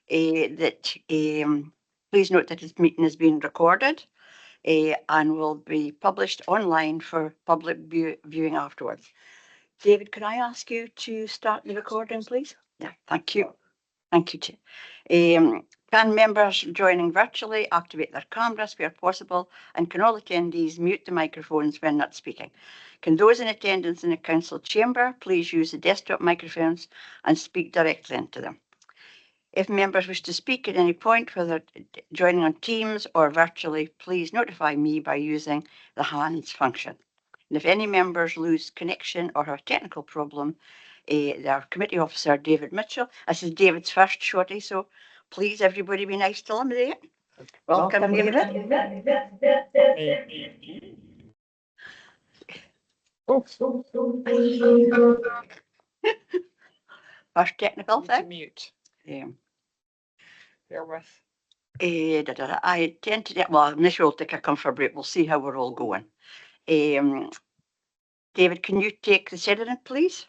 that please note that this meeting is being recorded and will be published online for public viewing afterwards. David, can I ask you to start the recording, please? Yeah, thank you. Thank you, Chair. Can members joining virtually activate their cameras where possible, and can all attendees mute the microphones when not speaking? Can those in attendance in the council chamber please use the desktop microphones and speak directly into them? If members wish to speak at any point, whether joining on Teams or virtually, please notify me by using the hands function. And if any members lose connection or have a technical problem, our committee officer, David Mitchell, this is David's first shorty, so please everybody be nice to him there. Welcome, David. First technical thing. Mute. Bear with. I tend to, well, initially we'll take a comfort break. We'll see how we're all going. David, can you take the sediment, please?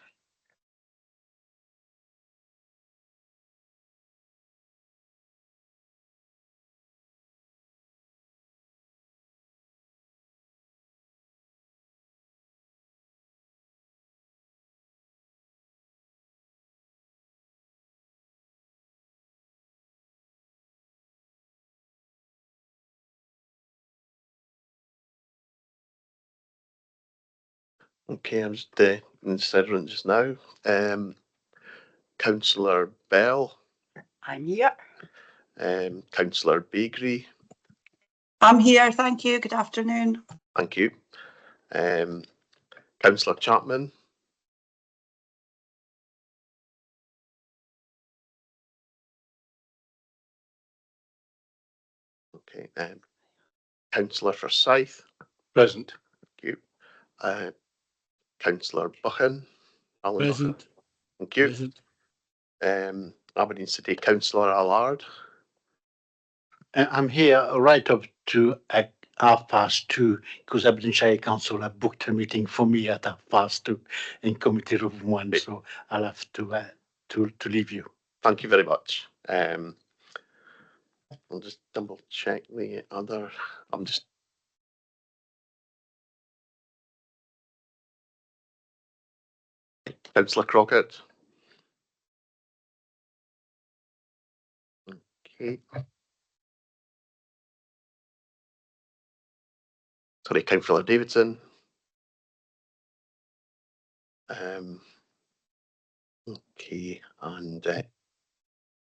Okay, I'm just considering just now. Councillor Bell. I'm here. Councillor Beagrie. I'm here, thank you. Good afternoon. Thank you. Councillor Chapman. Okay. Councillor Forsyth. Present. Thank you. Councillor Buchan. Alan Present. Buchan. Thank you. Present. Aberdeen City Councillor Allard. I'm here right up to 2:30 because Aberdeenshire Council have booked a meeting for me at 2:30 in Committee Room 1, so I'll have to leave you. Thank you very much. I'll just double check the other. Councillor Crockett. Okay. Sorry, Councillor Davidson. Okay, and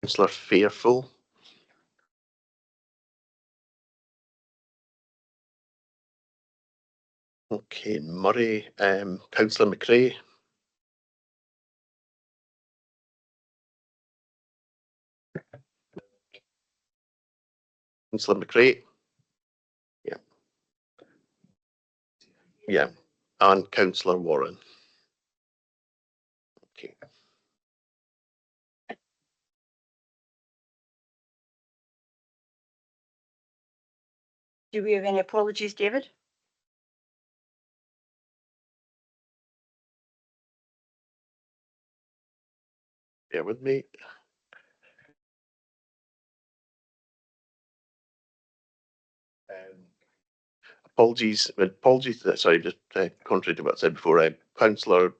Councillor Fairfull. Okay, Murray. Councillor McRae. Councillor McRae. Yeah. Yeah. And Councillor Warren. Okay. Do we have any apologies, David? Bear with me. Apologies. Sorry, just contrary to what I said before. Councillor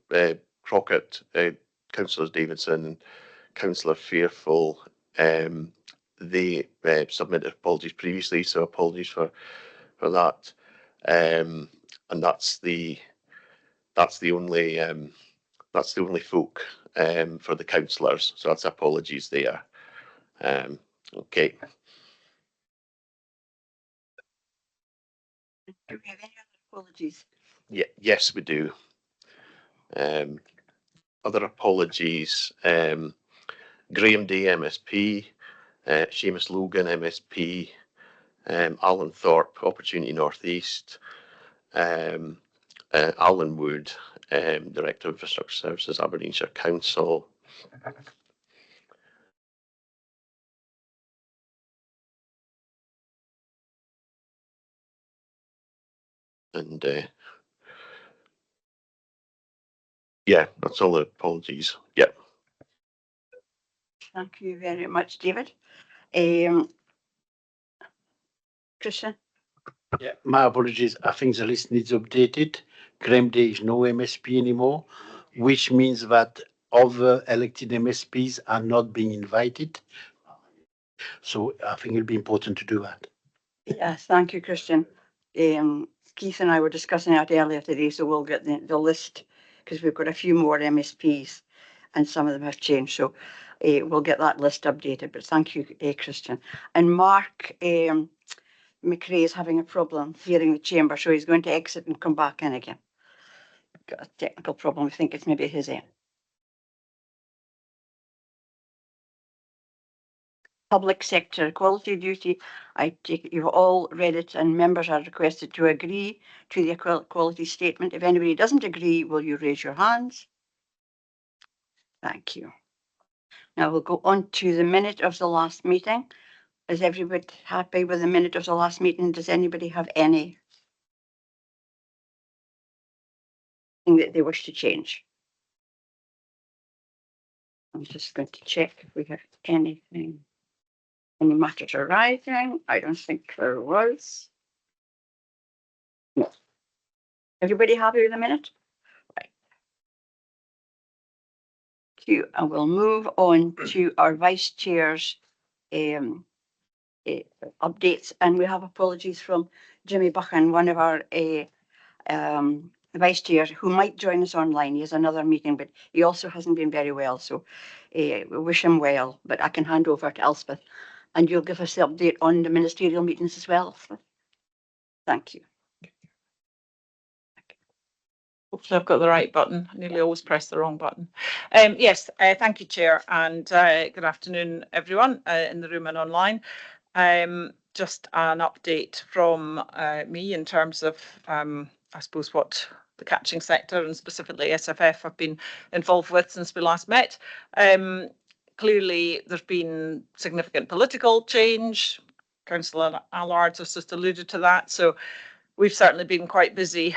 Crockett, Councillors Davidson, Councillor Fairfull, they submitted apologies previously, so apologies for that. And that's the only folk for the councillors. So that's apologies there. Okay. Do we have any other apologies? Yeah, yes, we do. Other apologies. Graham Day, MSP, Seamus Logan, MSP, Alan Thorpe, Opportunity North East, Alan Wood, Director of Infrastructure Services, Aberdeenshire Council. And yeah, that's all the apologies. Yeah. Thank you very much, David. Christian? Yeah, my apologies. I think the list needs updated. Graham, there is no MSP anymore, which means that other elected MSPs are not being invited. So I think it'll be important to do that. Yes, thank you, Christian. Keith and I were discussing that earlier today, so we'll get the list because we've got a few more MSPs and some of them have changed. So we'll get that list updated. But thank you, Christian. And Mark McRae is having a problem hearing the chamber, so he's going to exit and come back in again. Got a technical problem. I think it's maybe his end. Public sector equality duty. I take it you've all read it, and members are requested to agree to the equality statement. If anybody doesn't agree, will you raise your hands? Thank you. Now we'll go on to the minute of the last meeting. Is everybody happy with the minute of the last meeting? Does anybody have anything that they wish to change? I'm just going to check if we have anything. Any matters arising? I don't think there was. No. Everybody happy with the minute? Right. And we'll move on to our vice chair's updates. And we have apologies from Jimmy Buchan, one of our vice chairs, who might join us online. He has another meeting, but he also hasn't been very well. So we wish him well, but I can hand over to Elspeth. And you'll give us the update on the ministerial meetings as well, Elspeth. Thank you. Hopefully I've got the right button. I nearly always press the wrong button. Yes, thank you, Chair, and good afternoon, everyone in the room and online. Just an update from me in terms of, I suppose, what the catching sector and specifically SFF have been involved with since we last met. Clearly, there's been significant political change. Councillor Allard has just alluded to that. So we've certainly been quite busy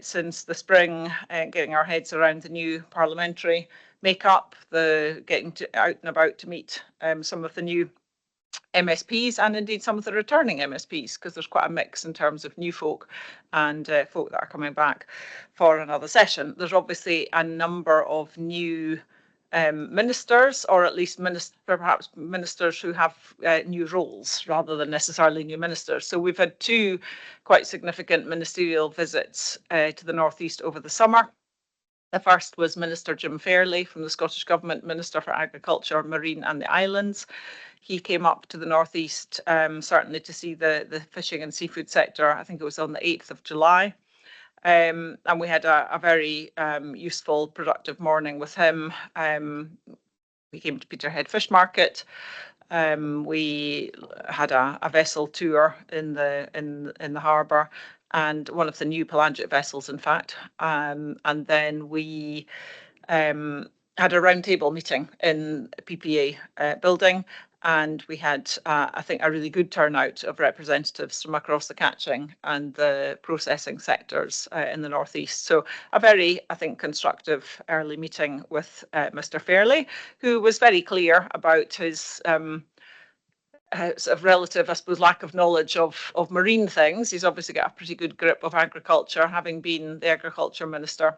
since the spring, getting our heads around the new parliamentary makeup, getting out and about to meet some of the new MSPs and indeed some of the returning MSPs, because there's quite a mix in terms of new folk and folk that are coming back for another session. There's obviously a number of new ministers, or at least perhaps ministers who have new roles rather than necessarily new ministers. So we've had two quite significant ministerial visits to the North East over the summer. The first was Minister Jim Fairley from the Scottish Government, Minister for Agriculture, Marine and the Islands. He came up to the North East certainly to see the fishing and seafood sector. I think it was on the 8th of July. And we had a very useful, productive morning with him. We came to Peterhead Fish Market. We had a vessel tour in the harbour, and one of the new pelagic vessels, in fact. And then we had a roundtable meeting in PPA building. And we had, I think, a really good turnout of representatives from across the catching and the processing sectors in the North East. So a very, I think, constructive early meeting with Mr. Fairley, who was very clear about his sort of relative, I suppose, lack of knowledge of marine things. He's obviously got a pretty good grip of agriculture, having been the agriculture minister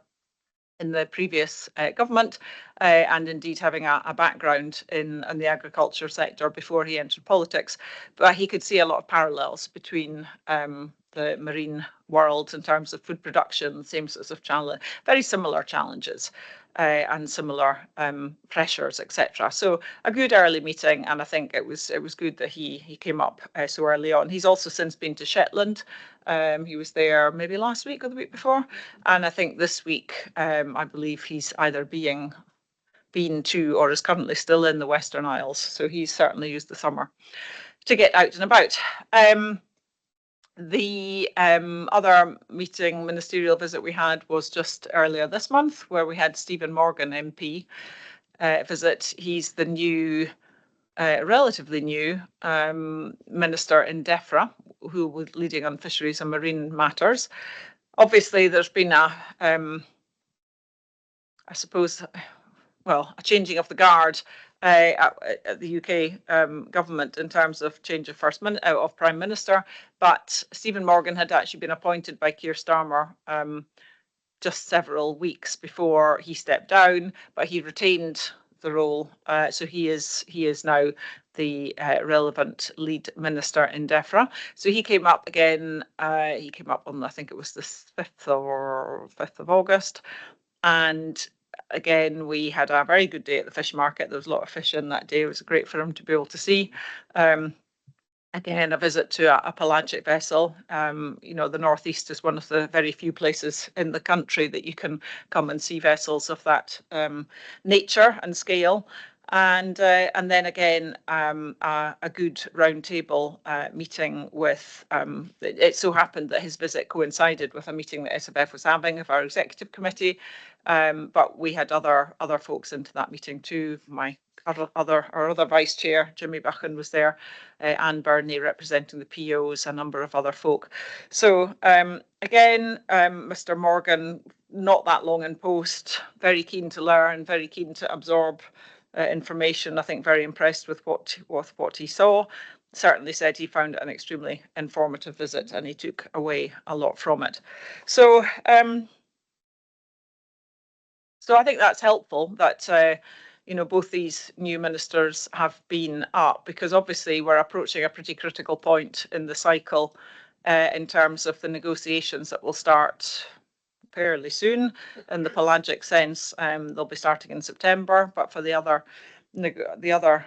in the previous government, and indeed having a background in the agriculture sector before he entered politics. But he could see a lot of parallels between the marine world in terms of food production, same sorts of challenge, very similar challenges and similar pressures, etc. So a good early meeting, and I think it was good that he came up so early on. He's also since been to Shetland. He was there maybe last week or the week before, and I think this week I believe he's either been to or is currently still in the Western Isles. So he's certainly used the summer to get out and about. The other ministerial visit we had was just earlier this month, where we had Stephen Morgan MP visit. He's the new, relatively new minister in DEFRA, who was leading on fisheries and marine matters. Obviously, there's been I suppose, well, a changing of the guard at the UK government in terms of change of of Prime Minister, but Stephen Morgan had actually been appointed by Keir Starmer just several weeks before he stepped down, but he retained the role, so he is now the relevant lead minister in DEFRA. So he came up again. He came up on, I think it was the 5th of August, and again, we had a very good day at the fish market. There was a lot of fish in that day. It was great for him to be able to see. Again, a visit to a pelagic vessel. The Northeast is one of the very few places in the country that you can come and see vessels of that nature and scale. And then again, a good roundtable meeting with, it so happened that his visit coincided with a meeting that SFF was having of our executive committee, but we had other folks into that meeting too. Our other vice chair, Jimmy Buchan, was there, Anne Burney representing the POs, a number of other folk. So again, Mr. Morgan, not that long in post, very keen to learn, very keen to absorb information. I think very impressed with what he saw. Certainly said he found it an extremely informative visit, and he took away a lot from it. So I think that's helpful that both these new ministers have been up, because obviously we're approaching a pretty critical point in the cycle in terms of the negotiations that will start fairly soon. In the pelagic sense, they'll be starting in September, but for the other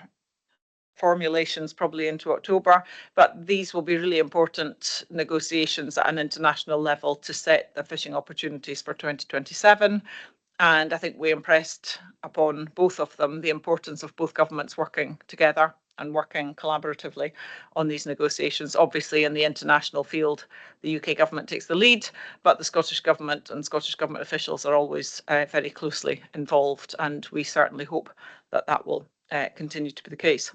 formulations probably into October. But these will be really important negotiations at an international level to set the fishing opportunities for 2027. And I think we impressed upon both of them the importance of both governments working together and working collaboratively on these negotiations. Obviously, in the international field, the UK government takes the lead, but the Scottish government and Scottish government officials are always very closely involved, and we certainly hope that that will continue to be the case.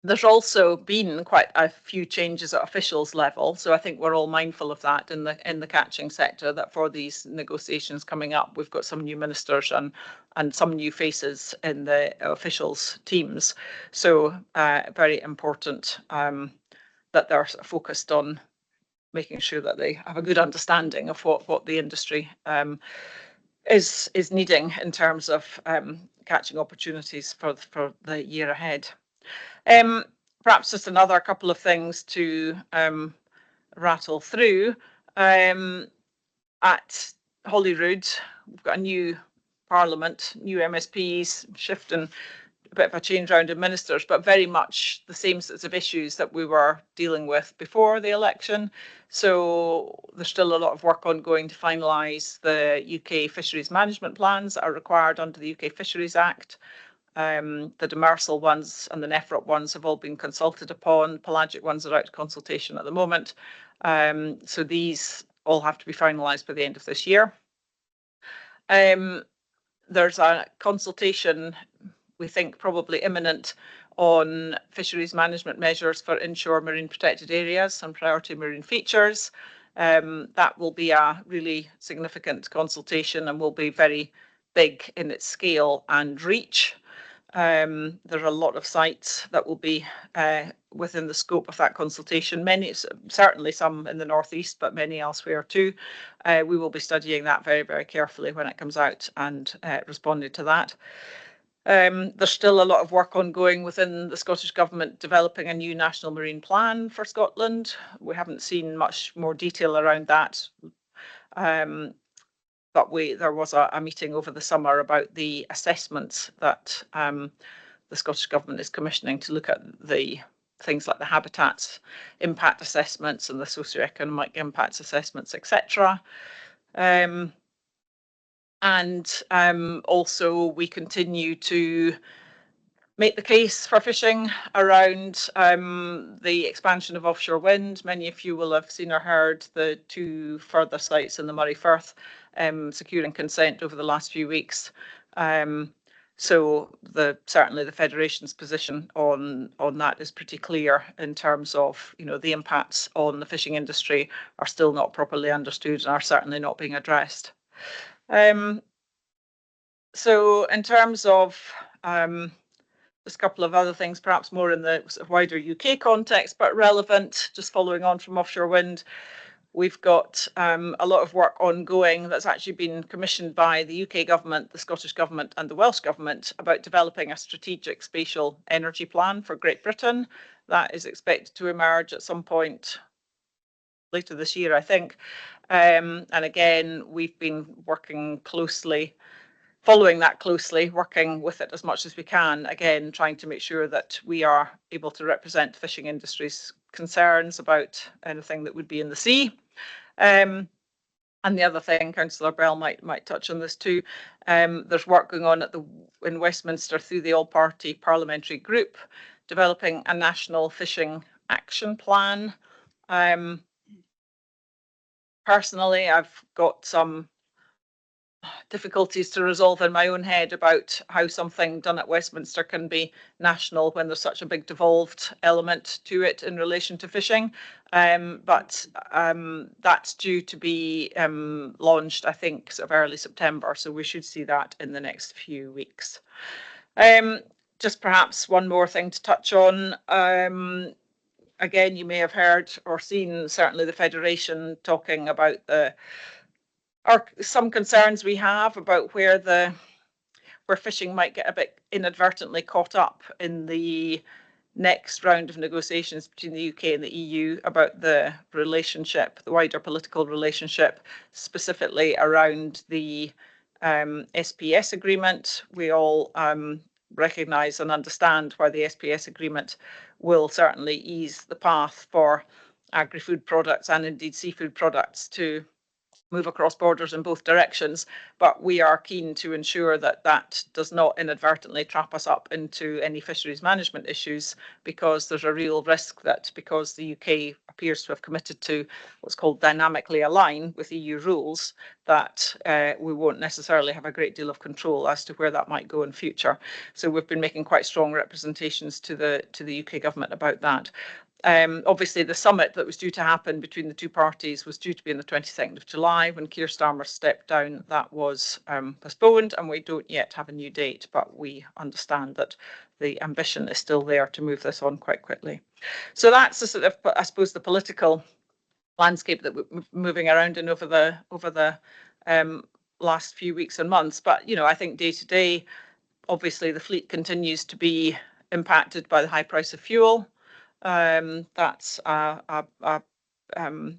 There's also been quite a few changes at officials level, so I think we're all mindful of that in the catching sector, that for these negotiations coming up, we've got some new ministers and some new faces in the officials teams. So very important that they're focused on making sure that they have a good understanding of what the industry is needing in terms of catching opportunities for the year ahead. Perhaps just another couple of things to rattle through. At Holyrood, we've got a new parliament, new MSPs, shifting, a bit of a change round of ministers, but very much the same sorts of issues that we were dealing with before the election. So there's still a lot of work ongoing to finalise the UK fisheries management plans that are required under the UK Fisheries Act. The demersal ones and the NEFROP ones have all been consulted upon. Pelagic ones are out to consultation at the moment. So these all have to be finalised by the end of this year. There's a consultation, we think probably imminent, on fisheries management measures for inshore marine protected areas and priority marine features. That will be a really significant consultation and will be very big in its scale and reach. There are a lot of sites that will be within the scope of that consultation, many, certainly some in the Northeast, but many elsewhere too. We will be studying that very, very carefully when it comes out and responding to that. There's still a lot of work ongoing within the Scottish Government developing a new national marine plan for Scotland. We haven't seen much more detail around that. But there was a meeting over the summer about the assessments that the Scottish Government is commissioning to look at the things like the habitats impact assessments and the socioeconomic impacts assessments, etc. And also we continue to make the case for fishing around the expansion of offshore wind. Many of you will have seen or heard the 2 further sites in the Moray Firth securing consent over the last few weeks. So certainly the Federation's position on that is pretty clear in terms of, the impacts on the fishing industry are still not properly understood and are certainly not being addressed. So in terms of just a couple of other things, perhaps more in the sort of wider UK context, but relevant, just following on from offshore wind, we've got a lot of work ongoing that's actually been commissioned by the UK government, the Scottish government and the Welsh government about developing a strategic spatial energy plan for Great Britain. That is expected to emerge at some point later this year, I think. And again, we've been working closely, following that closely, working with it as much as we can, again, trying to make sure that we are able to represent fishing industry's concerns about anything that would be in the sea. And the other thing, Councillor Bell might touch on this too, there's work going on in Westminster through the all-party parliamentary group, developing a national fishing action plan. Personally, I've got some difficulties to resolve in my own head about how something done at Westminster can be national when there's such a big devolved element to it in relation to fishing. But that's due to be launched, I think, sort of early September. So we should see that in the next few weeks. Just perhaps one more thing to touch on. Again, you may have heard or seen certainly the Federation talking about some concerns we have about where fishing might get a bit inadvertently caught up in the next round of negotiations between the UK and the EU about the relationship, the wider political relationship, specifically around the SPS agreement. We all recognise and understand why the SPS agreement will certainly ease the path for agri-food products and indeed seafood products to move across borders in both directions, but we are keen to ensure that that does not inadvertently trap us up into any fisheries management issues, because there's a real risk that because the UK appears to have committed to what's called dynamically align with EU rules, that we won't necessarily have a great deal of control as to where that might go in future. So we've been making quite strong representations to the UK government about that. Obviously, the summit that was due to happen between the two parties was due to be on the 22nd of July. When Keir Starmer stepped down, that was postponed, and we don't yet have a new date, but we understand that the ambition is still there to move this on quite quickly. So that's the sort of, I suppose, the political landscape that we're moving around in over the last few weeks and months. But, you know, I think day to day, obviously, the fleet continues to be impacted by the high price of fuel. That's a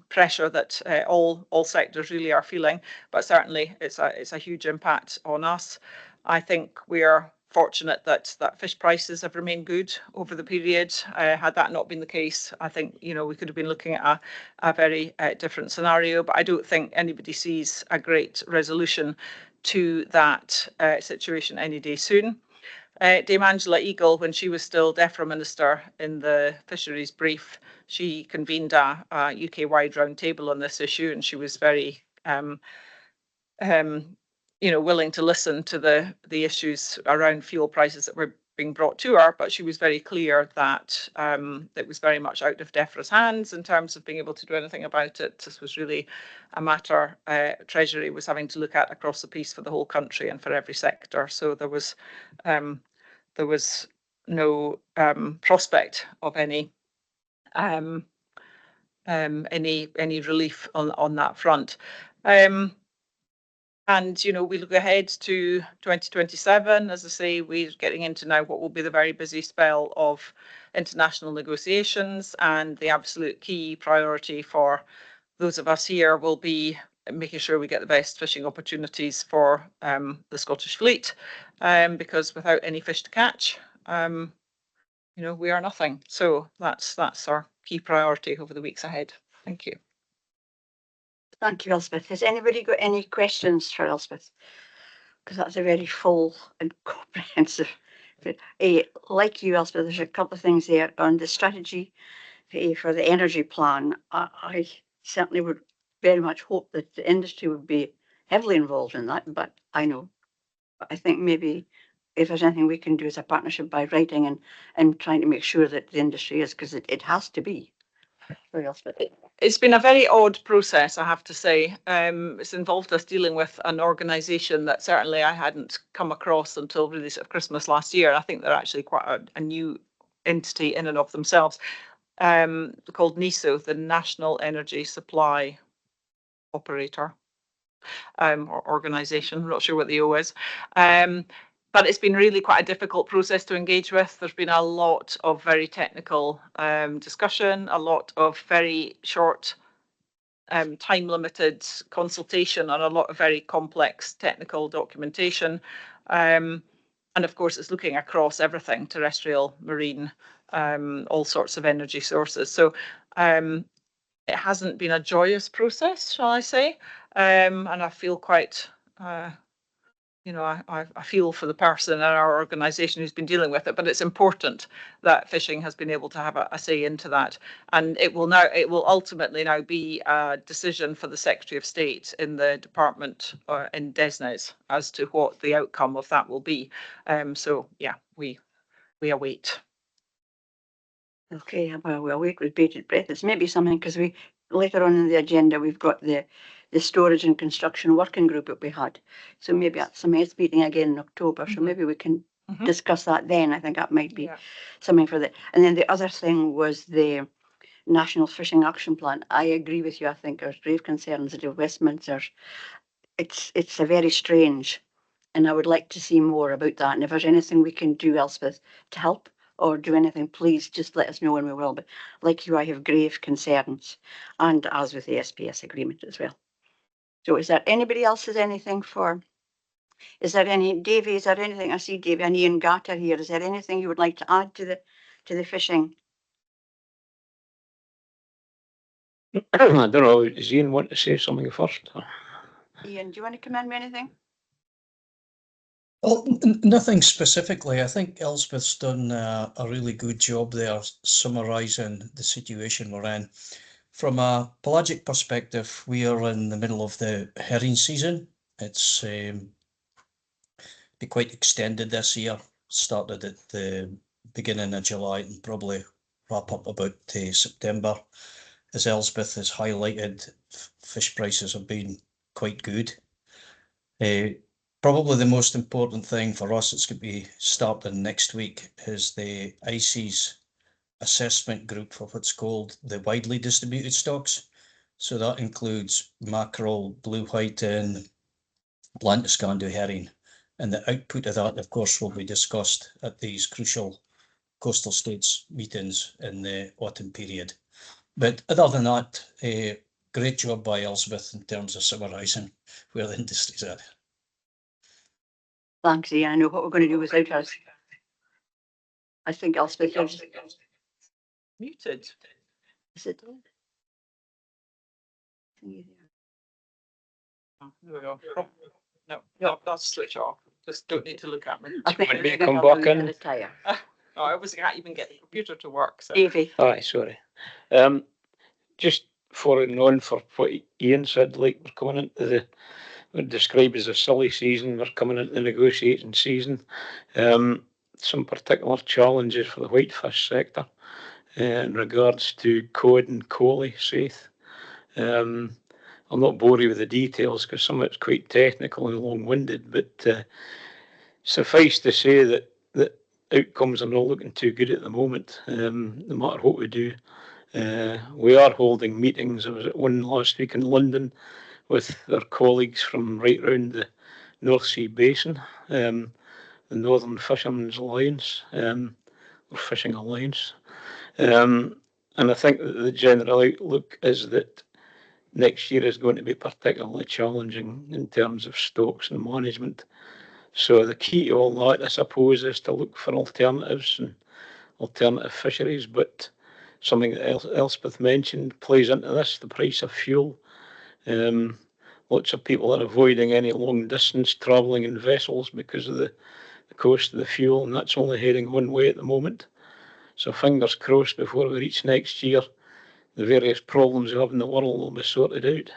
pressure that all sectors really are feeling, but certainly it's a huge impact on us. I think we are fortunate that fish prices have remained good over the period. Had that not been the case, I think, you know, we could have been looking at a very different scenario, but I don't think anybody sees a great resolution to that situation any day soon. Dame Angela Eagle, when she was still DEFRA Minister in the Fisheries brief, she convened a UK-wide roundtable on this issue, and she was very, willing to listen to the issues around fuel prices that were being brought to her. But she was very clear that it was very much out of DEFRA's hands in terms of being able to do anything about it. This was really a matter Treasury was having to look at across the piece for the whole country and for every sector. So there was no prospect of any relief on that front. And, you know, we look ahead to 2027. As I say, we're getting into now what will be the very busy spell of international negotiations, and the absolute key priority for those of us here will be making sure we get the best fishing opportunities for the Scottish fleet, because without any fish to catch, we are nothing. So that's our key priority over the weeks ahead. Thank you. Thank you, Elspeth. Has anybody got any questions for Elspeth? Because that's a very full and comprehensive. Like you, Elspeth, there's a couple of things there on the strategy for the energy plan. I certainly would very much hope that the industry would be heavily involved in that, but I think maybe if there's anything we can do as a partnership by writing and trying to make sure that the industry is, because it has to be. Sorry, Elspeth. It's been a very odd process, I have to say. It's involved us dealing with an organisation that certainly I hadn't come across until really sort of Christmas last year. I think they're actually quite a new entity in and of themselves, called NESO, the National Energy Supply Operator, or organisation. I'm not sure what the O is. But it's been really quite a difficult process to engage with. There's been a lot of very technical discussion, a lot of very short time limited consultation on a lot of very complex technical documentation. And of course, it's looking across everything, terrestrial, marine, all sorts of energy sources. So it hasn't been a joyous process, shall I say. And I feel quite, I feel for the person in our organisation who's been dealing with it, but it's important that fishing has been able to have a say into that. And it will ultimately now be a decision for the Secretary of State in the department in DESNZ as to what the outcome of that will be. So yeah, we await. Okay, well, we'll wait with bated breath. It's maybe something because we later on in the agenda we've got the storage and construction working group that we had. So maybe at some meeting again in October. So maybe we can discuss that then. I think that might be something for that. And then the other thing was the National Fishing Action Plan. I agree with you. I think there's grave concerns that in Westminster. It's a very strange, and I would like to see more about that. And if there's anything we can do, Elspeth, to help or do anything, please just let us know and we will. But like you, I have grave concerns, and as with the SPS agreement as well. So is there anybody else has anything for? Is there any, Davy, is there anything? I see Davy and Ian Gatter here. Is there anything you would like to add to the fishing? I don't know, does Ian want to say something first? Ian, do you want to comment with anything? Well, nothing specifically. I think Elspeth's done a really good job there summarising the situation we're in. From a pelagic perspective, we are in the middle of the herring season. It's be quite extended this year. Started at the beginning of July and probably wrap up about September. As Elspeth has highlighted, fish prices have been quite good. Probably the most important thing for us, it's going to be starting next week, is the ICES assessment group for what's called the widely distributed stocks. So that includes mackerel, blue whiting, Blantyskando herring, and the output of that, of course, will be discussed at these crucial coastal states meetings in the autumn period. But other than that, a great job by Elspeth in terms of summarising where the industry's at. Thanks, Ian. I know what we're going to do without us. I think Elspeth is Muted. Is it? Oh, there we go. No, that's switch off. Just don't need to look at me. I think Want me to we're come gonna back have a in? bit of tire. Oh, I can't even get the computer to work. So. Davy. Aye, sorry. Just following on for what Ian said, like we're coming into what described as a silly season, we're coming into the negotiating season. Some particular challenges for the whitefish sector in regards to cod and collie saith. I'll not bore you with the details because some of it's quite technical and long-winded, but suffice to say that outcomes are not looking too good at the moment, no matter what we do. We are holding meetings. I was at one last week in London with their colleagues from right round the North Sea Basin, the Northern Fishermen's Alliance, or Fishing Alliance. And I think that the general outlook is that next year is going to be particularly challenging in terms of stocks and management. So the key to all that, I suppose, is to look for alternatives and alternative fisheries. But something that Elspeth mentioned plays into this, the price of fuel. Lots of people are avoiding any long distance travelling in vessels because of the cost of the fuel, and that's only heading one way at the moment. So fingers crossed before we reach next year, the various problems we have in the world will be sorted out.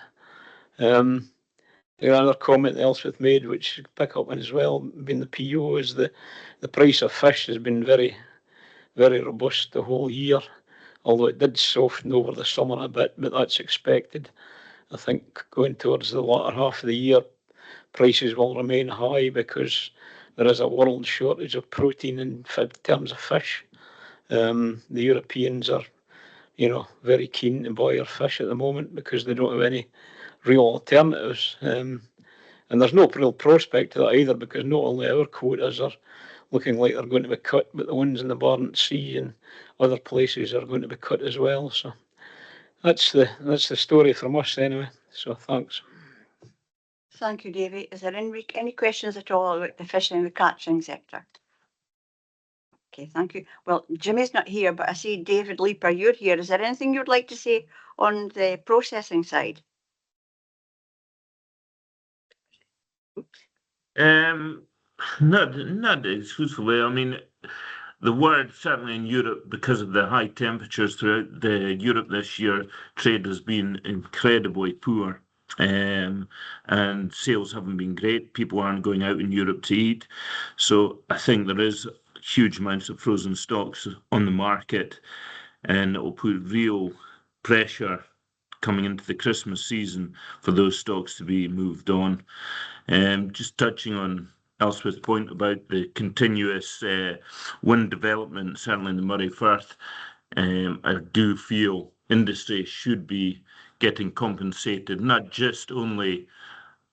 Another comment Elspeth made, which I pick up on as well, being the PO, is the price of fish has been very, very robust the whole year, although it did soften over the summer a bit, but that's expected. I think going towards the latter half of the year, prices will remain high because there is a world shortage of protein in terms of fish. The Europeans are, very keen to buy our fish at the moment because they don't have any real alternatives. And there's no real prospect to that either, because not only our quotas are looking like they're going to be cut, but the ones in the Barents Sea and other places are going to be cut as well. So that's the story from us anyway. So thanks. Thank you, Davy. Is there any questions at all about the fishing and the catching sector? Okay, thank you. Well, Jimmy's not here, but I see David Leaper, you're here. Is there anything you'd like to say on the processing side? Not exclusively. I mean, the word certainly in Europe, because of the high temperatures throughout Europe this year, trade has been incredibly poor. And sales haven't been great. People aren't going out in Europe to eat. So I think there is huge amounts of frozen stocks on the market, and it will put real pressure coming into the Christmas season for those stocks to be moved on. Just touching on Elspeth's point about the continuous wind development, certainly in the Moray Firth, I do feel industry should be getting compensated, not just only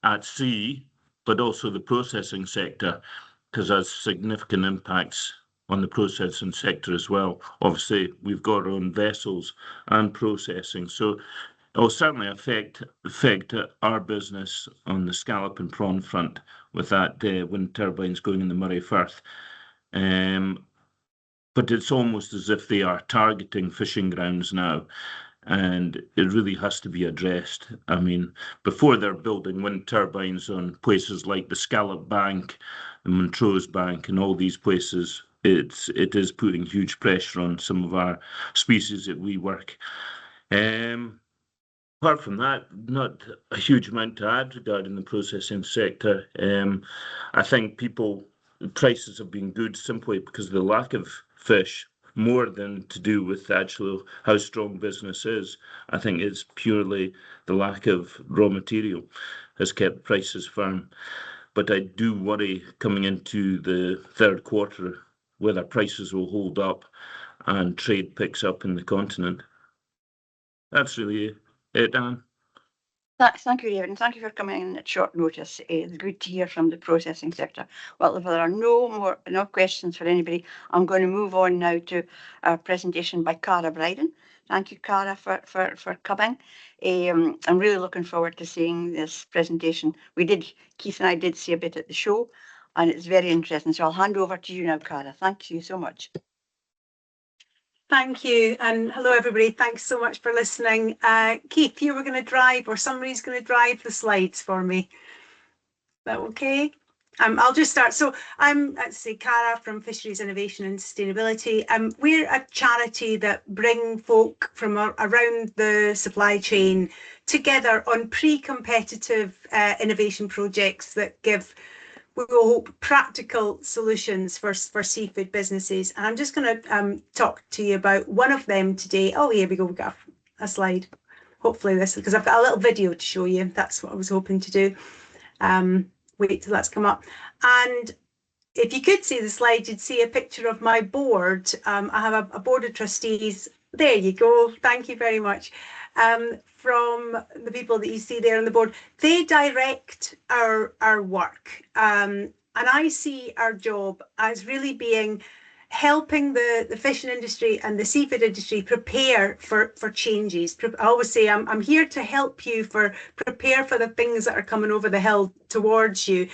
at sea, but also the processing sector, because there's significant impacts on the processing sector as well. Obviously, we've got our own vessels and processing, so it will certainly affect our business on the scallop and prawn front with that wind turbines going in the Moray Firth. But it's almost as if they are targeting fishing grounds now, and it really has to be addressed. I mean, before they're building wind turbines on places like the Scallop Bank, the Montrose Bank, and all these places, it is putting huge pressure on some of our species that we work. Apart from that, not a huge amount to add regarding the processing sector. I think prices have been good simply because of the lack of fish, more than to do with actually how strong business is. I think it's purely the lack of raw material has kept prices firm. But I do worry coming into the third quarter whether prices will hold up and trade picks up in the continent. That's really it, Anne. Thank you, David, and thank you for coming in at short notice. It's good to hear from the processing sector. Well, if there are no questions for anybody, I'm going to move on now to our presentation by Cara Bryden. Thank you, Cara, for coming. I'm really looking forward to seeing this presentation. Keith and I did see a bit at the show, and it's very interesting. So I'll hand over to you now, Cara. Thank you so much. Thank you, and hello everybody. Thanks so much for listening. Keith, you were going to drive, or somebody's going to drive the slides for me. Is that okay? I'll just start. So I'm, Cara from Fisheries, Innovation and Sustainability. We're a charity that bring folk from around the supply chain together on pre-competitive innovation projects that give, we will hope, practical solutions for seafood businesses. And I'm just going to talk to you about one of them today. Oh, here we go. We've got a slide. Hopefully this, because I've got a little video to show you. That's what I was hoping to do. Wait till that's come up. And if you could see the slide, you'd see a picture of my board. I have a board of trustees. There you go. Thank you very much. From the people that you see there on the board, they direct our work. And I see our job as really being helping the fishing industry and the seafood industry prepare for changes. I always say I'm here to help you prepare for the things that are coming over the hill towards you.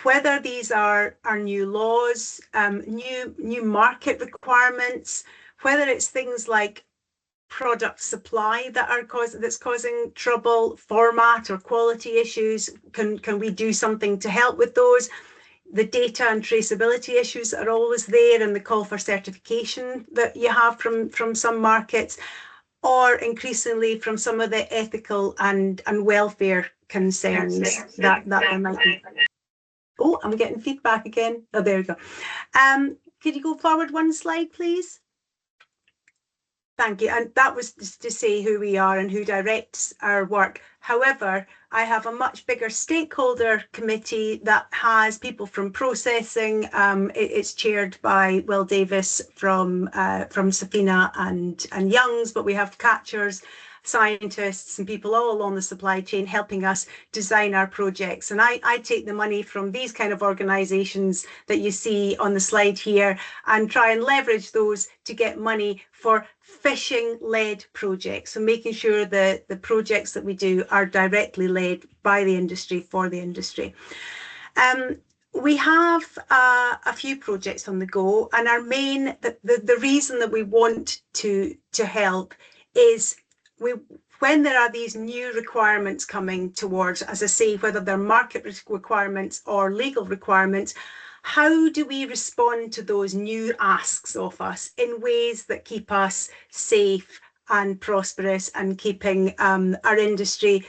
Whether these are new laws, new market requirements, whether it's things like product supply that's causing trouble, format or quality issues, can we do something to help with those? The data and traceability issues that are always there, and the call for certification that you have from some markets, or increasingly from some of the ethical and welfare concerns that there might be. Oh, I'm getting feedback again. Oh, there we go. Could you go forward one slide, please? Thank you. And that was just to say who we are and who directs our work. However, I have a much bigger stakeholder committee that has people from processing. It's chaired by Will Davis from Safina and Youngs, but we have catchers, scientists and people all along the supply chain helping us design our projects. And I take the money from these kind of organisations that you see on the slide here and try and leverage those to get money for fishing-led projects. So making sure that the projects that we do are directly led by the industry for the industry. We have a few projects on the go, and our main the reason that we want to help is when there are these new requirements coming towards, as I say, whether they're market requirements or legal requirements, how do we respond to those new asks of us in ways that keep us safe and prosperous and keeping our industry,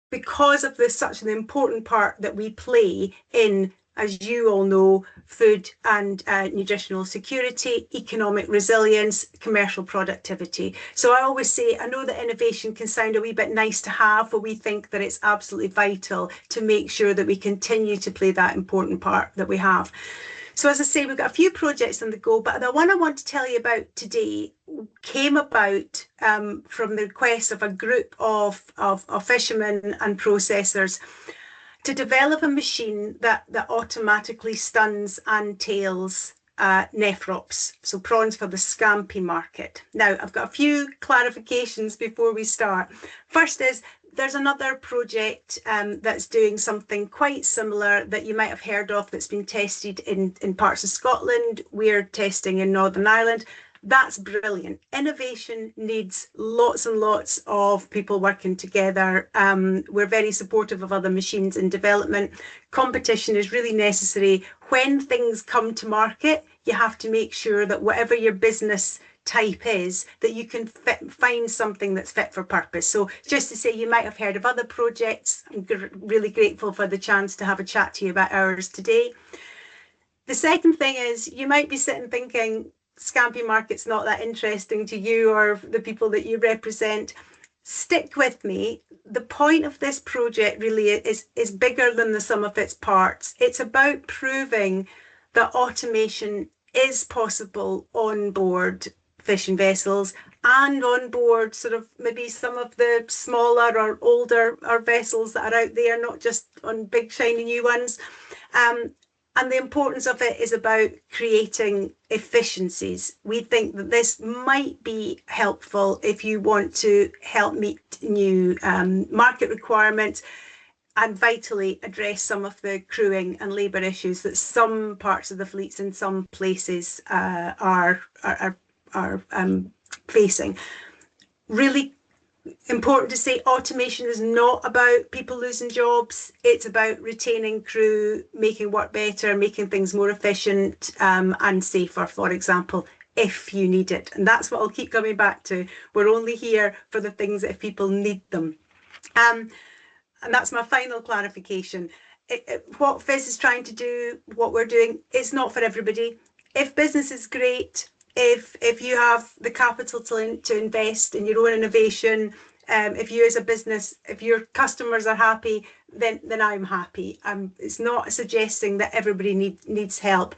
because of this such an important part that we play in, as you all know, food and nutritional security, economic resilience, commercial productivity. So I always say, I know that innovation can sound a wee bit nice to have, but we think that it's absolutely vital to make sure that we continue to play that important part that we have. So as I say, we've got a few projects on the go, but the one I want to tell you about today came about from the request of a group of fishermen and processors to develop a machine that automatically stuns and tails nephrops, so prawns for the scampi market. Now, I've got a few clarifications before we start. First is, there's another project that's doing something quite similar that you might have heard of that's been tested in parts of Scotland. We're testing in Northern Ireland. That's brilliant. Innovation needs lots and lots of people working together. We're very supportive of other machines in development. Competition is really necessary. When things come to market, you have to make sure that whatever your business type is, that you can find something that's fit for purpose. So just to say, you might have heard of other projects. I'm really grateful for the chance to have a chat to you about ours today. The second thing is, you might be sitting thinking, scampi market's not that interesting to you or the people that you represent. Stick with me. The point of this project really is bigger than the sum of its parts. It's about proving that automation is possible on board fishing vessels and on board sort of maybe some of the smaller or older vessels that are out there, not just on big shiny new ones. And the importance of it is about creating efficiencies. We think that this might be helpful if you want to help meet new market requirements and vitally address some of the crewing and labour issues that some parts of the fleets in some places are facing. Really important to say, automation is not about people losing jobs. It's about retaining crew, making work better, making things more efficient and safer, for example, if you need it. And that's what I'll keep coming back to. We're only here for the things that if people need them. And that's my final clarification. What FIS is trying to do, what we're doing, is not for everybody. If business is great, if you have the capital to invest in your own innovation, if you as a business, if your customers are happy, then I'm happy. It's not suggesting that everybody needs help,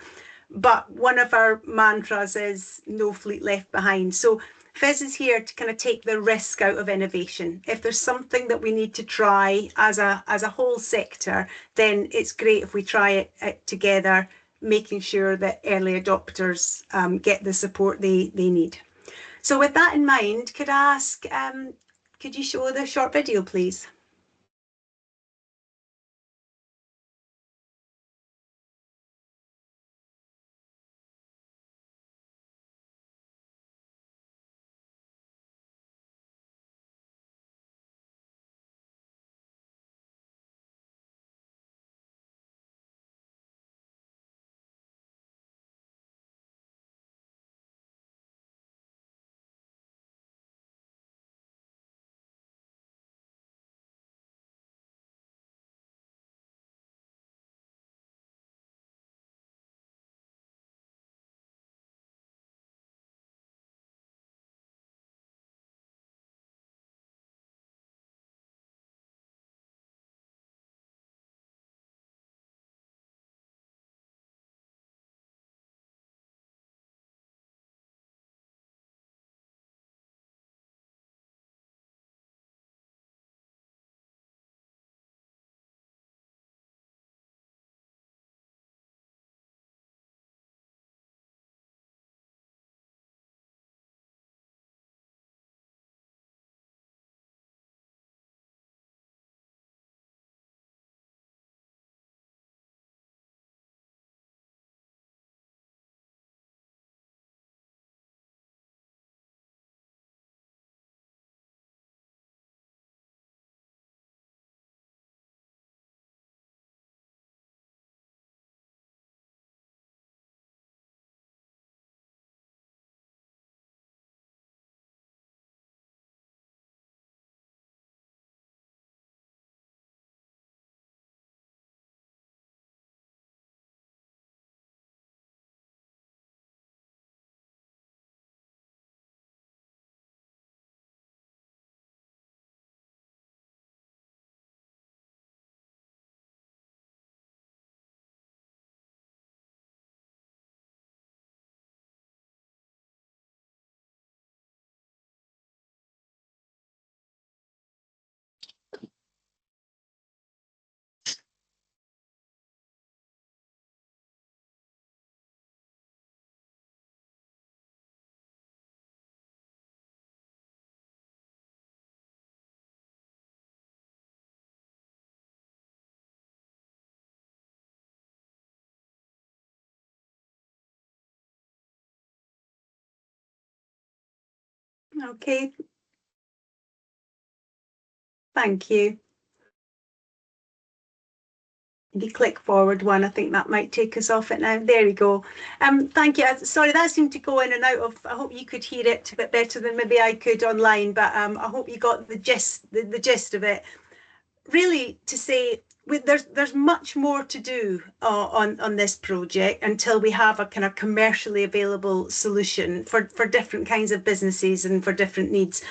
but one of our mantras is no fleet left behind. So FIS is here to kind of take the risk out of innovation. If there's something that we need to try as a whole sector, then it's great if we try it together, making sure that early adopters get the support they need. So with that in mind, could I ask, could you show the short video, please? Okay. Thank you. If you click forward one, I think that might take us off it now. There we go. Thank you. Sorry, that seemed to go in and out of. I hope you could hear it a bit better than maybe I could online, but I hope you got the gist of it. Really, to say there's much more to do on this project until we have a kind of commercially available solution for different kinds of businesses and for different needs.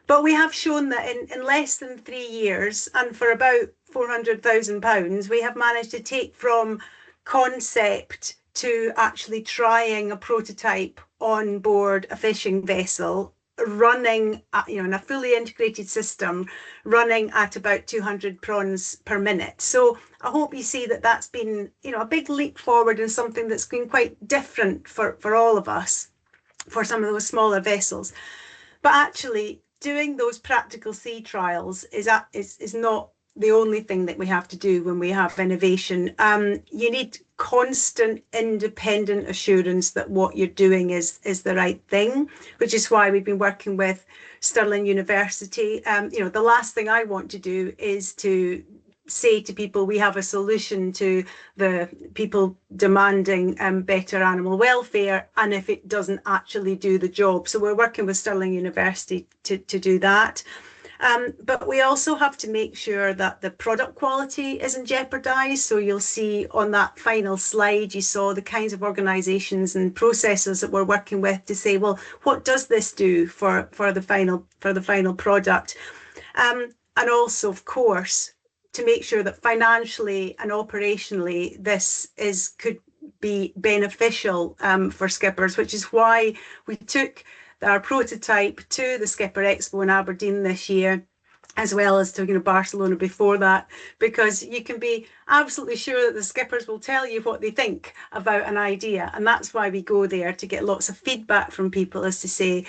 But we have shown that in less than 3 years and for about £400,000, we have managed to take from concept to actually trying a prototype on board a fishing vessel, running in a fully integrated system, running at about 200 prawns per minute. So I hope you see that that's been a big leap forward and something that's been quite different for all of us, for some of those smaller vessels. But actually, doing those practical sea trials is not the only thing that we have to do when we have innovation. You need constant independent assurance that what you're doing is the right thing, which is why we've been working with Stirling University. The last thing I want to do is to say to people we have a solution to the people demanding better animal welfare, and if it doesn't actually do the job. So we're working with Stirling University to do that. But we also have to make sure that the product quality isn't jeopardised. So you'll see on that final slide, you saw the kinds of organisations and processes that we're working with to say, well, what does this do for the final product? And also, of course, to make sure that financially and operationally this could be beneficial for skippers, which is why we took our prototype to the Skipper Expo in Aberdeen this year, as well as to Barcelona before that, because you can be absolutely sure that the skippers will tell you what they think about an idea, and that's why we go there, to get lots of feedback from people as to say,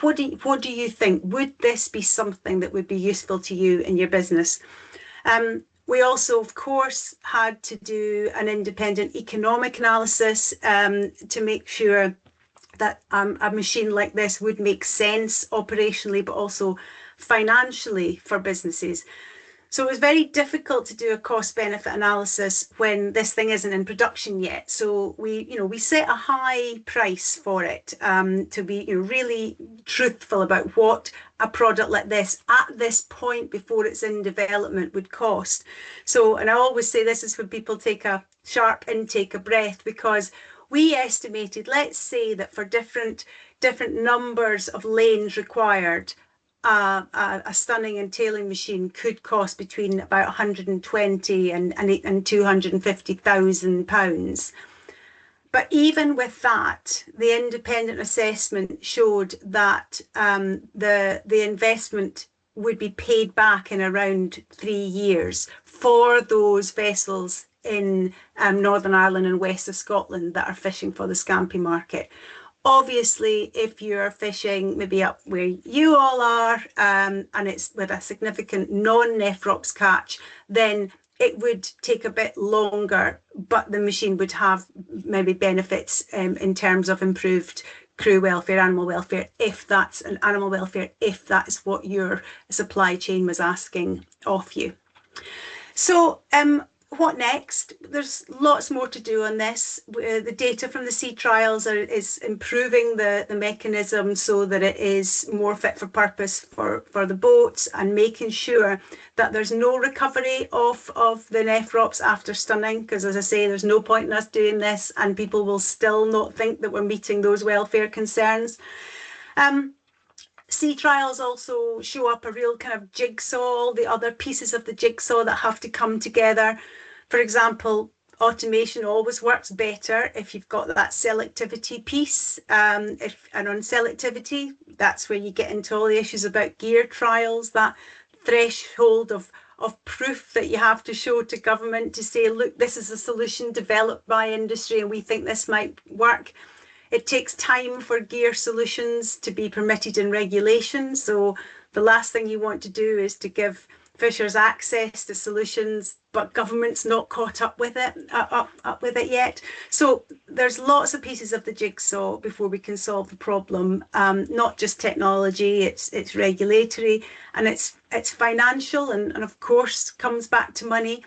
what do you think? Would this be something that would be useful to you in your business? We also, of course, had to do an independent economic analysis to make sure that a machine like this would make sense operationally, but also financially for businesses. So it was very difficult to do a cost benefit analysis when this thing isn't in production yet. So we set a high price for it to be really truthful about what a product like this at this point before it's in development would cost. So, and I always say this is when people take a sharp intake of breath, because we estimated, let's say that for different numbers of lanes required, a stunning and tailing machine could cost between about 120 and £250,000. But even with that, the independent assessment showed that the investment would be paid back in around 3 years for those vessels in Northern Ireland and west of Scotland that are fishing for the scampi market. Obviously, if you're fishing maybe up where you all are and it's with a significant non-nephrops catch, then it would take a bit longer, but the machine would have maybe benefits in terms of improved crew welfare, animal welfare, if that's what your supply chain was asking of you. So what next? There's lots more to do on this. The data from the sea trials is improving the mechanism so that it is more fit for purpose for the boats, and making sure that there's no recovery of the nephrops after stunning, because as I say, there's no point in us doing this and people will still not think that we're meeting those welfare concerns. Sea trials also show up a real kind of jigsaw, the other pieces of the jigsaw that have to come together. For example, automation always works better if you've got that selectivity piece. And on selectivity, that's where you get into all the issues about gear trials, that threshold of proof that you have to show to government to say, look, this is a solution developed by industry and we think this might work. It takes time for gear solutions to be permitted in regulation. So the last thing you want to do is to give fishers access to solutions, but government's not caught up with it, up with it yet. So there's lots of pieces of the jigsaw before we can solve the problem. Not just technology, it's regulatory, and it's financial, and of course comes back to money.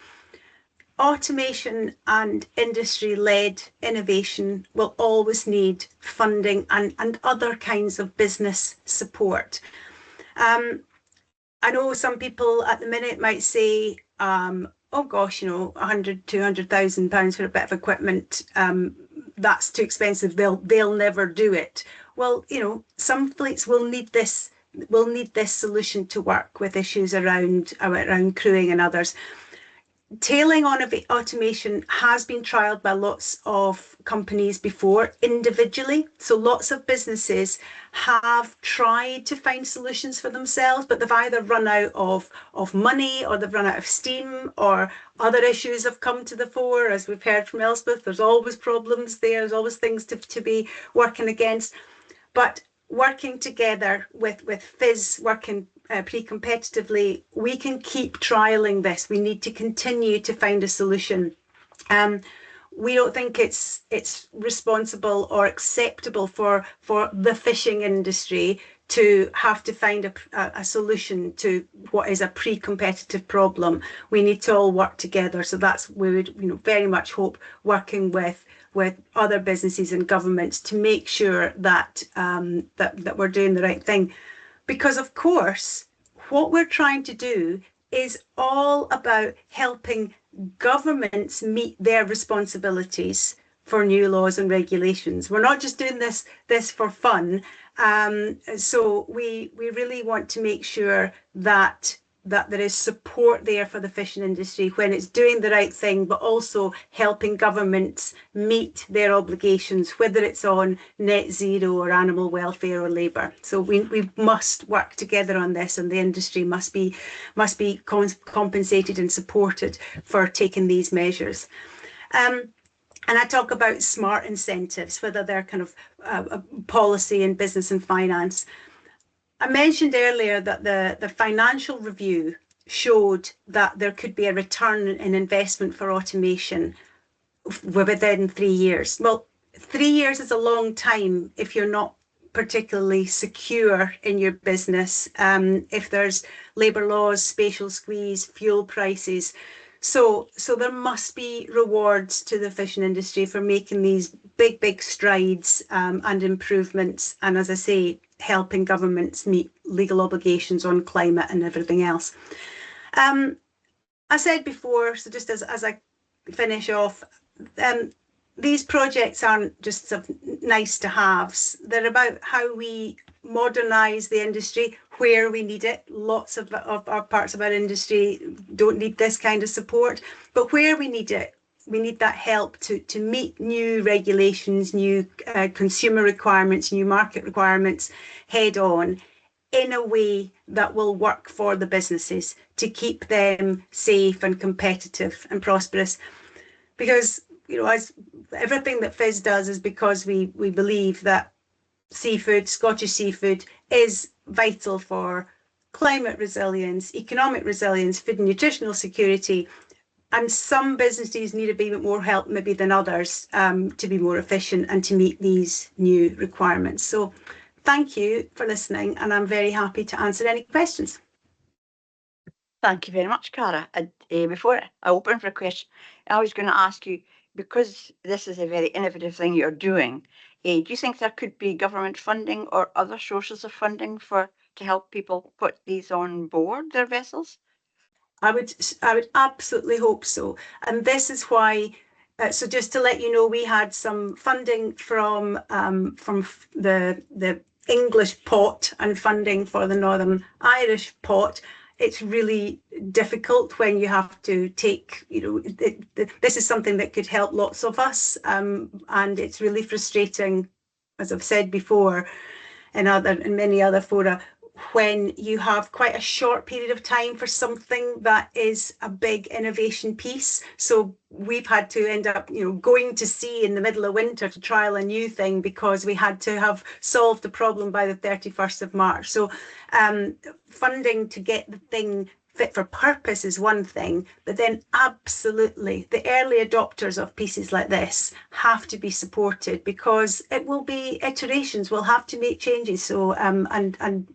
Automation and industry-led innovation will always need funding and other kinds of business support. I know some people at the minute might say, oh gosh, 100, 200,000 pounds for a bit of equipment, that's too expensive, they'll never do it. Well, some fleets will need this solution to work with issues around crewing and others. Tailing on automation has been trialled by lots of companies before individually. So lots of businesses have tried to find solutions for themselves, but they've either run out of money, or they've run out of steam, or other issues have come to the fore. As we've heard from Elspeth, there's always problems there. There's always things to be working against. But working together with FIS, working pre-competitively, we can keep trialling this. We need to continue to find a solution. We don't think it's responsible or acceptable for the fishing industry to have to find a solution to what is a pre-competitive problem. We need to all work together. So that's, we would very much hope, working with other businesses and governments to make sure that that we're doing the right thing. Because of course, what we're trying to do is all about helping governments meet their responsibilities for new laws and regulations. We're not just doing this for fun. So we really want to make sure that there is support there for the fishing industry when it's doing the right thing, but also helping governments meet their obligations, whether it's on net zero or animal welfare or labour. So we must work together on this, and the industry must be compensated and supported for taking these measures. And I talk about smart incentives, whether they're kind of policy in business and finance. I mentioned earlier that the financial review showed that there could be a return in investment for automation within 3 years. Well, 3 years is a long time if you're not particularly secure in your business, if there's labour laws, spatial squeeze, fuel prices. So there must be rewards to the fishing industry for making these big strides and improvements, and as I say, helping governments meet legal obligations on climate and everything else. I said before, so just as I finish off, these projects aren't just sort of nice to haves. They're about how we modernise the industry where we need it. Lots of our parts of our industry don't need this kind of support, but where we need it, we need that help to meet new regulations, new consumer requirements, new market requirements head on, in a way that will work for the businesses to keep them safe and competitive and prosperous. Because as everything that FIS does is because we believe that seafood, Scottish seafood, is vital for climate resilience, economic resilience, food and nutritional security. And some businesses need a bit more help maybe than others to be more efficient and to meet these new requirements. So thank you for listening, and I'm very happy to answer any questions. Thank you very much, Cara. Before I open for a question, I was going to ask you, because this is a very innovative thing you're doing, do you think there could be government funding or other sources of funding to help people put these on board their vessels? I would absolutely hope so. And this is why, so just to let you know, we had some funding from the English pot and funding for the Northern Irish pot. It's really difficult when you have to take, this is something that could help lots of us. And it's really frustrating, as I've said before, in many other fora, when you have quite a short period of time for something that is a big innovation piece. So we've had to end up, going to sea in the middle of winter to trial a new thing because we had to have solved the problem by the 31st of March. So funding to get the thing fit for purpose is one thing, but then absolutely the early adopters of pieces like this have to be supported, because it will be iterations. We'll have to make changes, so and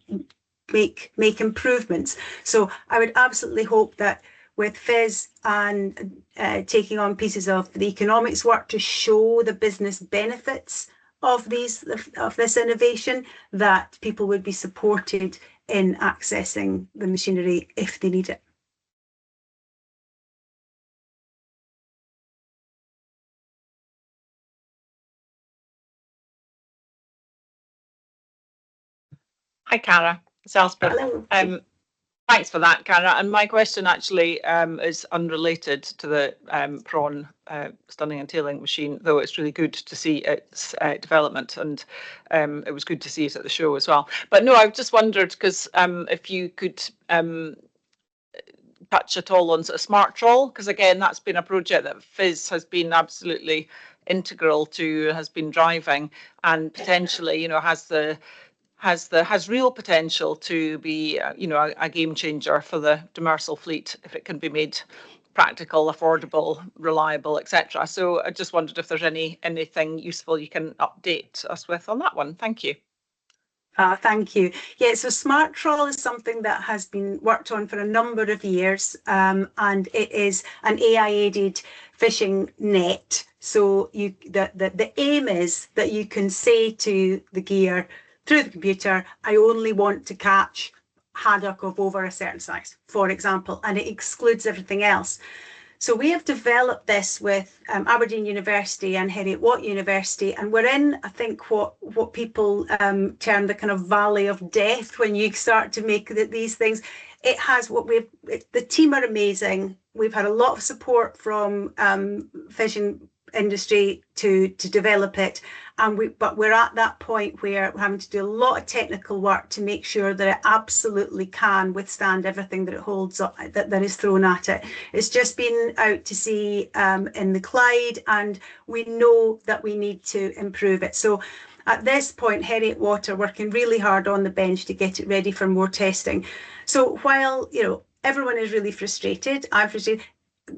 make improvements. So I would absolutely hope that with FIS and taking on pieces of the economics work to show the business benefits of this innovation, that people would be supported in accessing the machinery if they need it. Hi, Cara. It's Elspeth. Hello. Thanks for that, Cara. And my question actually is unrelated to the prawn stunning and tailing machine, though it's really good to see its development, and it was good to see it at the show as well. But no, I've just wondered, because if you could touch at all on sort of smart trawl, because again, that's been a project that FIS has been absolutely integral to, has been driving, and potentially, you know, has real potential to be, you know, a game changer for the demersal fleet if it can be made practical, affordable, reliable, etc. So I just wondered if there's anything useful you can update us with on that one. Thank you. Thank you. Yeah, so smart trawl is something that has been worked on for a number of years, and it is an AI-aided fishing net. So the aim is that you can say to the gear through the computer, I only want to catch haddock of over a certain size, for example, and it excludes everything else. So we have developed this with Aberdeen University and Heriot-Watt University, and we're in, I think, what people term the kind of valley of death when you start to make these things. It has the team are amazing. We've had a lot of support from fishing industry to develop it, but we're at that point where we're having to do a lot of technical work to make sure that it absolutely can withstand everything that it holds up, that is thrown at it. It's just been out to sea in the Clyde, and we know that we need to improve it. So at this point, Heriot-Watt are working really hard on the bench to get it ready for more testing. So while, you know, everyone is really frustrated, I'm frustrated,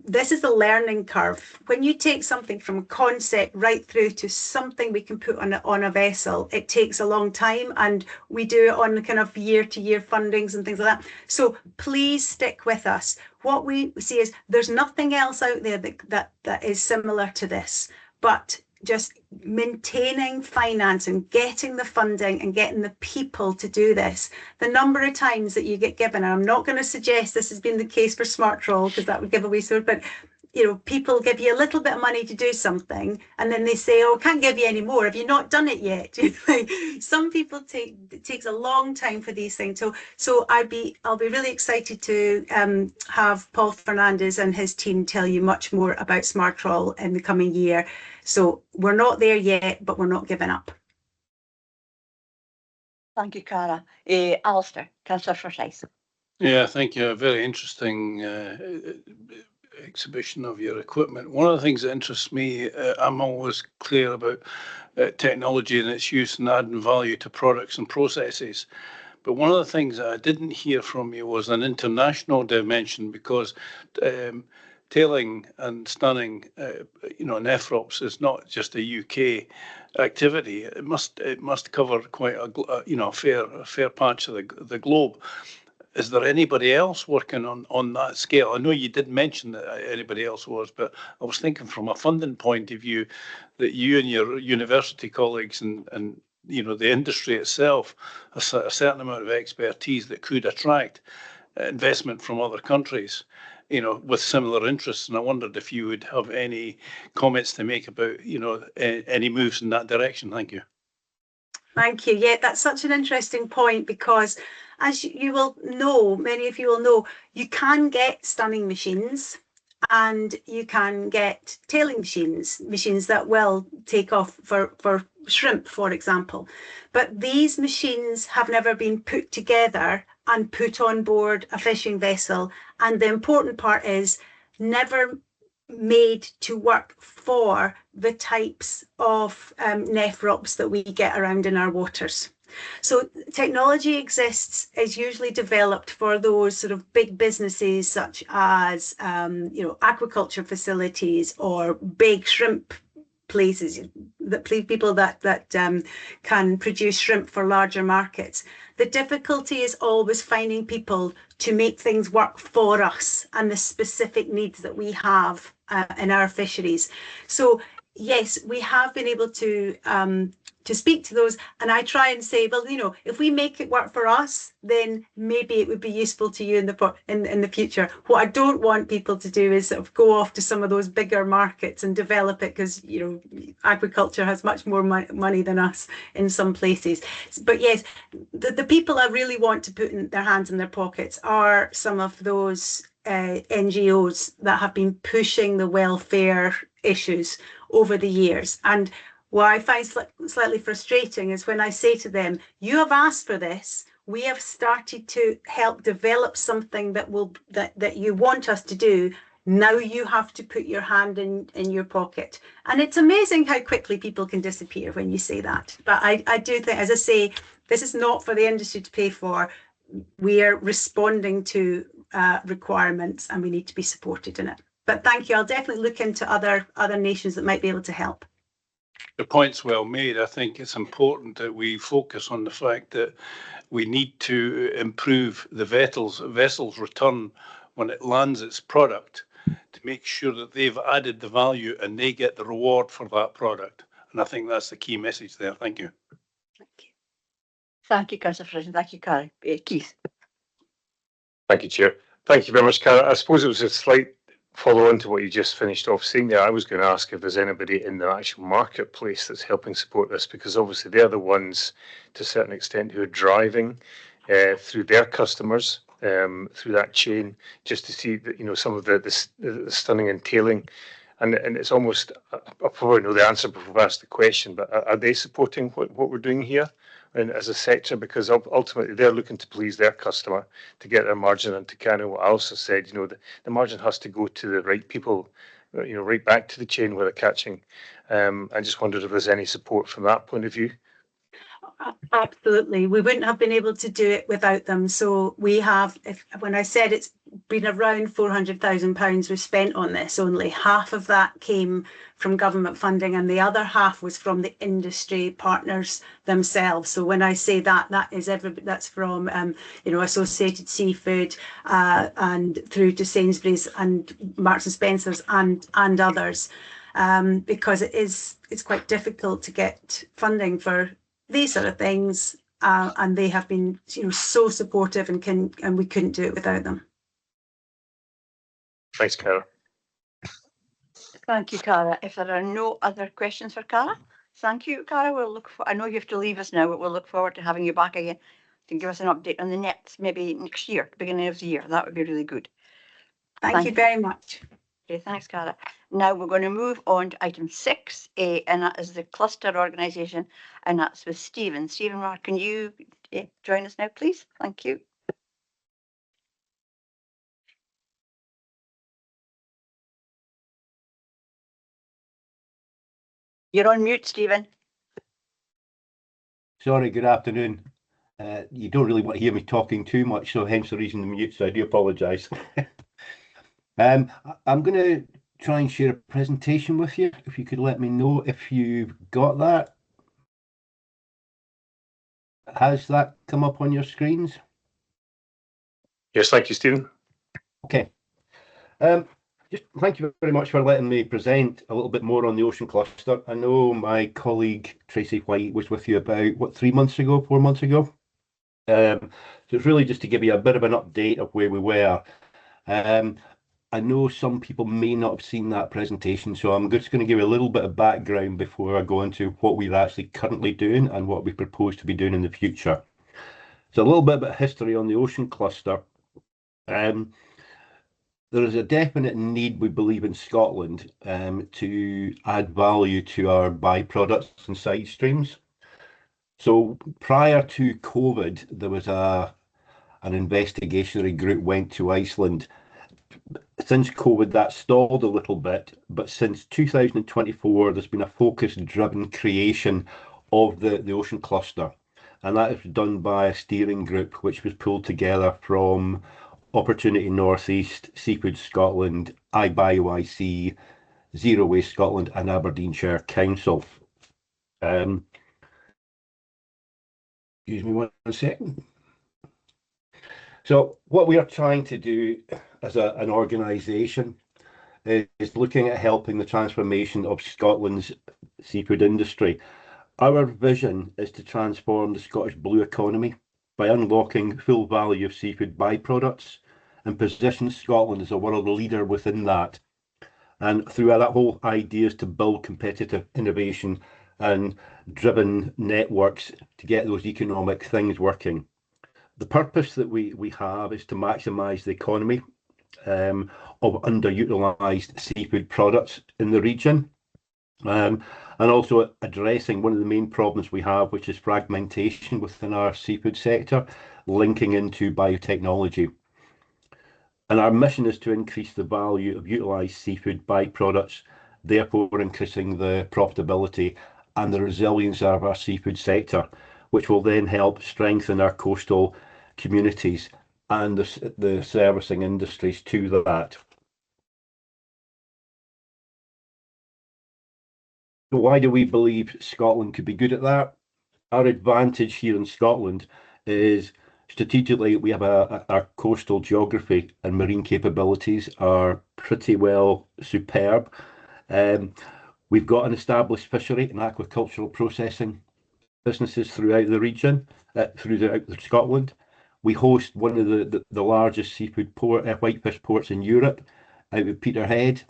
this is a learning curve. When you take something from a concept right through to something we can put on a vessel, it takes a long time, and we do it on kind of year-to-year fundings and things like that. So please stick with us. What we see is there's nothing else out there that is similar to this, but just maintaining finance and getting the funding and getting the people to do this. The number of times that you get given, and I'm not going to suggest this has been the case for smart trawl because that would give away so, but you know, people give you a little bit of money to do something, and then they say, "Oh, can't give you any more. Have you not done it yet?" Some people it takes a long time for these things. So I'll be really excited to have Paul Fernandez and his team tell you much more about smart trawl in the coming year. So we're not there yet, but we're not giving up. Thank you, Cara. Alistair, Councillor Forsyth. Yeah, thank you. A very interesting exhibition of your equipment. One of the things that interests me, I'm always clear about technology and its use and adding value to products and processes. But one of the things that I didn't hear from you was an international dimension, because tailing and stunning, nephrops is not just a UK activity. It must cover quite a fair patch of the globe. Is there anybody else working on that scale? I know you did mention that anybody else was, but I was thinking from a funding point of view that you and your university colleagues and the industry itself has a certain amount of expertise that could attract investment from other countries, with similar interests. And I wondered if you would have any comments to make about, any moves in that direction. Thank you. Thank you. Yeah, that's such an interesting point, because as you will know, many of you will know, you can get stunning machines and you can get tailing machines that will take off for shrimp, for example. But these machines have never been put together and put on board a fishing vessel. And the important part is never made to work for the types of nephrops that we get around in our waters. So technology is usually developed for those sort of big businesses such as, aquaculture facilities or big shrimp places, that people that can produce shrimp for larger markets. The difficulty is always finding people to make things work for us and the specific needs that we have in our fisheries. So yes, we have been able to speak to those, and I try and say, well, if we make it work for us, then maybe it would be useful to you in the future. What I don't want people to do is sort of go off to some of those bigger markets and develop it, because agriculture has much more money than us in some places. But yes, the people I really want to put their hands in their pockets are some of those NGOs that have been pushing the welfare issues over the years. And what I find slightly frustrating is when I say to them, you have asked for this, we have started to help develop something that you want us to do. Now you have to put your hand in your pocket. And it's amazing how quickly people can disappear when you say that. But I do think, as I say, this is not for the industry to pay for. We are responding to requirements, and we need to be supported in it. But thank you. I'll definitely look into other nations that might be able to help. The point's well made. I think it's important that we focus on the fact that we need to improve the vessel's return when it lands its product, to make sure that they've added the value and they get the reward for that product. And I think that's the key message there. Thank you. Thank you. Thank you, Councillor Fraser. Thank you, Carrie. Keith. Thank you, Chair. Thank you very much, Cara. I suppose it was a slight follow on to what you just finished off saying there. I was going to ask if there's anybody in the actual marketplace that's helping support this, because obviously they're the ones, to a certain extent, who are driving through their customers, through that chain, just to see that, some of the stunning entailing. And it's almost, I probably know the answer before I've asked the question, but are they supporting what we're doing here and as a sector? Because ultimately they're looking to please their customer, to get their margin, and to kind of what I also said, the margin has to go to the right people, right back to the chain where they're catching. I just wondered if there's any support from that point of view. Absolutely. We wouldn't have been able to do it without them. So we have, when I said it's been around £400,000 we've spent on this, only half of that came from government funding, and the other half was from the industry partners themselves. So when I say that is that's from Associated Seafood and through to Sainsbury's and Marks and Spencer's and others, because it's quite difficult to get funding for these sort of things, and they have been so supportive, and we couldn't do it without them. Thanks, Cara. Thank you, Cara. If there are no other questions for Cara, thank you, Cara. I know you have to leave us now, but we'll look forward to having you back again to give us an update on the maybe next year, beginning of the year. That would be really good. Thank you very much. Okay, thanks, Cara. Now we're going to move on to item 6A, and that is the cluster organisation, and that's with Stephen. Stephen, can you join us now, please? Thank you. You're on mute, Stephen. Sorry, good afternoon. You don't really want to hear me talking too much, so hence the reason the mute, so I do apologise. I'm going to try and share a presentation with you. If you could let me know if you've got that. Has that come up on your screens? Yes, thank you, Stephen. Okay. Just thank you very much for letting me present a little bit more on the ocean cluster. I know my colleague Tracy White was with you about, 4 months ago? So it's really just to give you a bit of an update of where we were. I know some people may not have seen that presentation, so I'm just going to give you a little bit of background before I go into what we're actually currently doing and what we propose to be doing in the future. So a little bit about history on the ocean cluster. There is a definite need, we believe, in Scotland to add value to our byproducts and side streams. So prior to COVID, there was an investigatory group went to Iceland. Since COVID, that stalled a little bit, but since 2024, there's been a focus-driven creation of the ocean cluster. and that is done by a steering group which was pulled together from Opportunity Northeast, Seafood Scotland, iBioIC, Zero Waste Scotland, and Aberdeenshire Council. Excuse me 1 second. So what we are trying to do as an organisation is looking at helping the transformation of Scotland's seafood industry. Our vision is to transform the Scottish blue economy by unlocking full value of seafood byproducts and position Scotland as a world leader within that. And through that whole idea is to build competitive innovation and driven networks to get those economic things working. The purpose that we have is to maximise the economy of underutilised seafood products in the region, and also addressing one of the main problems we have, which is fragmentation within our seafood sector, linking into biotechnology. And our mission is to increase the value of utilised seafood byproducts, therefore increasing the profitability and the resilience of our seafood sector, which will then help strengthen our coastal communities and the servicing industries to that. So why do we believe Scotland could be good at that? Our advantage here in Scotland is strategically we have our coastal geography and marine capabilities are pretty well superb. We've got an established fishery and aquacultural processing businesses throughout the region, throughout Scotland. We host one of the largest seafood whitefish ports in Europe, out of Peterhead,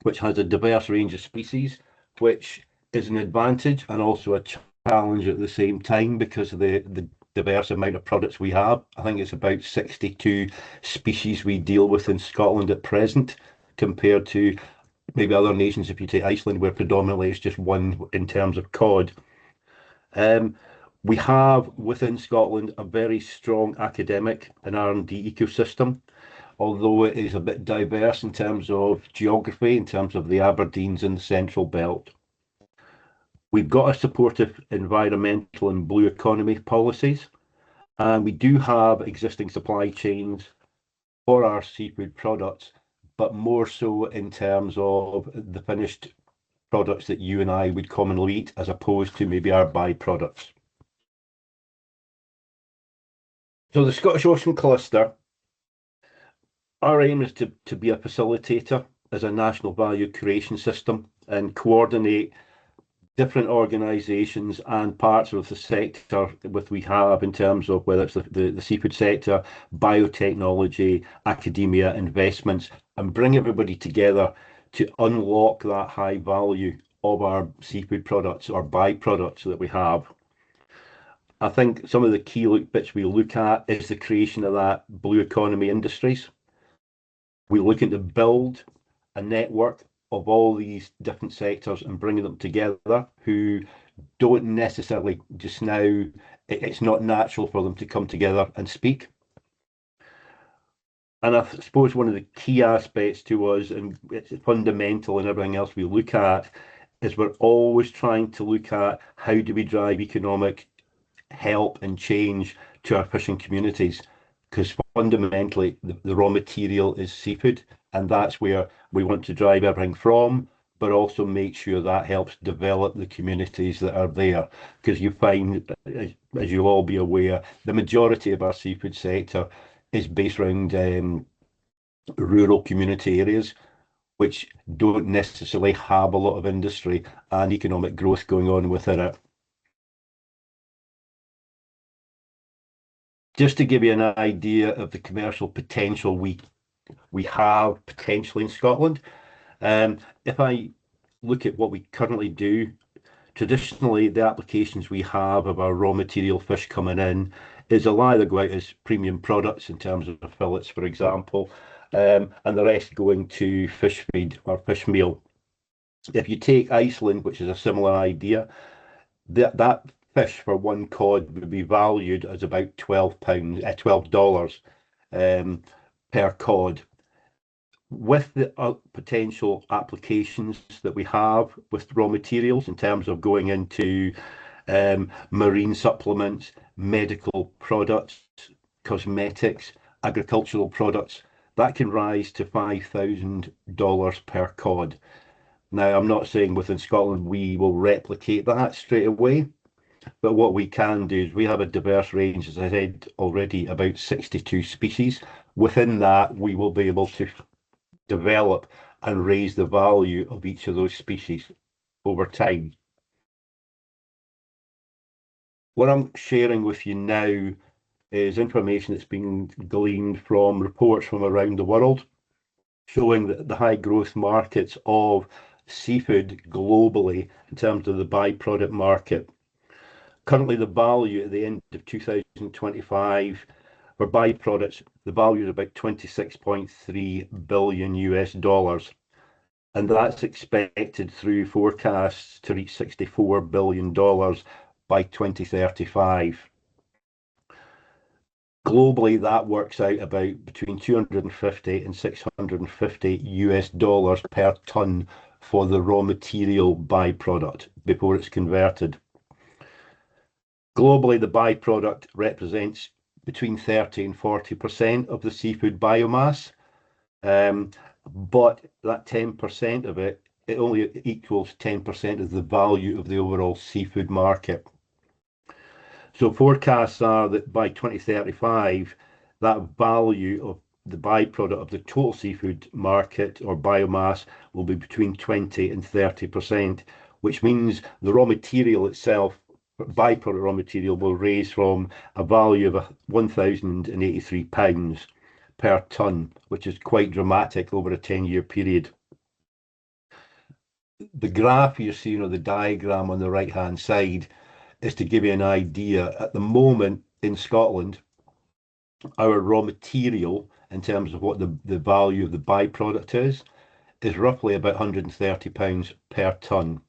which has a diverse range of species, which is an advantage and also a challenge at the same time because of the diverse amount of products we have. I think it's about 62 species we deal with in Scotland at present, compared to maybe other nations, if you take Iceland, where predominantly it's just one in terms of cod. We have within Scotland a very strong academic and R&D ecosystem, although it is a bit diverse in terms of geography, in terms of the Aberdeens and the Central Belt. We've got a supportive environmental and blue economy policies, and we do have existing supply chains for our seafood products, but more so in terms of the finished products that you and I would commonly eat, as opposed to maybe our byproducts. So the Scottish Ocean Cluster, our aim is to be a facilitator as a national value creation system and coordinate different organisations and parts of the sector that we have in terms of whether it's the seafood sector, biotechnology, academia, investments, and bring everybody together to unlock that high value of our seafood products or byproducts that we have. I think some of the key bits we look at is the creation of that blue economy industries. We're looking to build a network of all these different sectors and bringing them together who don't necessarily just now, it's not natural for them to come together and speak. And I suppose one of the key aspects to us, and it's fundamental in everything else we look at, is we're always trying to look at how do we drive economic help and change to our fishing communities, because fundamentally the raw material is seafood, and that's where we want to drive everything from, but also make sure that helps develop the communities that are there, because you find, as you'll all be aware, the majority of our seafood sector is based around rural community areas, which don't necessarily have a lot of industry and economic growth going on within it. Just to give you an idea of the commercial potential we have potentially in Scotland, if I look at what we currently do, traditionally the applications we have of our raw material fish coming in is they'll either go out as premium products in terms of fillets, for example, and the rest going to fish feed or fish meal. If you take Iceland, which is a similar idea, that fish for one cod would be valued as about $12 per cod. With the potential applications that we have with raw materials in terms of going into marine supplements, medical products, cosmetics, agricultural products, that can rise to $5,000 per cod. Now, I'm not saying within Scotland we will replicate that straight away, but what we can do is we have a diverse range, as I said already, about 62 species. Within that, we will be able to develop and raise the value of each of those species over time. What I'm sharing with you now is information that's been gleaned from reports from around the world, showing that the high growth markets of seafood globally in terms of the byproduct market. Currently, the value at the end of 2025 for byproducts, the value is about 26.3 billion US dollars. And that's expected through forecasts to reach $64 billion by 2035. Globally, that works out about between 250 and 650 US dollars per ton for the raw material byproduct before it's converted. Globally, the byproduct represents between 30 and 40% of the seafood biomass, but that 10% of it, it only equals 10% of the value of the overall seafood market. So forecasts are that by 2035, that value of the byproduct of the total seafood market or biomass will be between 20 and 30%, which means the raw material itself, byproduct raw material, will raise from a value of £1,083 per tonne, which is quite dramatic over a 10-year period. The graph you're seeing, or the diagram on the right-hand side, is to give you an idea. At the moment in Scotland, our raw material, in terms of what the value of the byproduct is roughly about £130 per tonne.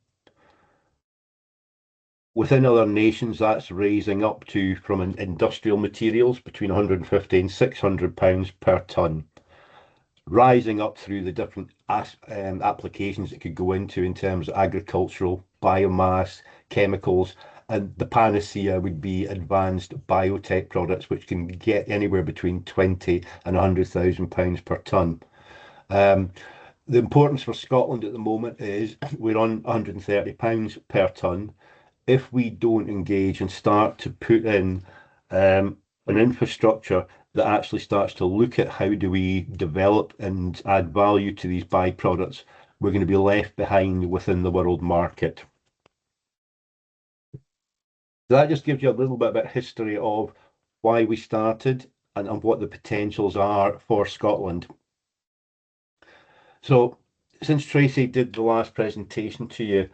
Within other nations, that's raising up to, from industrial materials, between £150 and £600 per tonne, rising up through the different applications it could go into in terms of agricultural, biomass, chemicals, and the panacea would be advanced biotech products, which can get anywhere between £20,000 and £100,000 per tonne. The importance for Scotland at the moment is we're on £130 per tonne. If we don't engage and start to put in an infrastructure that actually starts to look at how do we develop and add value to these byproducts, we're going to be left behind within the world market. So that just gives you a little bit about history of why we started and what the potentials are for Scotland. So since Tracy did the last presentation to you,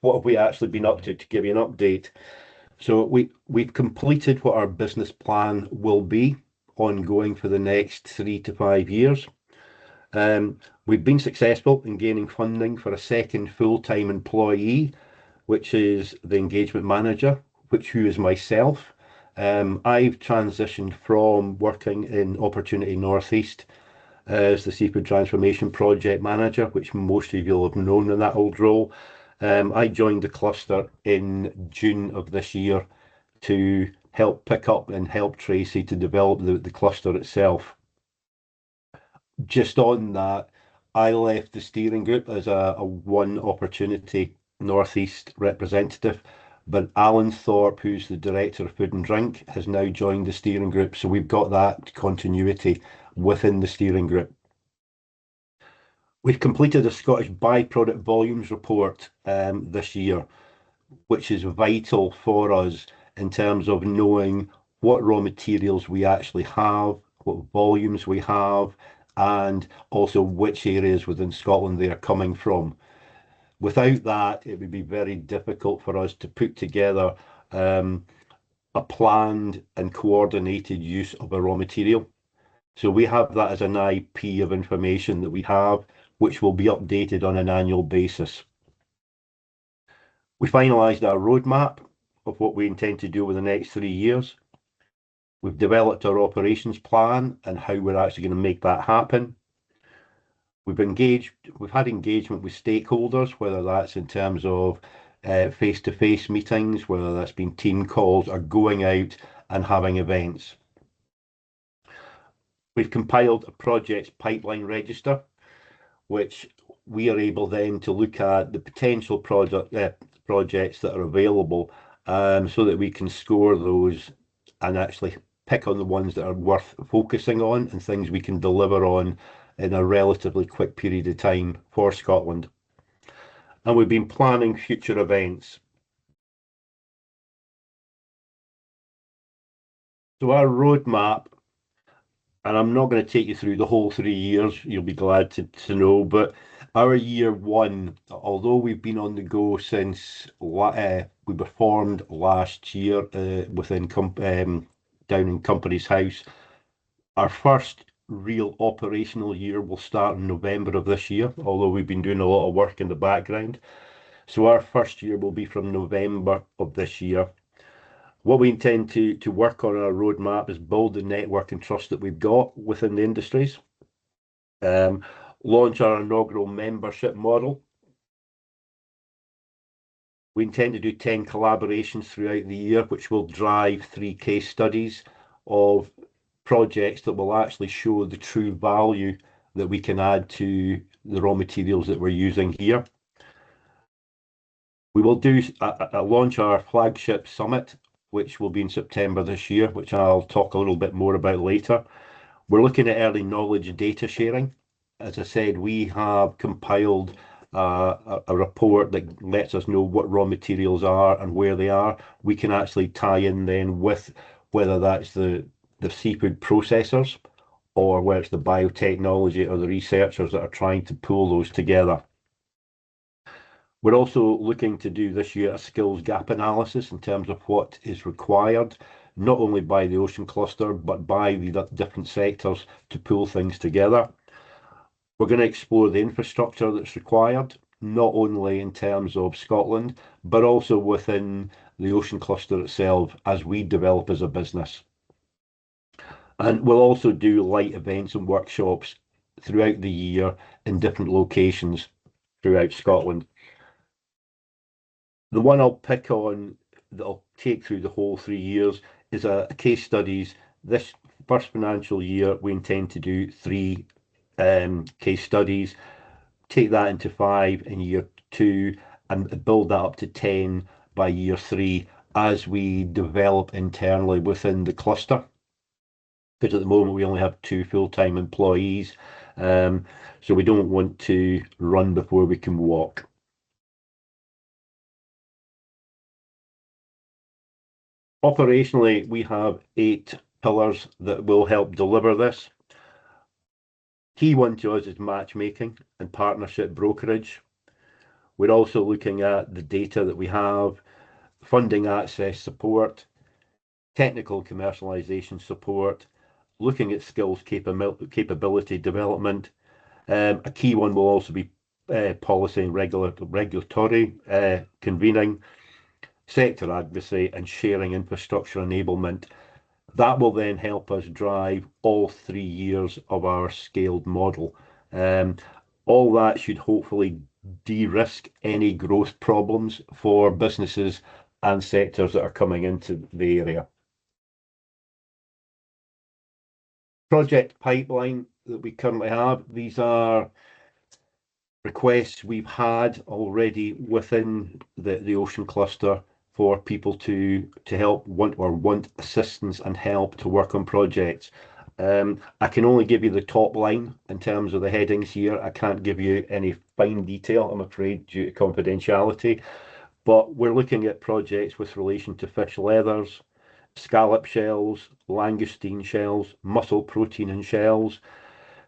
what have we actually been up to give you an update? So we've completed what our business plan will be ongoing for the next 3 to 5 years. We've been successful in gaining funding for a second full-time employee, which is the engagement manager, who is myself. I've transitioned from working in Opportunity Northeast as the Seafood Transformation Project Manager, which most of you will have known in that old role. I joined the cluster in June of this year to help pick up and help Tracy to develop the cluster itself. Just on that, I left the steering group as a one Opportunity Northeast representative, but Alan Thorpe, who's the Director of Food and Drink, has now joined the steering group, so we've got that continuity within the steering group. We've completed a Scottish byproduct volumes report this year, which is vital for us in terms of knowing what raw materials we actually have, what volumes we have, and also which areas within Scotland they are coming from. Without that, it would be very difficult for us to put together a planned and coordinated use of a raw material. So we have that as an IP of information that we have, which will be updated on an annual basis. We finalised our roadmap of what we intend to do over the next 3 years. We've developed our operations plan and how we're actually going to make that happen. We've had engagement with stakeholders, whether that's in terms of face-to-face meetings, whether that's been team calls or going out and having events. We've compiled a projects pipeline register, which we are able then to look at the potential projects that are available, so that we can score those and actually pick on the ones that are worth focusing on and things we can deliver on in a relatively quick period of time for Scotland. And we've been planning future events. So our roadmap, and I'm not going to take you through the whole 3 years, you'll be glad to know, but our year one, although we've been on the go since we were formed last year down in Company's House, our first real operational year will start in November of this year, although we've been doing a lot of work in the background. So our first year will be from November of this year. What we intend to work on our roadmap is build the network and trust that we've got within the industries, launch our inaugural membership model. We intend to do 10 collaborations throughout the year, which will drive 3 case studies of projects that will actually show the true value that we can add to the raw materials that we're using here. We will do launch our flagship summit, which will be in September this year, which I'll talk a little bit more about later. We're looking at early knowledge data sharing. As I said, we have compiled a report that lets us know what raw materials are and where they are. We can actually tie in then with whether that's the seafood processors or whether it's the biotechnology or the researchers that are trying to pull those together. We're also looking to do this year a skills gap analysis in terms of what is required, not only by the ocean cluster, but by the different sectors to pull things together. We're going to explore the infrastructure that's required, not only in terms of Scotland, but also within the ocean cluster itself as we develop as a business. And we'll also do light events and workshops throughout the year in different locations throughout Scotland. The one I'll pick on that I'll take through the whole 3 years is a case studies. This first financial year, we intend to do 3 case studies, take that into 5 in year 2, and build that up to 10 by year 3 as we develop internally within the cluster. Because at the moment we only have 2 full-time employees, so we don't want to run before we can walk. Operationally, we have 8 pillars that will help deliver this. Key one to us is matchmaking and partnership brokerage. We're also looking at the data that we have, funding access support, technical commercialization support, looking at skills capability development. A key one will also be policy and regulatory convening, sector advocacy, and sharing infrastructure enablement. That will then help us drive all 3 years of our scaled model. All that should hopefully de-risk any growth problems for businesses and sectors that are coming into the area. Project pipeline that we currently have, these are requests we've had already within the ocean cluster for people to help want assistance and help to work on projects. I can only give you the top line in terms of the headings here. I can't give you any fine detail, I'm afraid, due to confidentiality. But we're looking at projects with relation to fish leathers, scallop shells, langoustine shells, mussel protein and shells,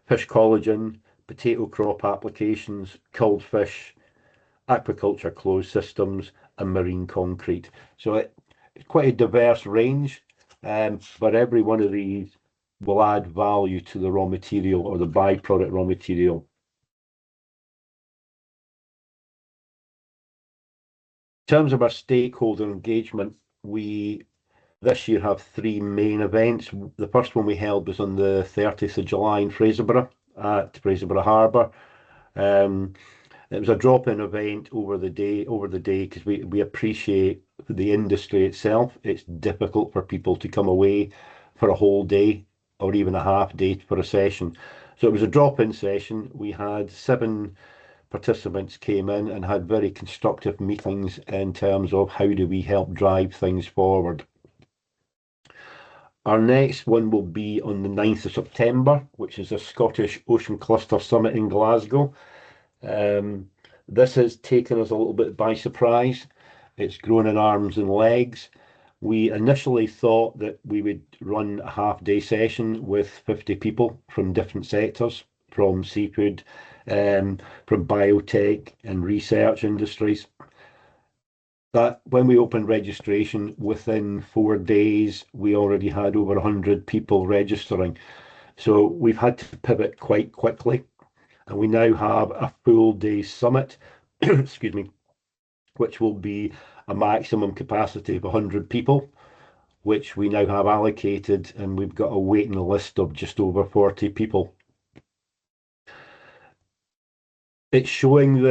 fish collagen, potato crop applications, culled fish, aquaculture closed systems, and marine concrete. So it's quite a diverse range, but every one of these will add value to the raw material or the byproduct raw material. In terms of our stakeholder engagement, we this year have 3 main events. The first one we held was on the 30th of July in Fraserburgh at Fraserburgh Harbour. It was a drop-in event over the day because we appreciate the industry itself. It's difficult for people to come away for a whole day or even a half day for a session. So it was a drop-in session. We had 7 participants came in and had very constructive meetings in terms of how do we help drive things forward. Our next one will be on the 9th of September, which is a Scottish Ocean Cluster Summit in Glasgow. This has taken us a little bit by surprise. It's grown in arms and legs. We initially thought that we would run a half-day session with 50 people from different sectors, from seafood, from biotech and research industries. That when we opened registration, within 4 days, we already had over 100 people registering. So we've had to pivot quite quickly, and we now have a full day summit, excuse me, which will be a maximum capacity of 100 people, which we now have allocated, and we've got a waiting list of just over 40 people. It's showing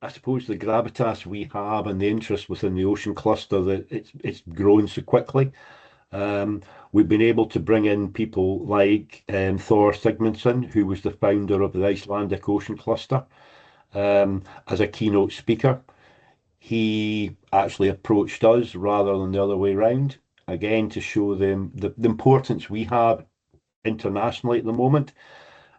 I suppose the gravitas we have and the interest within the ocean cluster, that it's grown so quickly. We've been able to bring in people like Thor Sigmundsson, who was the founder of the Icelandic Ocean Cluster, as a keynote speaker. He actually approached us rather than the other way around, again, to show them the importance we have internationally at the moment.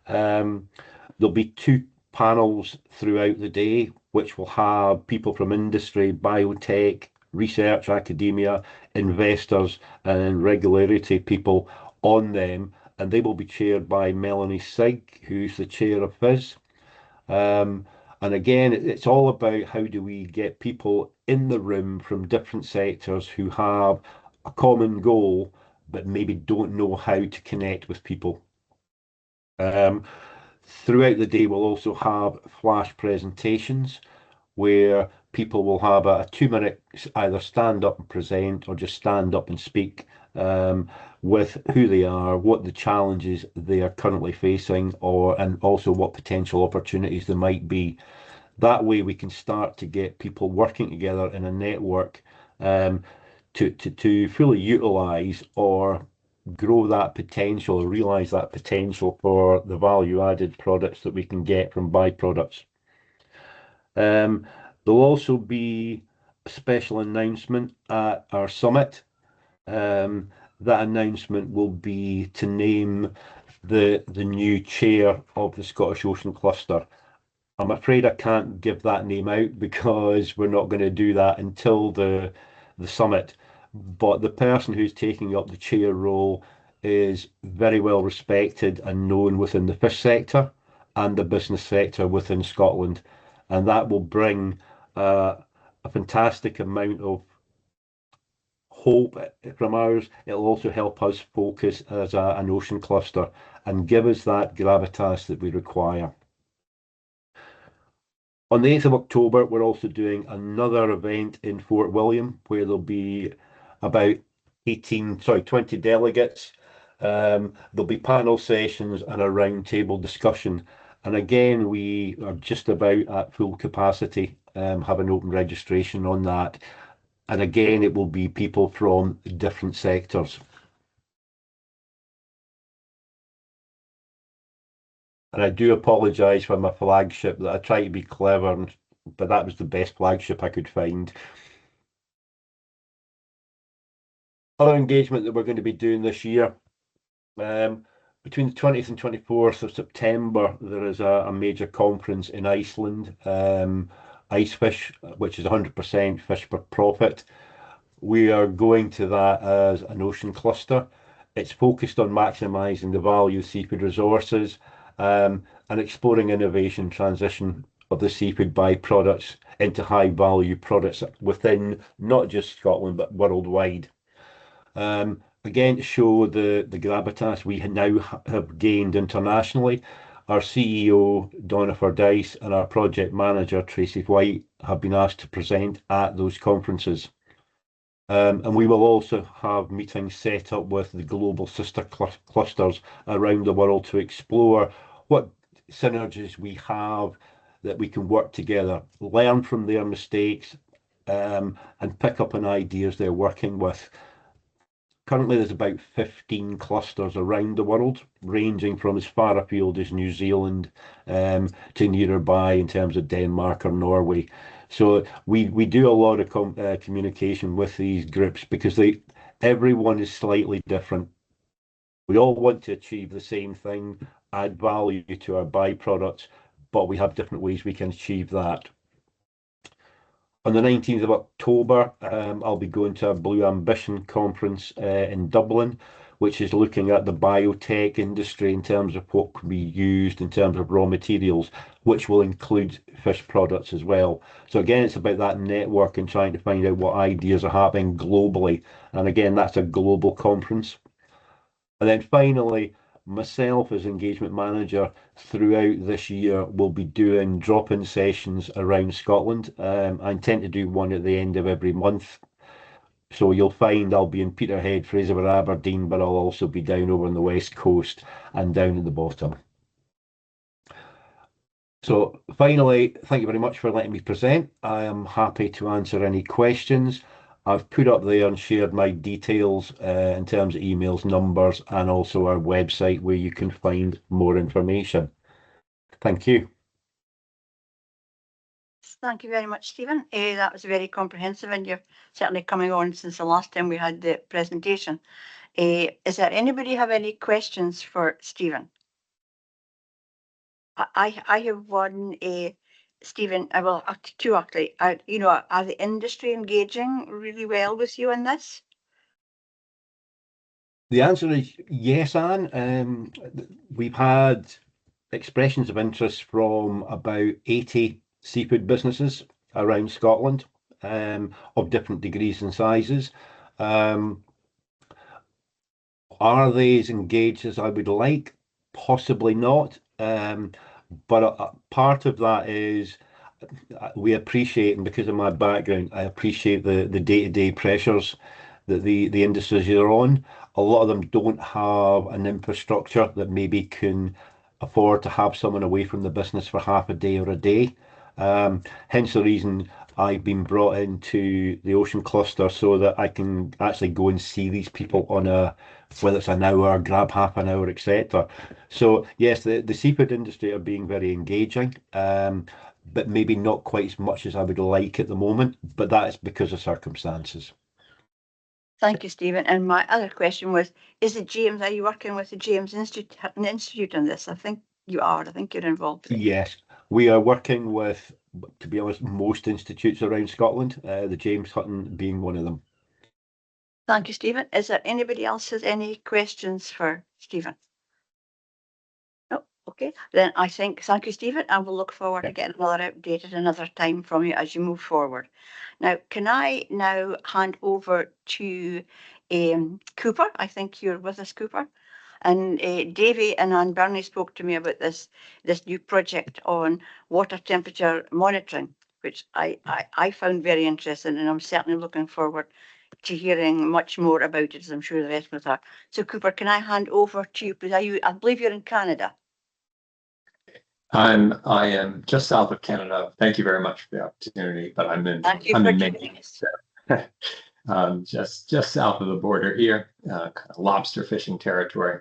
There'll be 2 panels throughout the day, which will have people from industry, biotech, research, academia, investors, and regulatory people on them, and they will be chaired by Melanie Sigg, who's the chair of FIS. And again, it's all about how do we get people in the room from different sectors who have a common goal, but maybe don't know how to connect with people. Throughout the day, we'll also have flash presentations where people will have a 2-minute either stand up and present or just stand up and speak with who they are, what the challenges they are currently facing, and also what potential opportunities there might be. That way we can start to get people working together in a network to fully utilise or grow that potential, realise that potential for the value-added products that we can get from byproducts. There'll also be a special announcement at our summit. That announcement will be to name the new chair of the Scottish Ocean Cluster. I'm afraid I can't give that name out because we're not going to do that until the summit. But the person who's taking up the chair role is very well respected and known within the fish sector and the business sector within Scotland. And that will bring a fantastic amount of hope from ours. It'll also help us focus as an ocean cluster and give us that gravitas that we require. On the 8th of October, we're also doing another event in Fort William where there'll be about 20 delegates. There'll be panel sessions and a round table discussion. And again, we are just about at full capacity, having open registration on that. And again, it will be people from different sectors. And I do apologise for my flagship, that I try to be clever, but that was the best flagship I could find. Other engagement that we're going to be doing this year, between the 20th and 24th of September, there is a major conference in Iceland, Icefish, which is 100% fish for profit. We are going to that as an ocean cluster. It's focused on maximising the value of seafood resources, and exploring innovation transition of the seafood byproducts into high value products within not just Scotland but worldwide. Again, to show the gravitas we now have gained internationally, our CEO Donna Fordyce and our project manager Tracy White have been asked to present at those conferences. And we will also have meetings set up with the global sister clusters around the world to explore what synergies we have that we can work together, learn from their mistakes, and pick up on ideas they're working with. Currently, there's about 15 clusters around the world, ranging from as far afield as New Zealand to nearby in terms of Denmark or Norway. So we do a lot of communication with these groups because everyone is slightly different. We all want to achieve the same thing, add value to our byproducts, but we have different ways we can achieve that. On the 19th of October, I'll be going to a Blue Ambition conference in Dublin, which is looking at the biotech industry in terms of what can be used in terms of raw materials, which will include fish products as well. So again, it's about that network and trying to find out what ideas are happening globally. And again, that's a global conference. And then finally, myself as engagement manager throughout this year will be doing drop-in sessions around Scotland. I intend to do one at the end of every month. So you'll find I'll be in Peterhead, Fraserburgh, Aberdeen, but I'll also be down over on the west coast and down at the bottom. So finally, thank you very much for letting me present. I am happy to answer any questions. I've put up there and shared my details in terms of emails, numbers, and also our website where you can find more information. Thank you. Thank you very much, Stephen. That was very comprehensive, and you're certainly coming on since the last time we had the presentation. Is there anybody have any questions for Stephen? I have one, Stephen. Well, two actually. You know, are the industry engaging really well with you on this? The answer is yes, Anne. We've had expressions of interest from about 80 seafood businesses around Scotland of different degrees and sizes. Are they as engaged as I would like? Possibly not. But part of that is we appreciate, and because of my background, I appreciate the day-to-day pressures that the industries are on. A lot of them don't have an infrastructure that maybe can afford to have someone away from the business for half a day or a day. Hence the reason I've been brought into the ocean cluster so that I can actually go and see these people on whether it's an hour, grab half an hour, etc. So yes, the seafood industry are being very engaging, but maybe not quite as much as I would like at the moment, but that is because of circumstances. Thank you, Stephen. And my other question was, are you working with the James Institute on this? I think you are. I think you're involved. Yes, we are working with, to be honest, most institutes around Scotland, the James Hutton being one of them. Thank you, Stephen. Is there anybody else has any questions for Stephen? No, okay. Then I think, thank you, Stephen, and we'll look forward to getting another update at another time from you as you move forward. Now, can I now hand over to Cooper? I think you're with us, Cooper. And Davy and Anne Burney spoke to me about this new project on water temperature monitoring, which I found very interesting, and I'm certainly looking forward to hearing much more about it, as I'm sure the rest of us are. So, Cooper, can I hand over to you, please? I believe you're in Canada. I am just south of Canada. Thank you very much for the opportunity, but I'm in Maine, just south of the border here, kind of lobster fishing territory.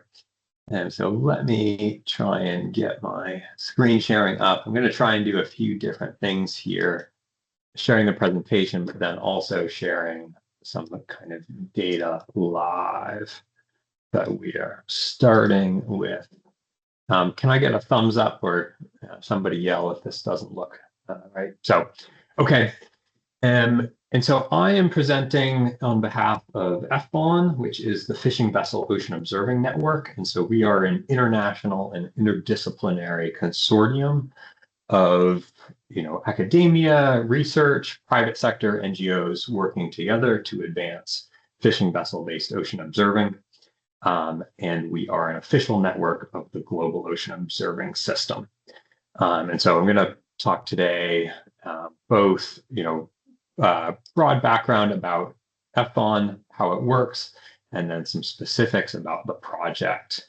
And so let me try and get my screen sharing up. I'm going to try and do a few different things here, sharing the presentation, but then also sharing some kind of data live that we are starting with. Can I get a thumbs up or somebody yell if this doesn't look right? So, okay. And so I am presenting on behalf of FBON, which is the Fishing Vessel Ocean Observing Network. And so we are an international and interdisciplinary consortium of, academia, research, private sector, NGOs working together to advance fishing vessel-based ocean observing. And we are an official network of the Global Ocean Observing System. And so I'm going to talk today both, broad background about FBON, how it works, and then some specifics about the project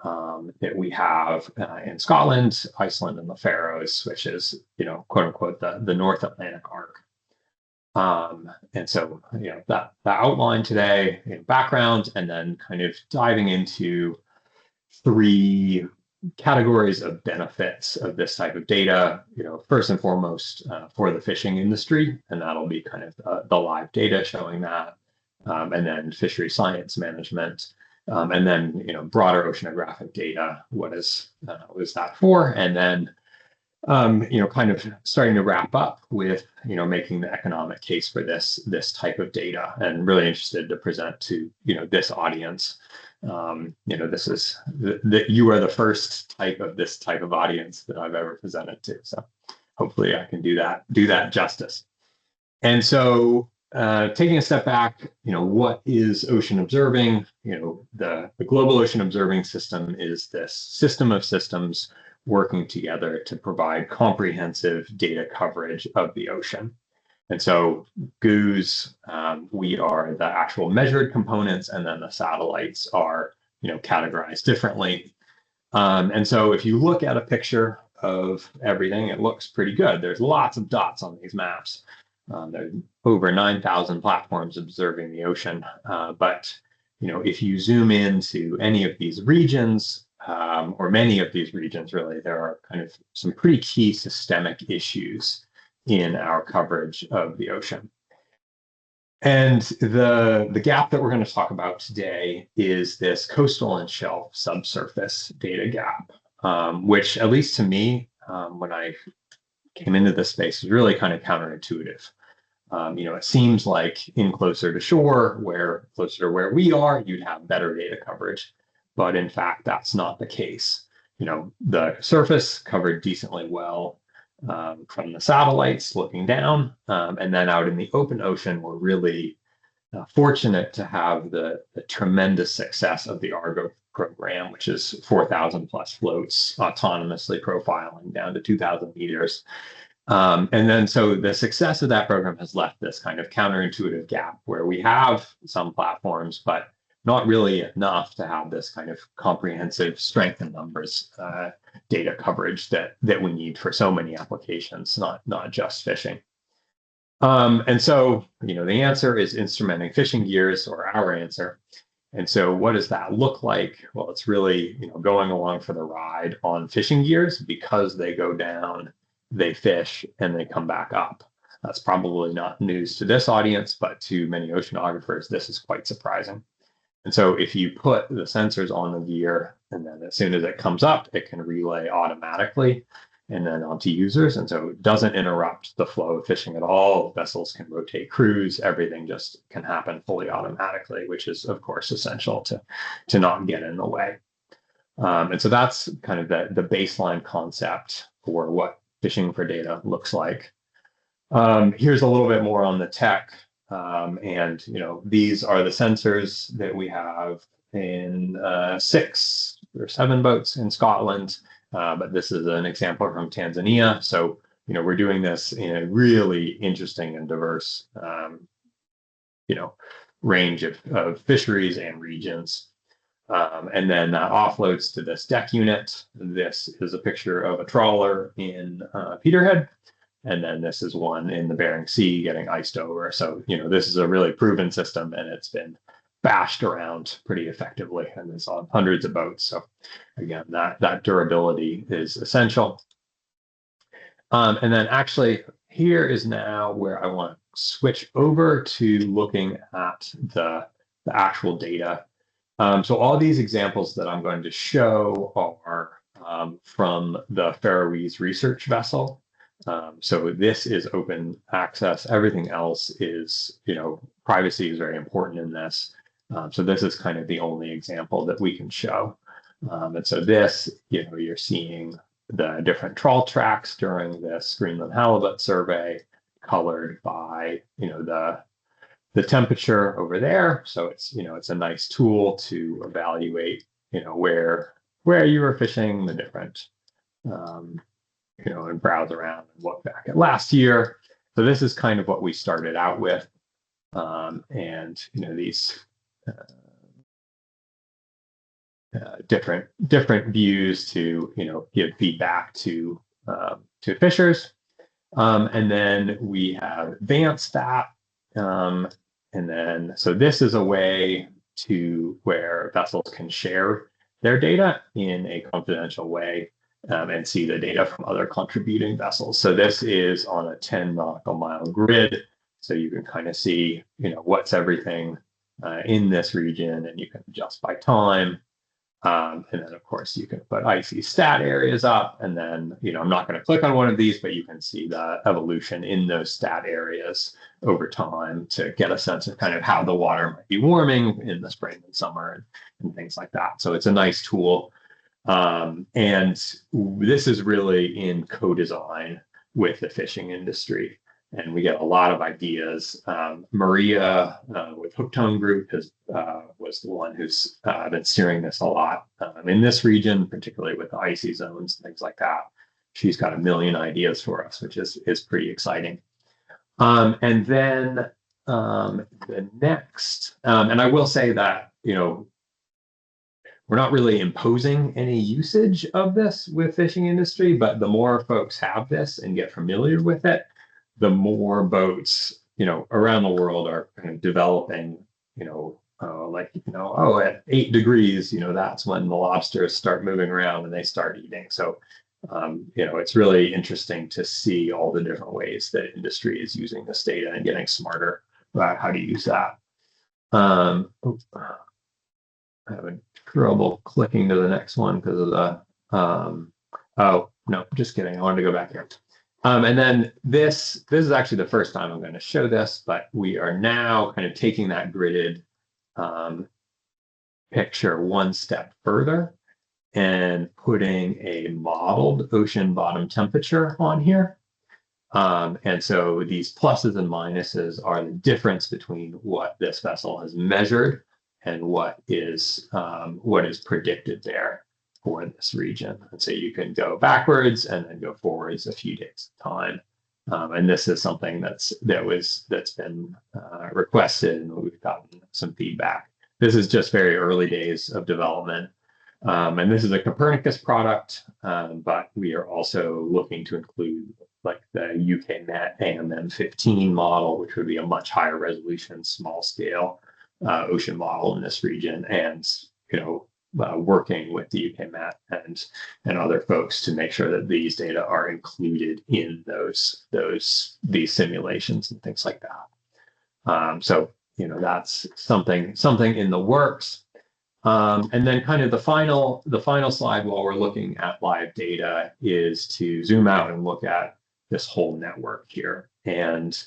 that we have in Scotland, Iceland, and the Faroes, which is, quote unquote, the North Atlantic arc. And so, that outline today, background, and then kind of diving into 3 categories of benefits of this type of data. First and foremost, for the fishing industry, and that'll be kind of the live data showing that, and then fishery science management, and then broader oceanographic data. What is that for? And then kind of starting to wrap up with, making the economic case for this type of data, and really interested to present to, this audience. This is you are the first type of this type of audience that I've ever presented to. So hopefully I can do that justice. And so taking a step back, what is ocean observing? The global ocean observing system is this system of systems working together to provide comprehensive data coverage of the ocean. And so GOOS, we are the actual measured components, and then the satellites are, categorized differently. And so if you look at a picture of everything, it looks pretty good. There's lots of dots on these maps. There's over 9,000 platforms observing the ocean. But, if you zoom into any of these regions, or many of these regions, really, there are kind of some pretty key systemic issues in our coverage of the ocean. And the gap that we're going to talk about today is this coastal and shelf subsurface data gap, which, at least to me, when I came into this space, is really kind of counterintuitive. It seems like in closer to shore, closer to where we are, you'd have better data coverage. But in fact, that's not the case. The surface covered decently well from the satellites looking down. And then out in the open ocean, we're really fortunate to have the tremendous success of the Argo program, which is 4,000 plus floats autonomously profiling down to 2,000 meters. And then so the success of that program has left this kind of counterintuitive gap where we have some platforms, but not really enough to have this kind of comprehensive strength in numbers data coverage that we need for so many applications, not just fishing. And so, the answer is instrumenting fishing gears, or our answer. And so what does that look like? Well, it's really, going along for the ride on fishing gears, because they go down, they fish, and they come back up. That's probably not news to this audience, but to many oceanographers, this is quite surprising. And so if you put the sensors on the gear, and then as soon as it comes up, it can relay automatically and then onto users. And so it doesn't interrupt the flow of fishing at all. Vessels can rotate crews. Everything just can happen fully automatically, which is, of course, essential to not get in the way. And so that's kind of the baseline concept for what fishing for data looks like. Here's a little bit more on the tech. And these are the sensors that we have in 6 or 7 boats in Scotland. But this is an example from Tanzania. So, we're doing this in a really interesting and diverse, range of fisheries and regions. And then that offloads to this deck unit. This is a picture of a trawler in Peterhead. And then this is one in the Bering Sea getting iced over. So, this is a really proven system, and it's been bashed around pretty effectively, and it's on hundreds of boats. So again, that durability is essential. And then actually here is now where I want to switch over to looking at the actual data. So all these examples that I'm going to show are from the Faroese research vessel. So this is open access. Everything else is, privacy is very important in this. So this is kind of the only example that we can show. And so this, you're seeing the different trawl tracks during this Greenland halibut survey, colored by, the temperature over there. So it's, it's a nice tool to evaluate, where you were fishing, the different, and browse around and look back at last year. So this is kind of what we started out with. And, these different views to give feedback to fishers. And then we have advanced that. And then, so this is a way to where vessels can share their data in a confidential way and see the data from other contributing vessels. So this is on a 10 nautical mile grid. So you can kind of see, what's everything in this region, and you can adjust by time. And then, of course, you can put icy stat areas up, and then, I'm not going to click on one of these, but you can see the evolution in those stat areas over time to get a sense of kind of how the water might be warming in the spring and summer and things like that. So it's a nice tool. And this is really in co-design with the fishing industry. And we get a lot of ideas. Maria with Hooked-Tone Group was the one who's been steering this a lot in this region, particularly with the icy zones and things like that. She's got a million ideas for us, which is pretty exciting. And then the next, and I will say that, we're not really imposing any usage of this with fishing industry, but the more folks have this and get familiar with it, the more boats, around the world are kind of developing, at 8 degrees, that's when the lobsters start moving around and they start eating. So, it's really interesting to see all the different ways that industry is using this data and getting smarter about how to use that. I have trouble clicking to the next one because of the, oh, no, just kidding. I wanted to go back here. And then this is actually the first time I'm going to show this, but we are now kind of taking that gridded picture one step further and putting a modeled ocean bottom temperature on here. And so these pluses and minuses are the difference between what this vessel has measured and what is predicted there for this region. And so you can go backwards and then go forwards a few days at a time. And this is something that's been requested, and we've gotten some feedback. This is just very early days of development. And this is a Copernicus product, but we are also looking to include like the UK Met AMM 15 model, which would be a much higher resolution, small scale ocean model in this region, and working with the UK Met and other folks to make sure that these data are included in these simulations and things like that. So that's something in the works. And then kind of the final slide while we're looking at live data is to zoom out and look at this whole network here. And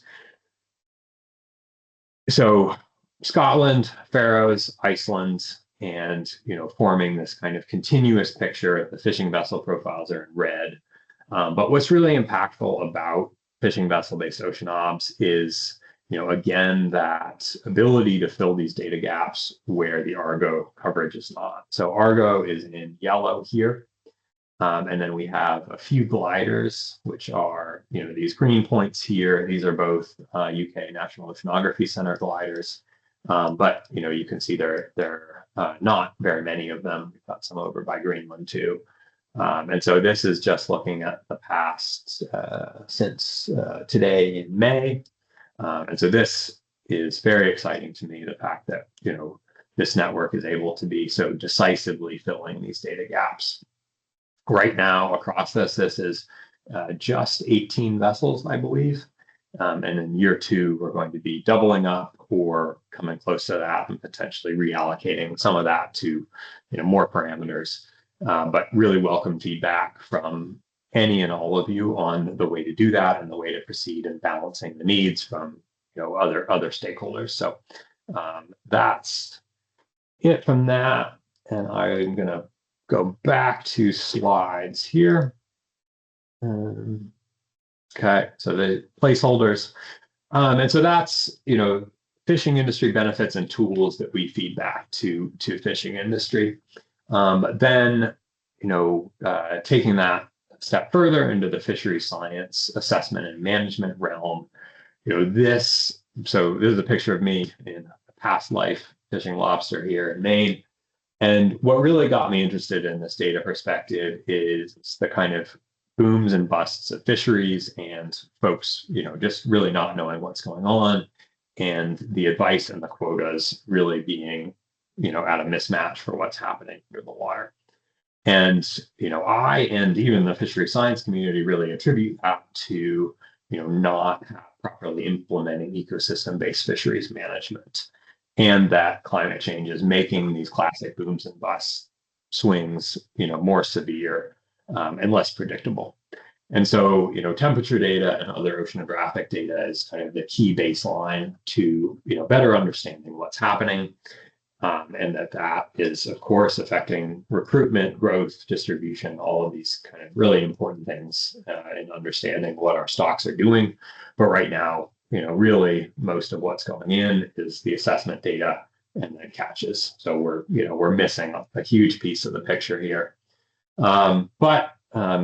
so Scotland, Faroes, Iceland, and forming this kind of continuous picture. The fishing vessel profiles are in red. But what's really impactful about fishing vessel-based ocean obs is again, that ability to fill these data gaps where the Argo coverage is not. So Argo is in yellow here. And then we have a few gliders, which are, these green points here. These are both UK National Oceanography Center gliders. But, you can see there are not very many of them. We've got some over by Greenland too. And so this is just looking at the past since today in May. And so this is very exciting to me, the fact that, this network is able to be so decisively filling these data gaps. Right now across this is just 18 vessels, I believe. And in year 2, we're going to be doubling up or coming close to that and potentially reallocating some of that to, more parameters. But really welcome feedback from any and all of you on the way to do that and the way to proceed and balancing the needs from other stakeholders. So that's it from that. And I'm going to go back to slides here. Okay, so the placeholders. And so that's fishing industry benefits and tools that we feed back to fishing industry. But then taking that step further into the fishery science assessment and management realm, this is a picture of me in a past life fishing lobster here in Maine. And what really got me interested in this data perspective is the kind of booms and busts of fisheries and folks, just really not knowing what's going on, and the advice and the quotas really being, at a mismatch for what's happening through the water. And, I and even the fishery science community really attribute that to, not properly implementing ecosystem-based fisheries management, and that climate change is making these classic booms and busts swings, more severe and less predictable. And so, temperature data and other oceanographic data is kind of the key baseline to, better understanding what's happening. And that is, of course, affecting recruitment, growth, distribution, all of these kind of really important things in understanding what our stocks are doing. But right now, really most of what's going in is the assessment data and then catches. So we're missing a huge piece of the picture here. But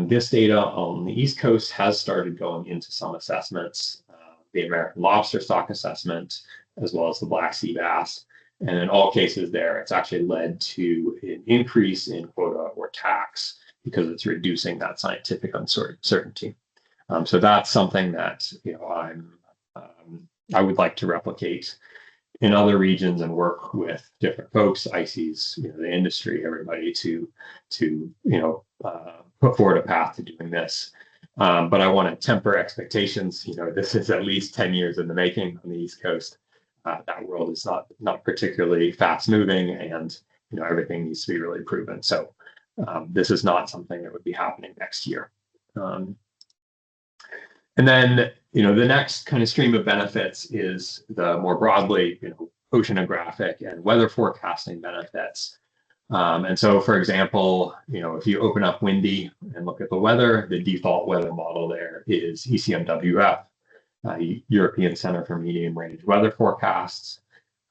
this data on the East Coast has started going into some assessments, the American lobster stock assessment, as well as the black sea bass. And in all cases there, it's actually led to an increase in quota or tax because it's reducing that scientific uncertainty. So that's something that I would like to replicate in other regions and work with different folks, ICES, the industry, everybody to put forward a path to doing this. But I want to temper expectations. This is at least 10 years in the making on the East Coast. That world is not particularly fast moving, and everything needs to be really proven. So this is not something that would be happening next year. And then the next kind of stream of benefits is the more broadly oceanographic and weather forecasting benefits. And so, for example, if you open up Windy and look at the weather, the default weather model there is ECMWF. European Center for Medium Range Weather Forecasts.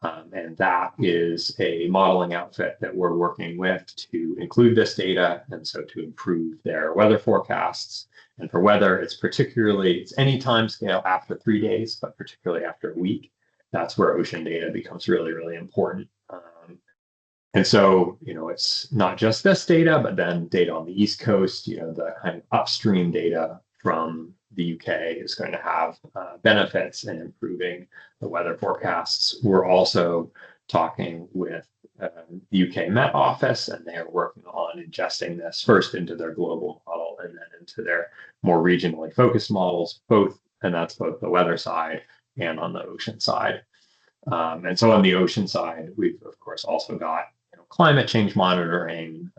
And that is a modeling outfit that we're working with to include this data, and so to improve their weather forecasts. And for weather, it's any time scale after 3 days, but particularly after a week. That's where ocean data becomes really, really important. And so, it's not just this data, but then data on the East Coast, the kind of upstream data from the UK is going to have benefits in improving the weather forecasts. We're also talking with the UK Met Office, and they're working on ingesting this first into their global model and then into their more regionally focused models, and that's both the weather side and on the ocean side. And so on the ocean side, we've of course also got climate change monitoring,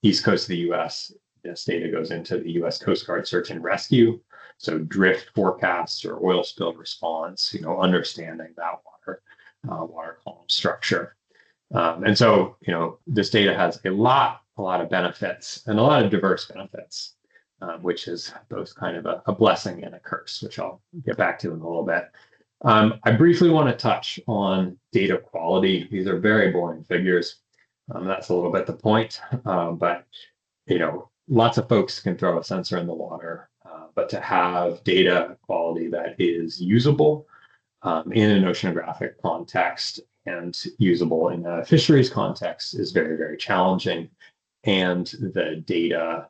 East Coast of the US. This data goes into the US Coast Guard search and rescue. So drift forecasts or oil spill response, understanding that water column structure. And so, this data has a lot of benefits and a lot of diverse benefits, which is both kind of a blessing and a curse, which I'll get back to in a little bit. I briefly want to touch on data quality. These are very boring figures. That's a little bit the point, but lots of folks can throw a sensor in the water, but to have data quality that is usable in an oceanographic context and usable in a fisheries context is very, very challenging. And the data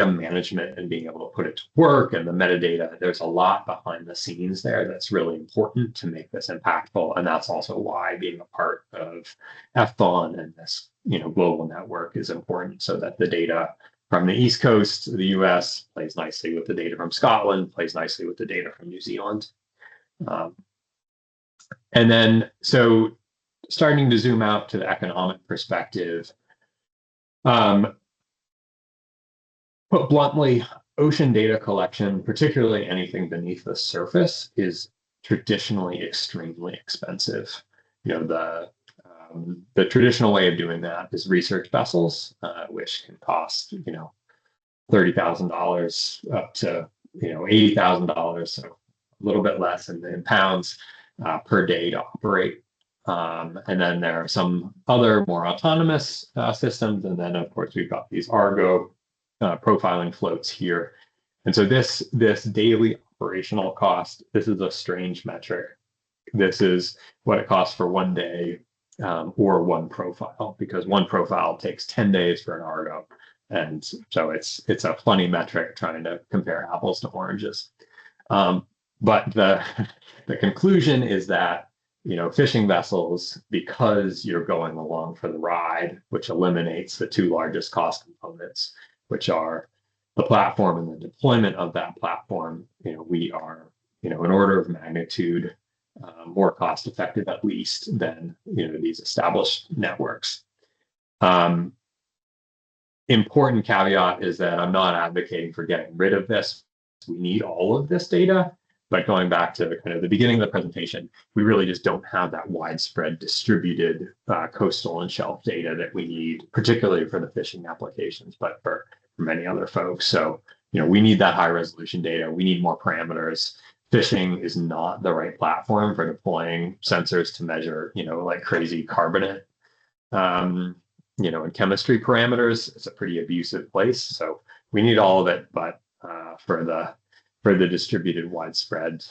management and being able to put it to work and the metadata, there's a lot behind the scenes there that's really important to make this impactful. And that's also why being a part of FFON and this global network is important, so that the data from the East Coast of the US plays nicely with the data from Scotland, plays nicely with the data from New Zealand. And then, so starting to zoom out to the economic perspective, put bluntly, ocean data collection, particularly anything beneath the surface, is traditionally extremely expensive. The traditional way of doing that is research vessels, which can cost $30,000 up to $80,000, so a little bit less in pounds per day to operate. And then there are some other more autonomous systems, and then of course we've got these Argo profiling floats here. And so this daily operational cost, this is a strange metric. This is what it costs for 1 day or one profile, because one profile takes 10 days for an Argo. And so it's a funny metric trying to compare apples to oranges. But the conclusion is that, fishing vessels, because you're going along for the ride, which eliminates the two largest cost components, which are the platform and the deployment of that platform, we are, an order of magnitude more cost effective, at least, than these established networks. Important caveat is that I'm not advocating for getting rid of this. We need all of this data, but going back to kind of the beginning of the presentation, we really just don't have that widespread distributed coastal and shelf data that we need, particularly for the fishing applications, but for many other folks. So, we need that high resolution data. We need more parameters. Fishing is not the right platform for deploying sensors to measure, like crazy carbonate, and chemistry parameters. It's a pretty abusive place. So we need all of it, but for the distributed widespread,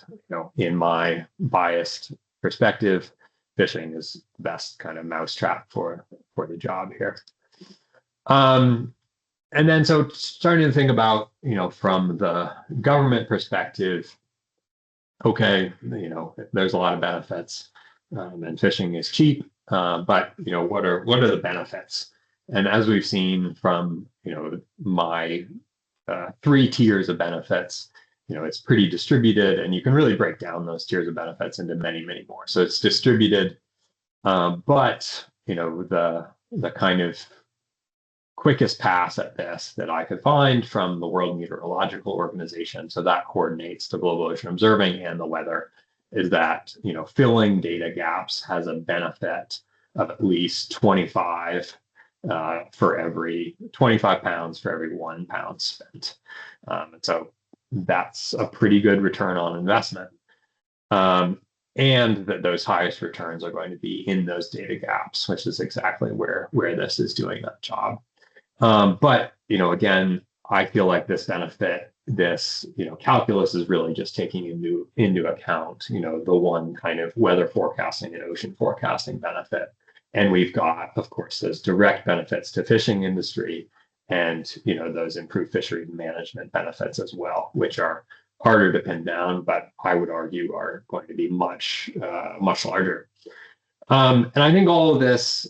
in my biased perspective, fishing is the best kind of mousetrap for the job here. And then so starting to think about, from the government perspective, okay, there's a lot of benefits, and fishing is cheap, but what are the benefits? And as we've seen from my 3 tiers of benefits, it's pretty distributed, and you can really break down those tiers of benefits into many, many more. So it's distributed, but the kind of quickest pass at this that I could find from the World Meteorological Organization, so that coordinates the global ocean observing and the weather, is that filling data gaps has a benefit of at least 25 for every 25 pounds for every 1 pound spent. And so that's a pretty good return on investment. And that those highest returns are going to be in those data gaps, which is exactly where this is doing that job. But, again, I feel like this benefit, this, calculus is really just taking into account, the one kind of weather forecasting and ocean forecasting benefit. And we've got, of course, those direct benefits to fishing industry and, those improved fishery management benefits as well, which are harder to pin down, but I would argue are going to be much, much larger. And I think all of this,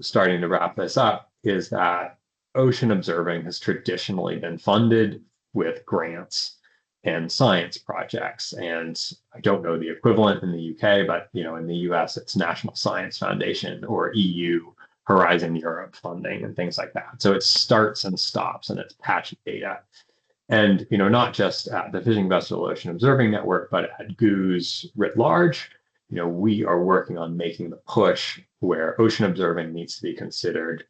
starting to wrap this up, is that ocean observing has traditionally been funded with grants and science projects. And I don't know the equivalent in the UK, but in the US, it's National Science Foundation or EU Horizon Europe funding and things like that. So it starts and stops and it's patchy data. And not just at the Fishing Vessel Ocean Observing Network, but at GOOS writ large, we are working on making the push where ocean observing needs to be considered,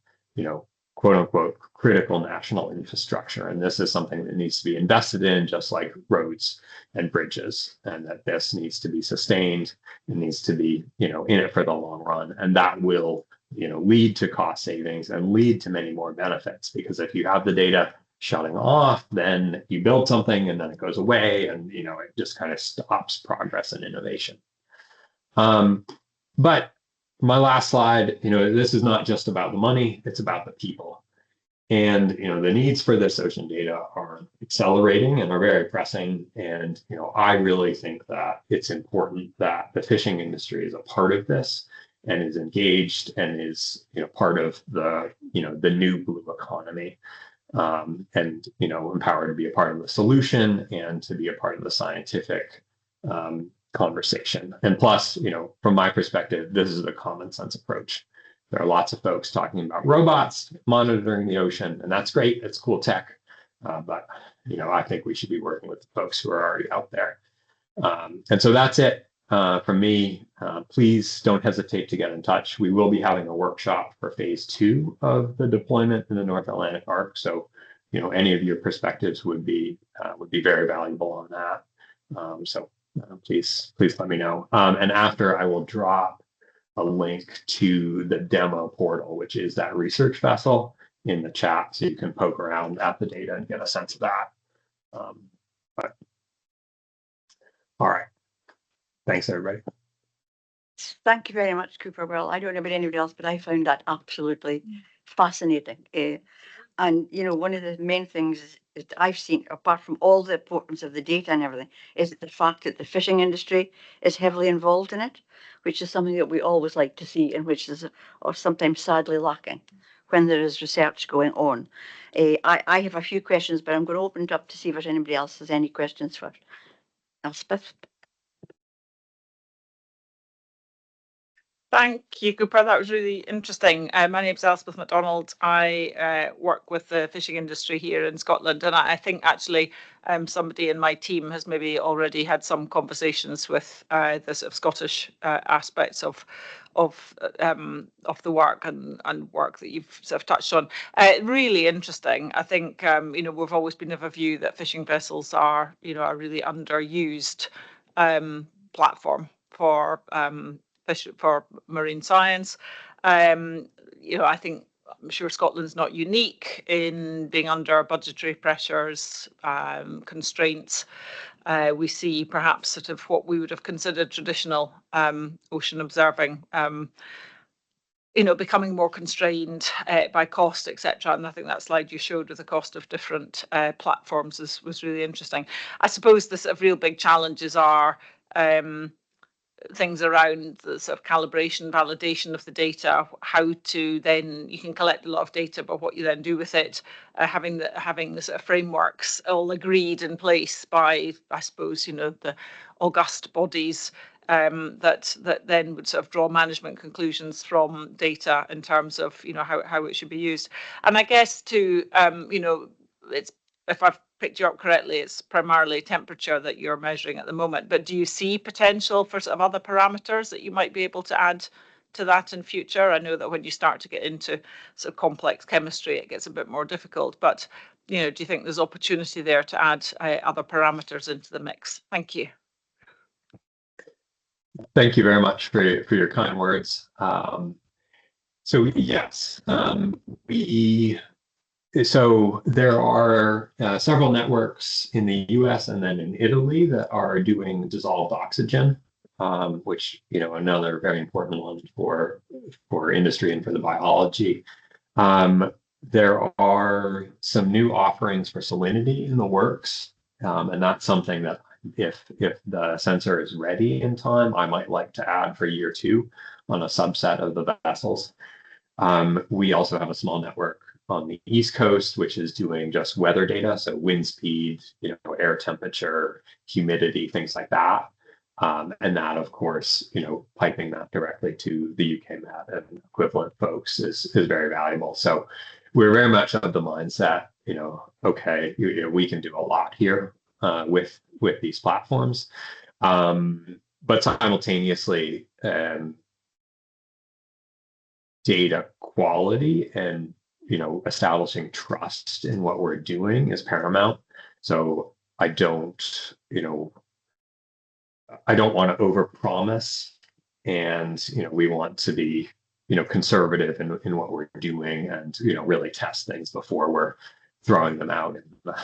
quote unquote, critical national infrastructure. And this is something that needs to be invested in, just like roads and bridges, and that this needs to be sustained. It needs to be, in it for the long run. And that will, lead to cost savings and lead to many more benefits, because if you have the data shutting off, then you build something and then it goes away, and, it just kind of stops progress and innovation. But my last slide, this is not just about the money, it's about the people. And, the needs for this ocean data are accelerating and are very pressing. And, I really think that it's important that the fishing industry is a part of this and is engaged and is, part of the, the new blue economy, and, empowered to be a part of the solution and to be a part of the scientific, conversation. And plus, from my perspective, this is a common sense approach. There are lots of folks talking about robots monitoring the ocean, and that's great. It's cool tech. But, I think we should be working with the folks who are already out there. And so that's it from me. Please don't hesitate to get in touch. We will be having a workshop for phase 2 of the deployment in the North Atlantic Arc. So, any of your perspectives would be very valuable on that. So please let me know. And after, I will drop a link to the demo portal, which is that research vessel, in the chat, so you can poke around at the data and get a sense of that. But all right, thanks everybody. Thank you very much, Cooper. Well, I don't know about anybody else, but I found that absolutely fascinating. And you know, one of the main things is that I've seen, apart from all the importance of the data and everything, is the fact that the fishing industry is heavily involved in it, which is something that we always like to see, and which is or sometimes sadly lacking when there is research going on. I have a few questions, but I'm going to open it up to see if anybody else has any questions first. Elspeth. Thank you, Cooper. That was really interesting. My name's Elspeth MacDonald. I work with the fishing industry here in Scotland, and I think actually somebody in my team has maybe already had some conversations with the sort of Scottish aspects of the work and work that you've sort of touched on. Really interesting. I think you know, we've always been of a view that fishing vessels are, you know, a really underused platform for for marine science. You know, I think I'm sure Scotland's not unique in being under budgetary pressures, constraints. We see perhaps sort of what we would have considered traditional ocean observing, you know, becoming more constrained by cost, etc. And I think that slide you showed with the cost of different platforms was really interesting. I suppose the sort of real big challenges are things around the sort of calibration, validation of the data, how to then, you can collect a lot of data, but what you then do with it, having the sort of frameworks all agreed in place by, I suppose, you know, the august bodies that then would sort of draw management conclusions from data in terms of, you know, how it should be used. And I guess to, you know, it's, if I've picked you up correctly, it's primarily temperature that you're measuring at the moment. But do you see potential for sort of other parameters that you might be able to add to that in future? I know that when you start to get into sort of complex chemistry, it gets a bit more difficult. But you know, do you think there's opportunity there to add other parameters into the mix? Thank you. Thank you very much for your kind words. So yes, so there are several networks in the US and then in Italy that are doing dissolved oxygen, which, you know, another very important one for industry and for the biology. There are some new offerings for salinity in the works, and that's something that if the sensor is ready in time, I might like to add for year 2 on a subset of the vessels. We also have a small network on the East Coast, which is doing just weather data, so wind speed, you know, air temperature, humidity, things like that. And that, of course, you know, piping that directly to the UK Met and equivalent folks is very valuable. So we're very much of the mindset, you know, okay, you know, we can do a lot here with these platforms, but simultaneously, data quality and, you know, establishing trust in what we're doing is paramount. So I don't, you know, I don't want to overpromise, and, you know, we want to be, you know, conservative in what we're doing, and, you know, really test things before we're throwing them out in,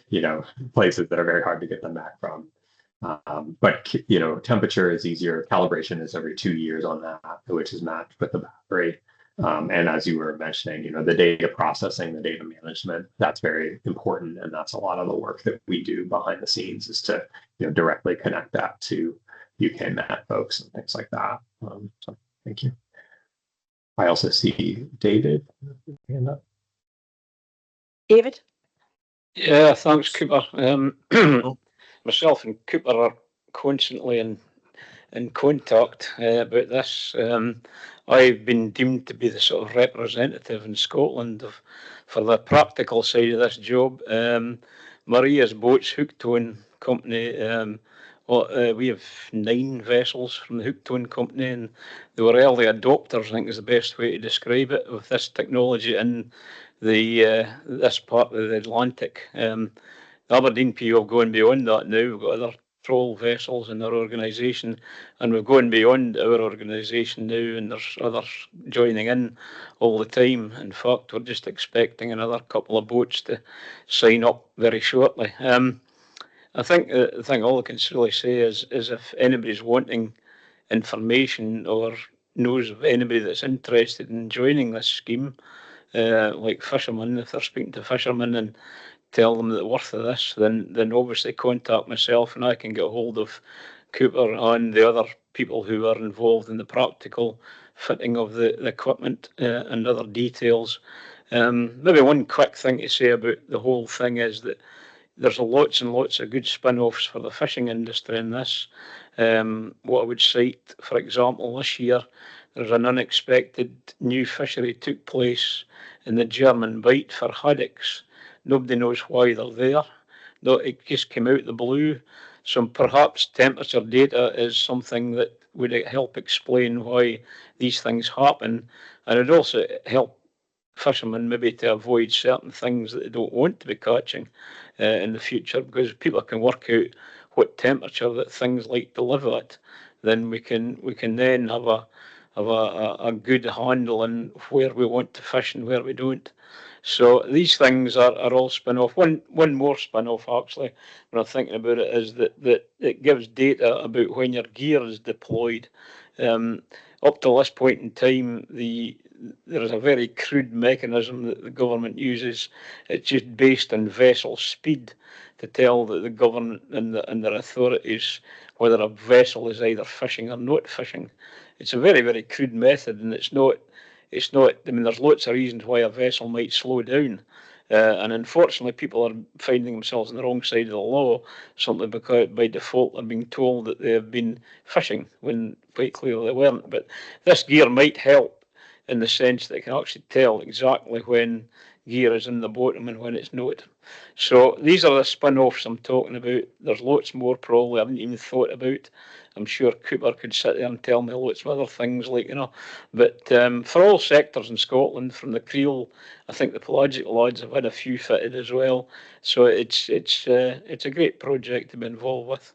you know, places that are very hard to get them back from. But, you know, temperature is easier. Calibration is every 2 years on that, which is matched with the battery. And as you were mentioning, you know, the data processing, the data management, that's very important. And that's a lot of the work that we do behind the scenes, is to, you know, directly connect that to UK Met folks and things like that. So thank you. I also see David. Hand up. David? Yeah, thanks, Cooper. Myself and Cooper are constantly in contact about this. I've been deemed to be the sort of representative in Scotland for the practical side of this job. Maria's Boats Hooked-Tone Company, we have 9 vessels from the Hooked-Tone Company, and they were early adopters, I think is the best way to describe it, with this technology in the this part of the Atlantic. The Aberdeen PO have gone beyond that now. We've got other troll vessels in our organisation, and we're going beyond our organisation now, and there's others joining in all the time. In fact, we're just expecting another couple of boats to sign up very shortly. I think the thing all I can really say is if anybody's wanting information or knows of anybody that's interested in joining this scheme, like fishermen, if they're speaking to fishermen and tell them the worth of this, then obviously contact myself and I can get hold of Cooper and the other people who are involved in the practical fitting of the equipment and other details. Maybe one quick thing to say about the whole thing is that there's lots and lots of good spin-offs for the fishing industry in this. What I would cite, for example, this year, there's an unexpected new fishery took place in the German Bight for haddocks. Nobody knows why they're there. No, it just came out the blue. So perhaps temperature data is something that would help explain why these things happen. And it'd also help fishermen maybe to avoid certain things that they don't want to be catching in the future, because people can work out what temperature that things like to live at, then we can then have a good handle on where we want to fish and where we don't. So these things are all spin-off. One more spin-off actually, when I'm thinking about it, is that it gives data about when your gear is deployed. Up to this point in time, there is a very crude mechanism that the government uses. It's just based on vessel speed to tell the government and their authorities whether a vessel is either fishing or not fishing. It's a very, very crude method, and it's not, I mean, there's lots of reasons why a vessel might slow down. And unfortunately, people are finding themselves on the wrong side of the law, simply because by default they're being told that they have been fishing when quite clearly they weren't. But this gear might help in the sense that it can actually tell exactly when gear is in the bottom and when it's not. So these are the spin-offs I'm talking about. There's lots more probably I haven't even thought about. I'm sure Cooper could sit there and tell me lots of other things, like, you know. But for all sectors in Scotland, from the creel, I think the pelagic lads have had a few fitted as well. So it's a great project to be involved with.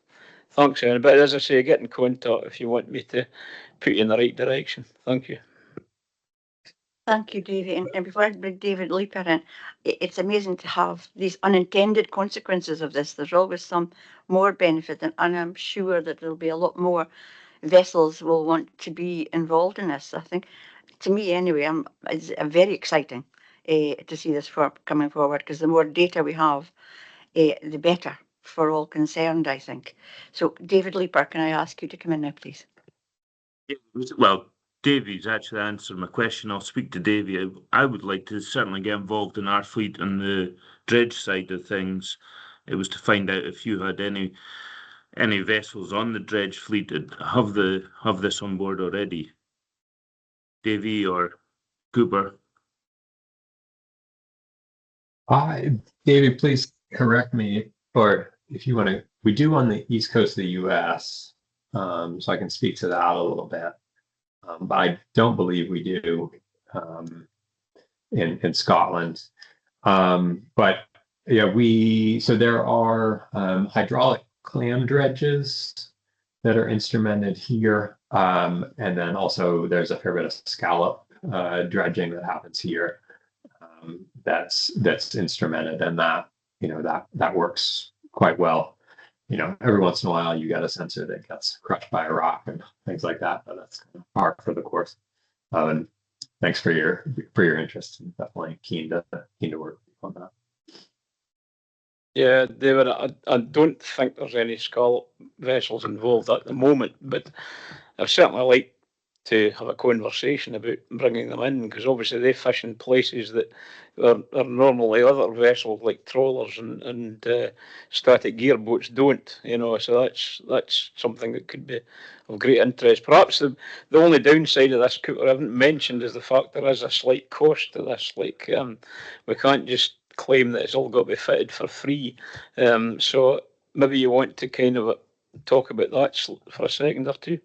Thanks, Aaron. But as I say, get in contact if you want me to put you in the right direction. Thank you. Thank you, David. And before I bring David Leaper in, it's amazing to have these unintended consequences of this. There's always some more benefit, and I'm sure that there'll be a lot more vessels will want to be involved in this. I think, to me anyway, it's very exciting to see this coming forward, because the more data we have, the better for all concerned, I think. So, David Leaper, can I ask you to come in now, please? Well, Davy's actually answered my question. I'll speak to Davy. I would like to certainly get involved in our fleet on the dredge side of things. It was to find out if you had any vessels on the dredge fleet that have this on board already. Davy or Cooper? David, please correct me, or if you want to. We do on the east coast of the U.S., so I can speak to that a little bit. But I don't believe we do in Scotland. But yeah, so there are hydraulic clam dredges that are instrumented here, and then also there's a fair bit of scallop dredging that happens here. That's instrumented, and that works quite well. Every once in a while you get a sensor that gets crushed by a rock and things like that, but that's kind of par for the course. And thanks for your interest, and definitely keen to work on that. Yeah, David, I don't think there's any scallop vessels involved at the moment, but I'd certainly like to have a conversation about bringing them in, because obviously they fish in places that are normally other vessels like trawlers and static gearboats don't, so that's something that could be of great interest. Perhaps the only downside of this, Cooper, I haven't mentioned, is the fact there is a slight cost to this. Like, we can't just claim that it's all got to be fitted for free. So maybe you want to kind of talk about that for a second or two.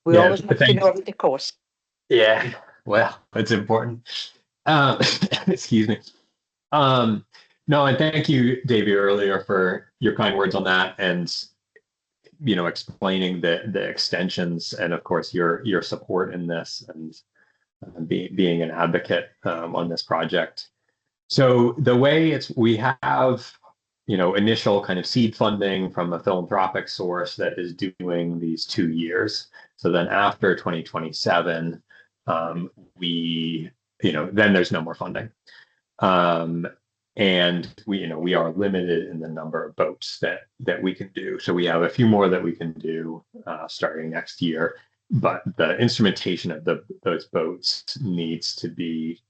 We always have to know the cost. Yeah, well, it's important. Excuse me. No, and thank you, Davey, earlier for your kind words on that, and explaining the extensions, and of course your support in this, and being an advocate on this project. So the way we have initial kind of seed funding from a philanthropic source that is doing these 2 years. So then after 2027, then there's no more funding. And we are limited in the number of boats that we can do. So we have a few more that we can do starting next year, but the instrumentation of those boats needs to be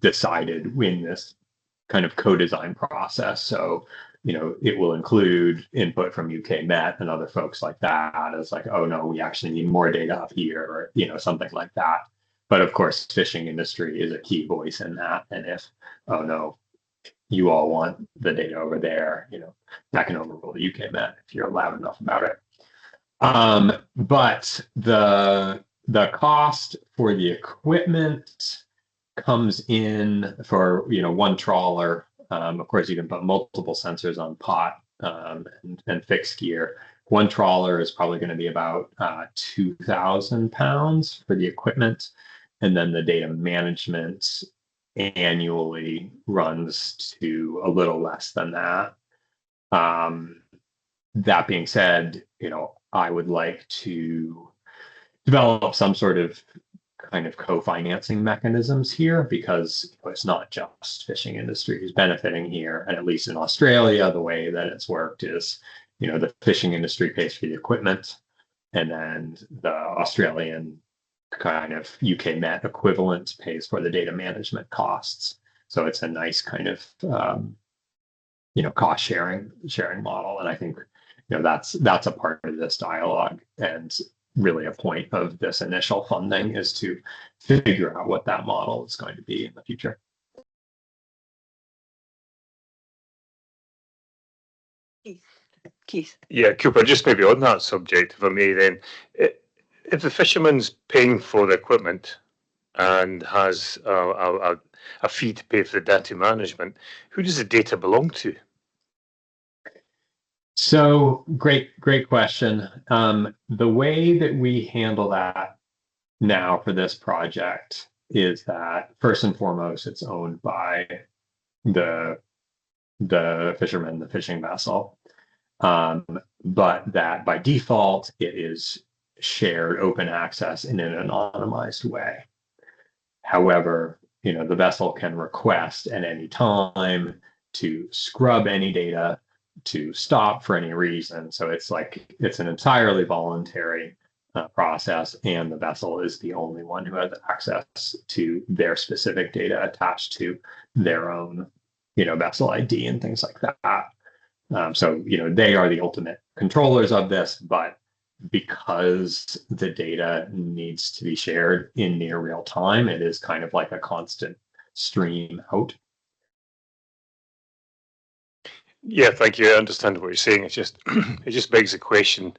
decided in this kind of co-design process. So, it will include input from UK Met and other folks like that. It's like, oh no, we actually need more data up here, or something like that. But of course, fishing industry is a key voice in that. And if, oh no, you all want the data over there, that can overrule the UK Met if you're loud enough about it. But the cost for the equipment comes in for one trawler. Of course, you can put multiple sensors on pot and fixed gear. One trawler is probably going to be about £2,000 for the equipment, and then the data management annually runs to a little less than that. That being said, I would like to develop some sort of kind of co-financing mechanisms here, because it's not just fishing industry who's benefiting here. And at least in Australia, the way that it's worked is, the fishing industry pays for the equipment, and then the Australian kind of UK Met equivalent pays for the data management costs. So it's a nice kind of cost sharing model. And I think that's a part of this dialogue, and really a point of this initial funding is to figure out what that model is going to be in the future. Keith. Yeah, Cooper, just maybe on that subject, if I may then, if the fisherman's paying for the equipment and has a fee to pay for the data management, who does the data belong to? So great question. The way that we handle that now for this project is that first and foremost, it's owned by the fisherman, the fishing vessel, but that by default it is shared open access in an anonymized way. However, the vessel can request at any time to scrub any data, to stop for any reason. So it's an entirely voluntary process, and the vessel is the only one who has access to their specific data attached to their own, vessel ID and things like that. So, they are the ultimate controllers of this, but because the data needs to be shared in near real time, it is kind of like a constant stream out. Yeah, thank you. I understand what you're saying. It's just it just begs the question,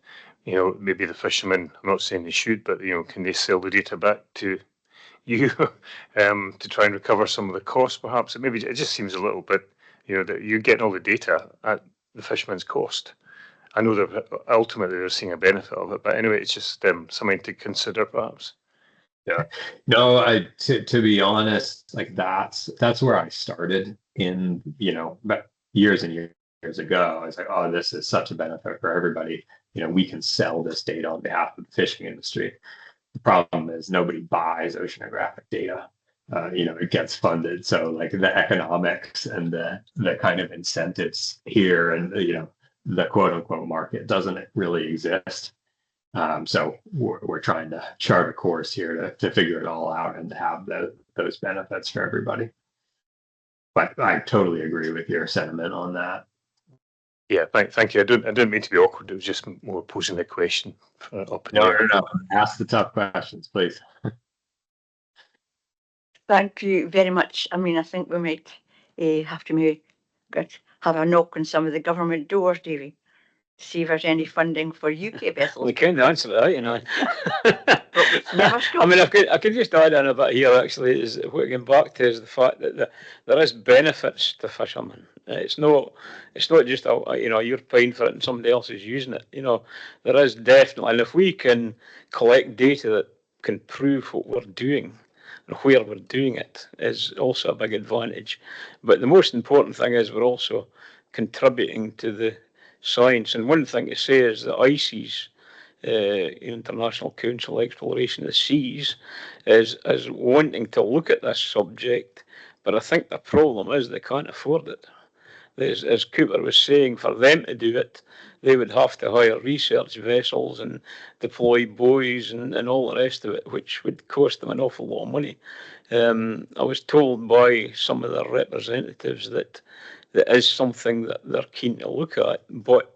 maybe the fishermen, I'm not saying they should, but can they sell the data back to you to try and recover some of the costs perhaps? It just seems a little bit, that you're getting all the data at the fisherman's cost. I know that ultimately they're seeing a benefit of it, but anyway, it's just something to consider perhaps. Yeah, no, to be honest, like that's where I started in, but years and years ago. I was like, oh, this is such a benefit for everybody. We can sell this data on behalf of the fishing industry. The problem is nobody buys oceanographic data. It gets funded. So like the economics and the kind of incentives here and, the quote unquote market doesn't really exist. So we're trying to chart a course here to figure it all out and to have those benefits for everybody. But I totally agree with your sentiment on that. Yeah, thank you. I didn't mean to be awkward. It was just more posing the question. No. Ask the tough questions, please. Thank you very much. I think we might have to have a knock on some of the government doors, Davy, see if there's any funding for UK vessels. We can't answer that, Never stop. I could just add in a bit here. Actually, is what going back to is the fact that there is benefits to fishermen. It's not just you're paying for it and somebody else is using it. There is definitely, and if we can collect data that can prove what we're doing and where we're doing it, is also a big advantage. But the most important thing is we're also contributing to the science. And one thing to say is that ICES, International Council Exploration of the Seas, is wanting to look at this subject, but I think the problem is they can't afford it. As Cooper was saying, for them to do it, they would have to hire research vessels and deploy buoys and all the rest of it, which would cost them an awful lot of money. I was told by some of their representatives that is something that they're keen to look at, but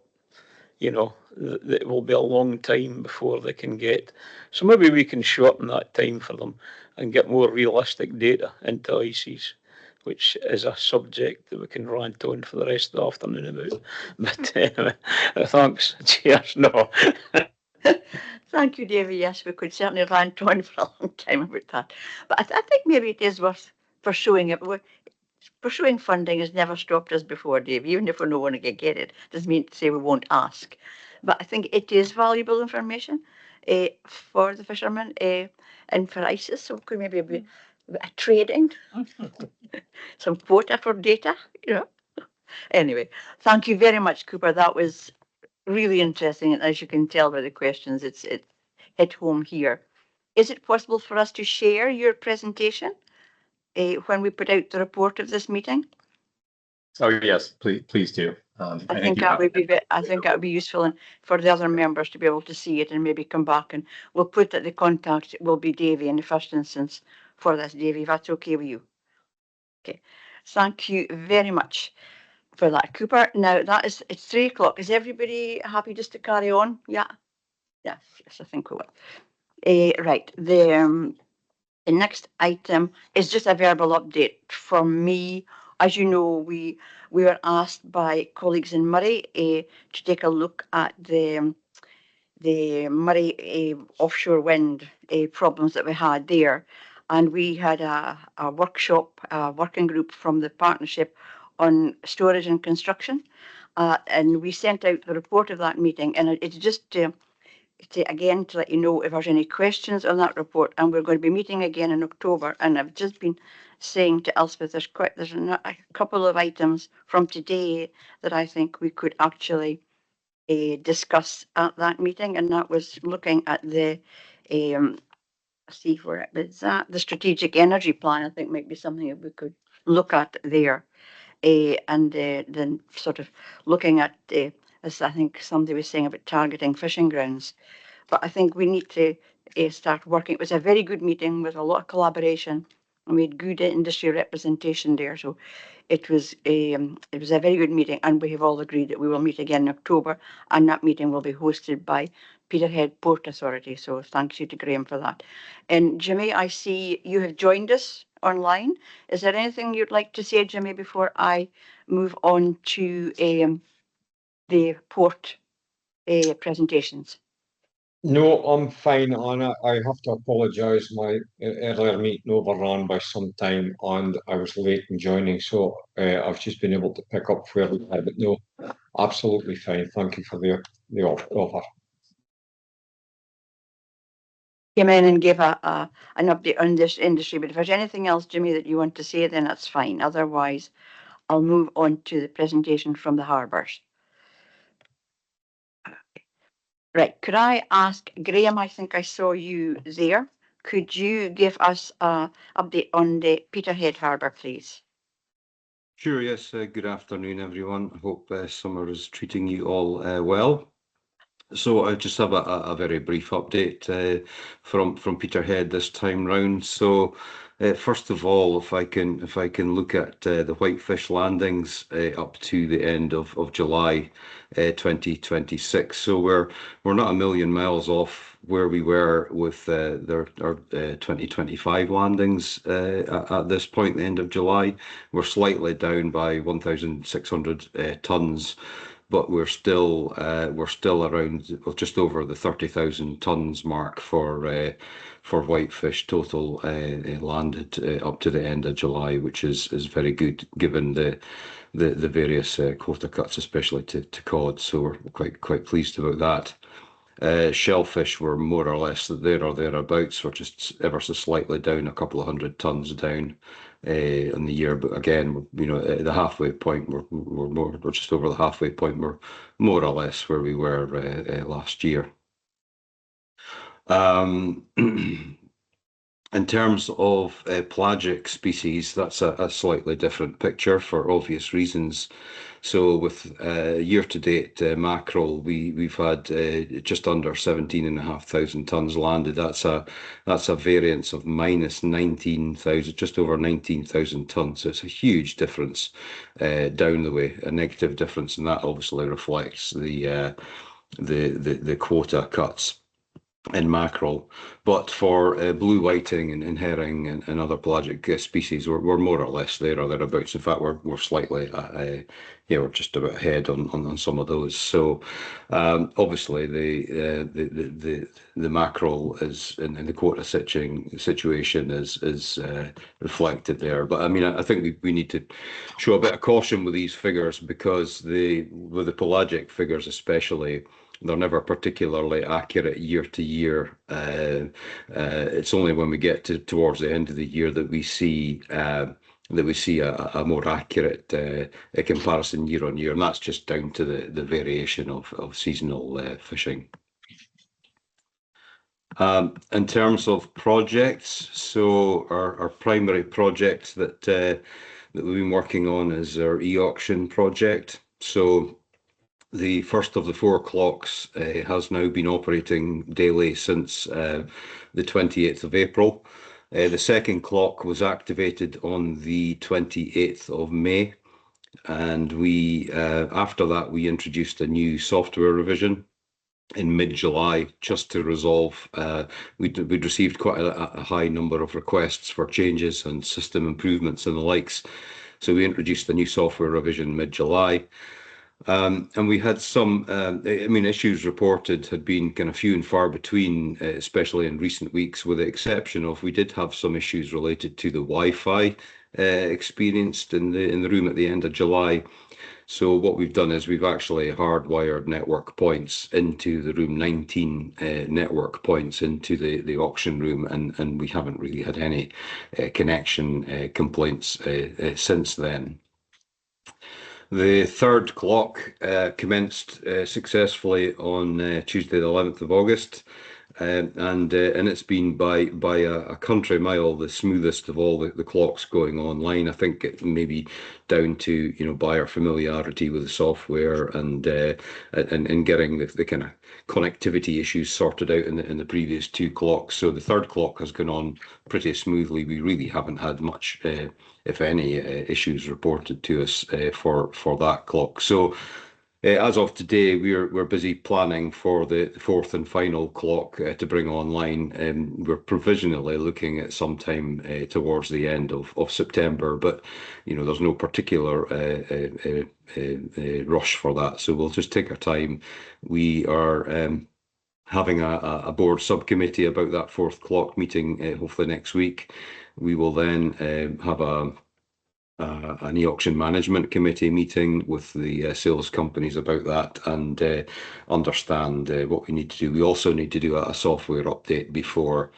it will be a long time before they can get. So maybe we can shorten that time for them and get more realistic data into ICES, which is a subject that we can rant on for the rest of the afternoon about. But thanks. Cheers. No. Thank you, Davy. Yes, we could certainly rant on for a long time about that. But I think maybe it is worth pursuing it. Pursuing funding has never stopped us before, Dave. Even if we don't want to get it, doesn't mean to say we won't ask. But I think it is valuable information for the fishermen and for ICES. So could maybe be a trading, some quota for data, Anyway, thank you very much, Cooper. That was really interesting. And as you can tell by the questions, it hit home here. Is it possible for us to share your presentation when we put out the report of this meeting? Oh yes, please do. I think that would be useful, and for the other members to be able to see it and maybe come back, and we'll put that the contact will be Davy in the first instance for this. Davy, if that's okay with you. Okay, thank you very much for that, Cooper. Now it's 3 o'clock. Is everybody happy just to carry on? Yeah. Yes, I think we will. Right. The next item is just a verbal update from me. As you know, we were asked by colleagues in Murray to take a look at the Murray offshore wind problems that we had there. And we had a workshop, a working group from the partnership on storage and construction. And we sent out the report of that meeting. And it's just to let you know if there's any questions on that report. And we're going to be meeting again in October. And I've just been saying to Elspeth, there's a couple of items from today that I think we could actually discuss at that meeting. And that was looking at the the strategic energy plan. I think might be something that we could look at there. And then sort of looking at, as I think somebody was saying about targeting fishing grounds. But I think we need to start working. It was a very good meeting with a lot of collaboration, and we had good industry representation there. So it was a very good meeting, and we have all agreed that we will meet again in October, and that meeting will be hosted by Peterhead Port Authority. So thanks you to Graham for that. And Jimmy, I see you have joined us online. Is there anything you'd like to say, Jimmy, before I move on to the port presentations? No, I'm fine, Anna. I have to apologise. My earlier meeting overran by some time and I was late in joining, so I've just been able to pick up where we are. But no, absolutely fine. Thank you for the offer. Came in and give an update on this industry. But if there's anything else, Jimmy, that you want to say, then that's fine. Otherwise, I'll move on to the presentation from the harbours. Right, could I ask Graham, I think I saw you there. Could you give us an update on the Peterhead Harbour, please? Sure, yes. Good afternoon, everyone. I hope summer is treating you all well. So I just have a very brief update from Peterhead this time round. So first of all, if I can look at the whitefish landings up to the end of July 2026. So we're not a million miles off where we were with our 2025 landings at this point, the end of July. We're slightly down by 1,600 tonnes. But we're still around just over the 30,000 tonnes mark for whitefish total landed up to the end of July, which is very good given the various quota cuts, especially to cod. So we're quite pleased about that. Shellfish were more or less there or thereabouts. We're just ever so slightly down, a couple of hundred tonnes down in the year. But again, you know, at the halfway point, we're just over the halfway point. We're more or less where we were last year. In terms of pelagic species, that's a slightly different picture for obvious reasons. So with year-to-date mackerel, we've had just under 17,500 tonnes landed. That's a variance of minus 19,000, just over 19,000 tonnes. So it's a huge difference down the way, a negative difference, and that obviously reflects the quota cuts in mackerel. But for blue whiting and herring and other pelagic species, we're more or less there or thereabouts. In fact, we're slightly, we're just about ahead on some of those. So obviously the mackerel is in the quota situation is reflected there. But I mean, I think we need to show a bit of caution with these figures, because with the pelagic figures especially, they're never particularly accurate year to year. It's only when we get towards the end of the year that we see a more accurate comparison year on year, and that's just down to the variation of seasonal fishing. In terms of projects, so our primary project that we've been working on is our e-auction project. So the first of the 4 clocks has now been operating daily since the 28th of April. The second clock was activated on the 28th of May, and after that we introduced a new software revision in mid-July, just to resolve. We'd received quite a high number of requests for changes and system improvements and the likes, so we introduced a new software revision mid-July. And we had some, issues reported had been kind of few and far between, especially in recent weeks, with the exception of we did have some issues related to the Wi-Fi experienced in the room at the end of July. So what we've done is we've actually hardwired network points into the room, 19 network points into the auction room, and we haven't really had any connection complaints since then. The third clock commenced successfully on Tuesday the 11th of August, and it's been by a country mile the smoothest of all the clocks going online. I think it may be down to buyer familiarity with the software and getting the kind of connectivity issues sorted out in the previous 2 clocks. So the third clock has gone on pretty smoothly. We really haven't had much, if any, issues reported to us for that clock. So as of today, we're busy planning for the 4th and final clock to bring online. We're provisionally looking at sometime towards the end of September, but there's no particular rush for that. So we'll just take our time. We are having a board subcommittee about that 4th clock meeting hopefully next week. We will then have an e-auction management committee meeting with the sales companies about that and understand what we need to do. We also need to do a software update before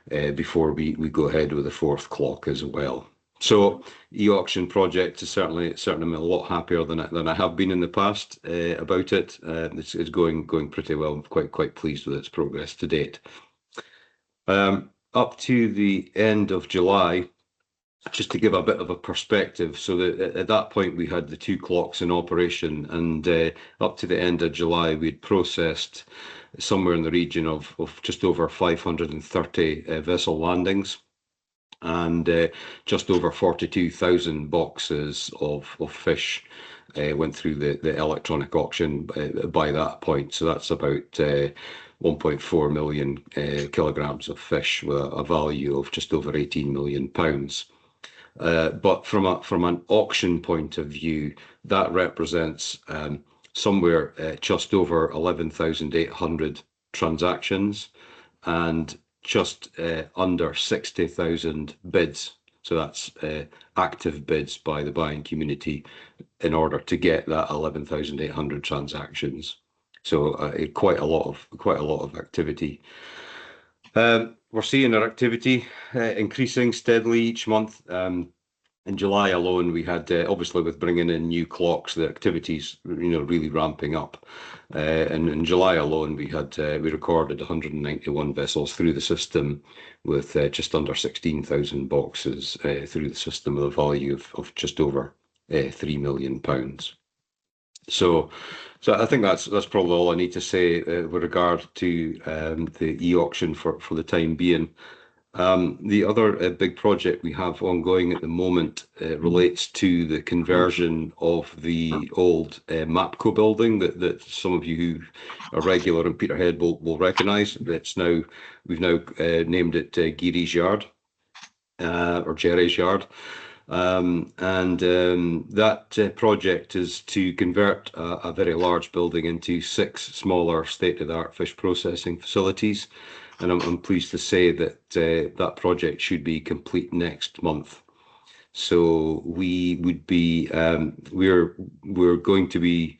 we go ahead with the 4th clock as well. So e-auction project is certainly I'm a lot happier than I have been in the past about it. It's going pretty well. I'm quite pleased with its progress to date. Up to the end of July, just to give a bit of a perspective, so that at that point we had the 2 clocks in operation, and up to the end of July we'd processed somewhere in the region of just over 530 vessel landings, and just over 42,000 boxes of fish went through the electronic auction by that point. So that's about 1.4 million kilograms of fish with a value of just over £18 million. But from an auction point of view, that represents somewhere just over 11,800 transactions and just under 60,000 bids. So that's active bids by the buying community in order to get that 11,800 transactions. So quite a lot of activity. We're seeing our activity increasing steadily each month. In July alone, we had, obviously with bringing in new clocks, the activities, really ramping up. And in July alone, we recorded 191 vessels through the system with just under 16,000 boxes through the system with a value of just over £3 million. So I think that's probably all I need to say with regard to the e-auction for the time being. The other big project we have ongoing at the moment relates to the conversion of the old MAPCO building that some of you who are regular in Peterhead will recognise. We've now named it Geary's Yard or Jerry's Yard. That project is to convert a very large building into 6 smaller state-of-the-art fish processing facilities. And I'm pleased to say that that project should be complete next month. So we would be, we're going to be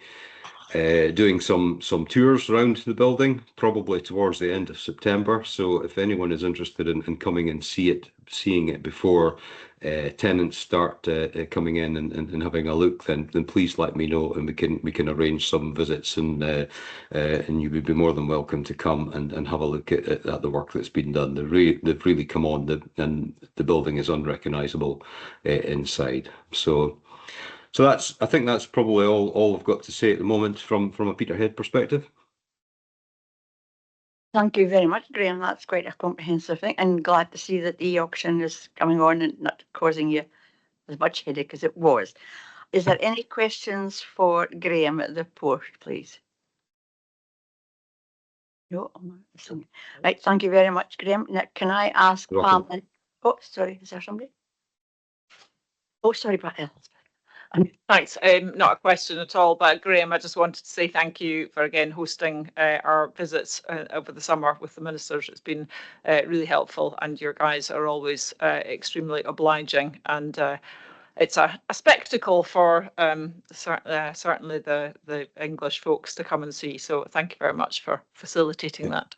doing some tours around the building, probably towards the end of September. So if anyone is interested in coming and seeing it before tenants start coming in and having a look, then please let me know, and we can arrange some visits, and you would be more than welcome to come and have a look at the work that's been done. They've really come on, and the building is unrecognisable inside. So I think that's probably all I've got to say at the moment from a Peterhead perspective. Thank you very much, Graham. That's quite a comprehensive thing, and glad to see that the e-auction is coming on and not causing you as much headache as it was. Is there any questions for Graham at the port, please? No, I'm not listening. Right, thank you very much, Graham. Now, can I ask Pam? Oh, sorry, is there somebody? Oh, sorry, Pat. Thanks. Not a question at all, but Graham, I just wanted to say thank you for again hosting our visits over the summer with the ministers. It's been really helpful, and your guys are always extremely obliging, and it's a spectacle for certainly the English folks to come and see. So thank you very much for facilitating that.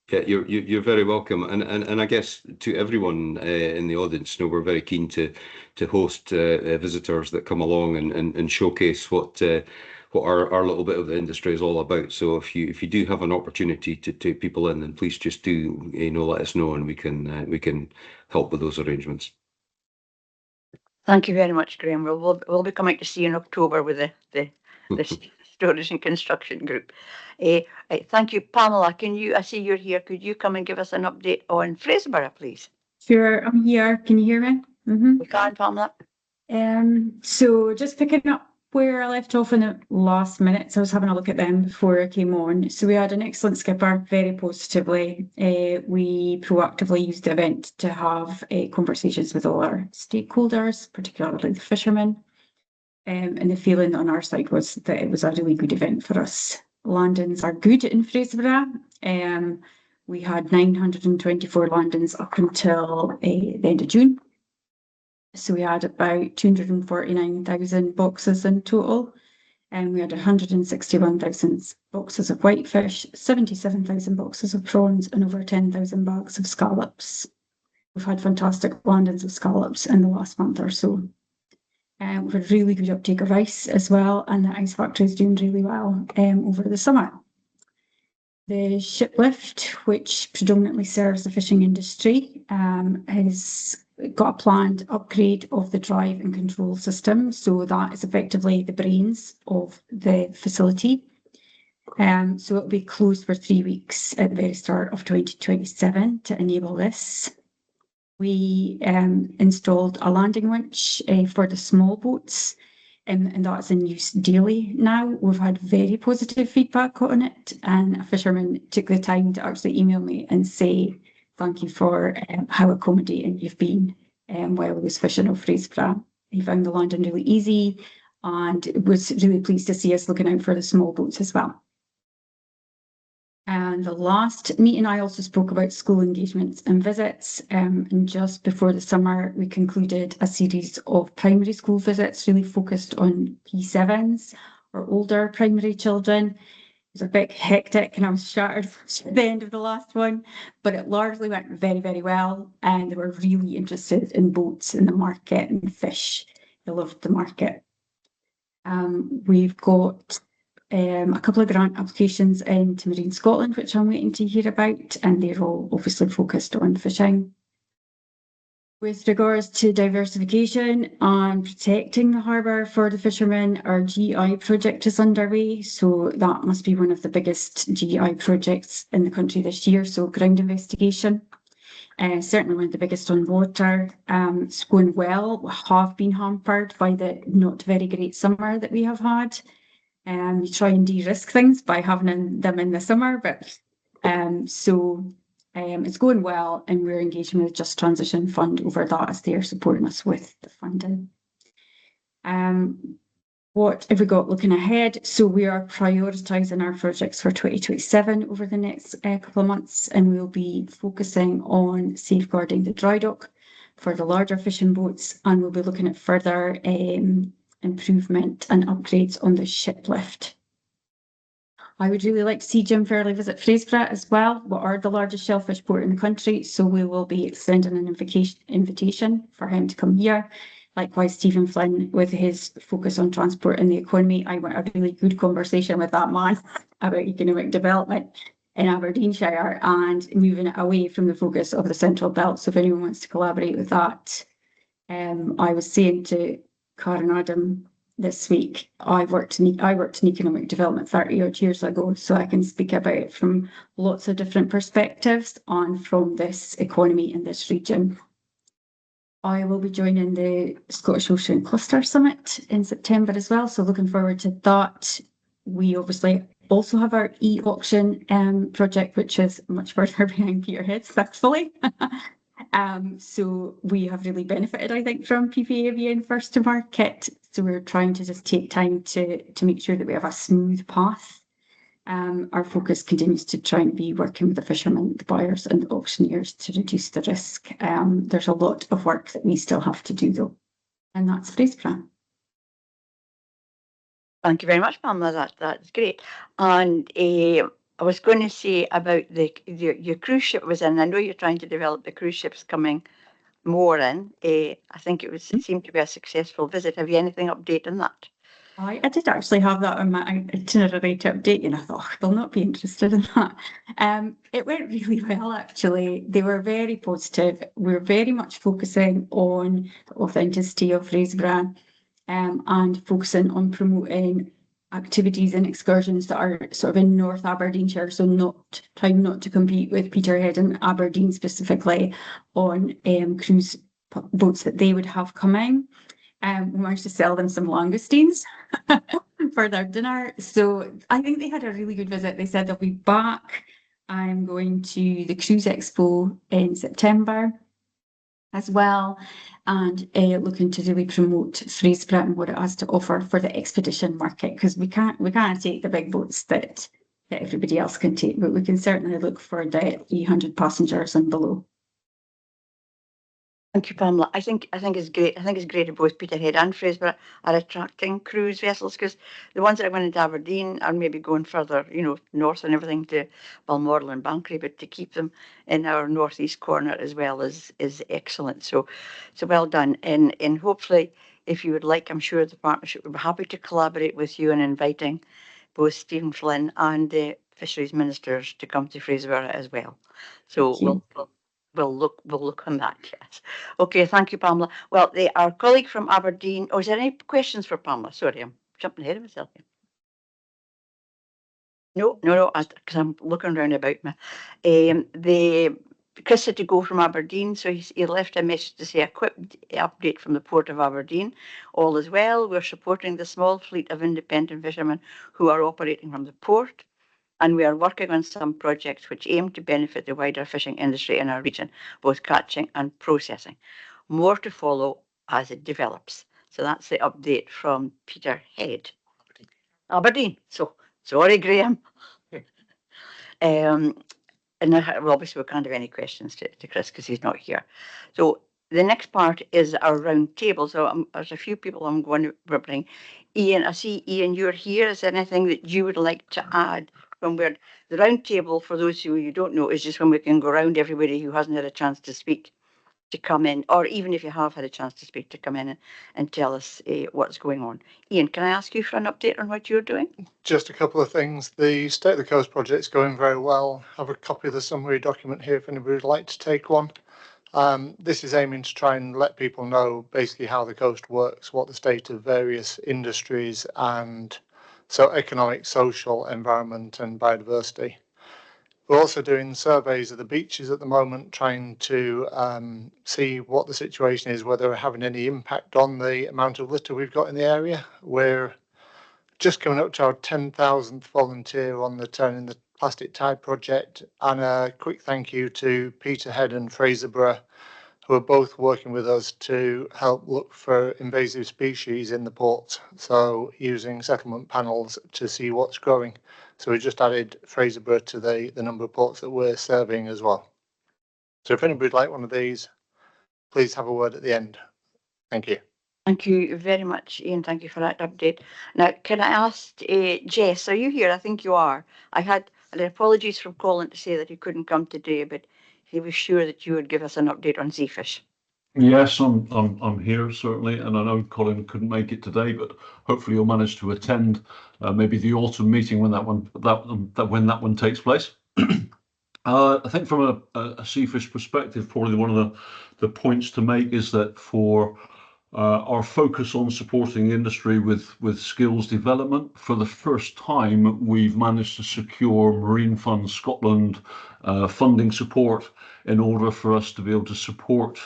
Yeah, you're very welcome, and I guess to everyone in the audience, we're very keen to host visitors that come along and showcase what our little bit of the industry is all about. So if you do have an opportunity to take people in, then please just do let us know, and we can help with those arrangements. Thank you very much, Graham. We'll be coming to see you in October with the Storage and Construction Group. Thank you, Pamela. I see you're here. Could you come and give us an update on Fraserburgh, please? Sure, I'm here. Can you hear me? We can, Pamela. So just picking up where I left off in the last minute, so I was having a look at them before I came on. So we had an excellent skipper, very positively. We proactively used the event to have conversations with all our stakeholders, particularly the fishermen. And the feeling on our side was that it was a really good event for us. Landings are good in Fraserburgh. We had 924 landings up until the end of June. So we had about 249,000 boxes in total, and we had 161,000 boxes of whitefish, 77,000 boxes of prawns, and over 10,000 bags of scallops. We've had fantastic landings of scallops in the last month or so. We've had really good uptake of ice as well, and the ice factory is doing really well over the summer. The shiplift, which predominantly serves the fishing industry, has got a planned upgrade of the drive and control system. So that is effectively the brains of the facility. So it'll be closed for 3 weeks at the very start of 2027 to enable this. We installed a landing winch for the small boats, and that's in use daily now. We've had very positive feedback on it, and a fisherman took the time to actually email me and say thank you for how accommodating you've been while I was fishing off Fraserburgh. He found the landing really easy and was really pleased to see us looking out for the small boats as well. And the last meeting, I also spoke about school engagements and visits. And just before the summer, we concluded a series of primary school visits, really focused on P7s or older primary children. was a bit hectic and I was shattered at the end of the last one, but it largely went very, very well. And they were really interested in boats in the market and fish. They loved the market. We've got a couple of grant applications into Marine Scotland, which I'm waiting to hear about, and they're all obviously focused on fishing. With regards to diversification and protecting the harbour for the fishermen, our GI project is underway. So that must be one of the biggest GI projects in the country this year. So ground investigation, certainly one of the biggest on water. It's going well. We have been hampered by the not very great summer that we have had. We try and de-risk things by having them in the summer, but it's going well, and we're engaging with Just Transition Fund over that as they are supporting us with the funding. What have we got looking ahead? So we are prioritising our projects for 2027 over the next couple of months, and we'll be focusing on safeguarding the dry dock for the larger fishing boats, and we'll be looking at further improvement and upgrades on the ship lift. I would really like to see Jim Fairley visit Fraserburgh as well. We are the largest shellfish port in the country, so we will be extending an invitation for him to come here. Likewise, Stephen Flynn, with his focus on transport and the economy. I want a really good conversation with that man about economic development in Aberdeenshire and moving it away from the focus of the Central Belt. So if anyone wants to collaborate with that, I was saying to Karen Adam this week, I worked in economic development 30 odd years ago, so I can speak about it from lots of different perspectives and from this economy in this region. I will be joining the Scottish Ocean Cluster Summit in September as well, so looking forward to that. We obviously also have our e-auction project, which is much further behind Peterhead, thankfully. So we have really benefited, I think, from PPA being first to market. So we're trying to just take time to make sure that we have a smooth path. Our focus continues to try and be working with the fishermen, the buyers and the auctioneers to reduce the risk. There's a lot of work that we still have to do though. And that's Fraserburgh. Thank you very much, Pamela. That's great. And I was going to say about your cruise ship was in. I know you're trying to develop the cruise ships coming more in. I think it seemed to be a successful visit. Have you anything update on that? I did actually have that on my itinerary to update you, and I thought, they'll not be interested in that. It went really well, actually. They were very positive. We're very much focusing on the authenticity of Fraserburgh and focusing on promoting activities and excursions that are sort of in North Aberdeenshire, so trying not to compete with Peterhead and Aberdeen specifically on cruise boats that they would have coming. We managed to sell them some langoustines for their dinner. So I think they had a really good visit. They said they'll be back. I'm going to the Cruise Expo in September as well, and looking to really promote Fraserburgh and what it has to offer for the expedition market, because we can't take the big boats that everybody else can take, but we can certainly look for the 300 passengers and below. Thank you, Pamela. I think it's great. I think it's great that both Peterhead and Fraserburgh are attracting cruise vessels, because the ones that are going into Aberdeen are maybe going further, north and everything to Balmoral and Banchory, but to keep them in our northeast corner as well is excellent. So well done. And hopefully, if you would like, I'm sure the partnership would be happy to collaborate with you in inviting both Stephen Flynn and the Fisheries ministers to come to Fraserburgh as well. So we'll look on that, yes. Okay, thank you, Pamela. Well, our colleague from Aberdeen, is there any questions for Pamela? Sorry, I'm jumping ahead of myself here. No, because I'm looking around about me. Chris had to go from Aberdeen, so he left a message to say a quick update from the Port of Aberdeen. All is well. We're supporting the small fleet of independent fishermen who are operating from the port, and we are working on some projects which aim to benefit the wider fishing industry in our region, both catching and processing. More to follow as it develops. So that's the update from Peterhead. Aberdeen. So sorry, Graham. And obviously we can't have any questions to Chris because he's not here. So the next part is our round table. So there's a few people I'm going to bring. Ian, I see Ian, you're here. Is there anything that you would like to add from where the round table, for those who you don't know, is just when we can go around everybody who hasn't had a chance to speak to come in, or even if you have had a chance to speak, to come in and tell us what's going on. Ian, can I ask you for an update on what you're doing? Just a couple of things. The State of the Coast project is going very well. I have a copy of the summary document here if anybody would like to take one. This is aiming to try and let people know basically how the coast works, what the state of various industries and so economic, social, environment and biodiversity. We're also doing surveys of the beaches at the moment, trying to see what the situation is, whether we're having any impact on the amount of litter we've got in the area. We're just coming up to our 10,000th volunteer on the Turning the Plastic Tide project, and a quick thank you to Peterhead and Fraserburgh, who are both working with us to help look for invasive species in the ports. So using settlement panels to see what's growing. So we just added Fraserburgh to the number of ports that we're serving as well. So if anybody'd like one of these, please have a word at the end. Thank you. Thank you very much, Ian. Thank you for that update. Now, can I ask Jess, are you here? I think you are. I had apologies from Colin to say that he couldn't come today, but he was sure that you would give us an update on Seafish. Yes, I'm here certainly, and I know Colin couldn't make it today, but hopefully you'll manage to attend maybe the autumn meeting when that one takes place. I think from a Seafish perspective, probably one of the points to make is that for our focus on supporting the industry with skills development, for the first time we've managed to secure Marine Fund Scotland funding support in order for us to be able to support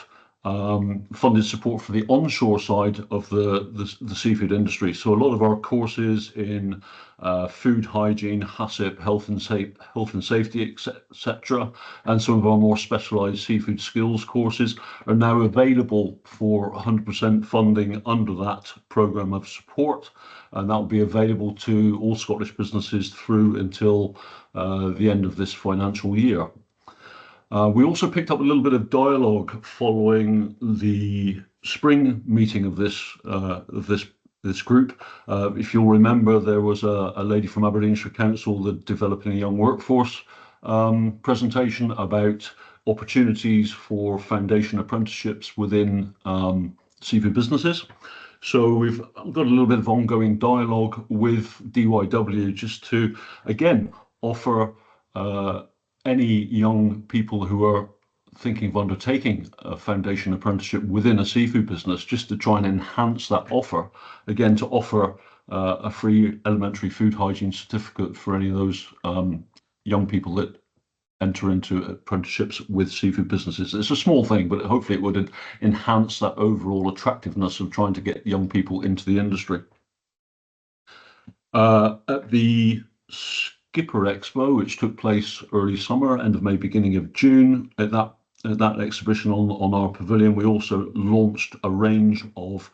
funded support for the onshore side of the seafood industry. So a lot of our courses in food hygiene, HACCP, health and safety, etc., and some of our more specialised seafood skills courses are now available for 100% funding under that programme of support, and that will be available to all Scottish businesses through until the end of this financial year. We also picked up a little bit of dialogue following the spring meeting of this group. If you'll remember, there was a lady from Aberdeenshire Council, the Developing a Young Workforce presentation about opportunities for foundation apprenticeships within seafood businesses. So we've got a little bit of ongoing dialogue with DYW just to, again, offer any young people who are thinking of undertaking a foundation apprenticeship within a seafood business, just to try and enhance that offer, again, to offer a free elementary food hygiene certificate for any of those young people that enter into apprenticeships with seafood businesses. It's a small thing, but hopefully it would enhance that overall attractiveness of trying to get young people into the industry. At the Skipper Expo, which took place early summer, end of May, beginning of June, at that exhibition on our pavilion, we also launched a range of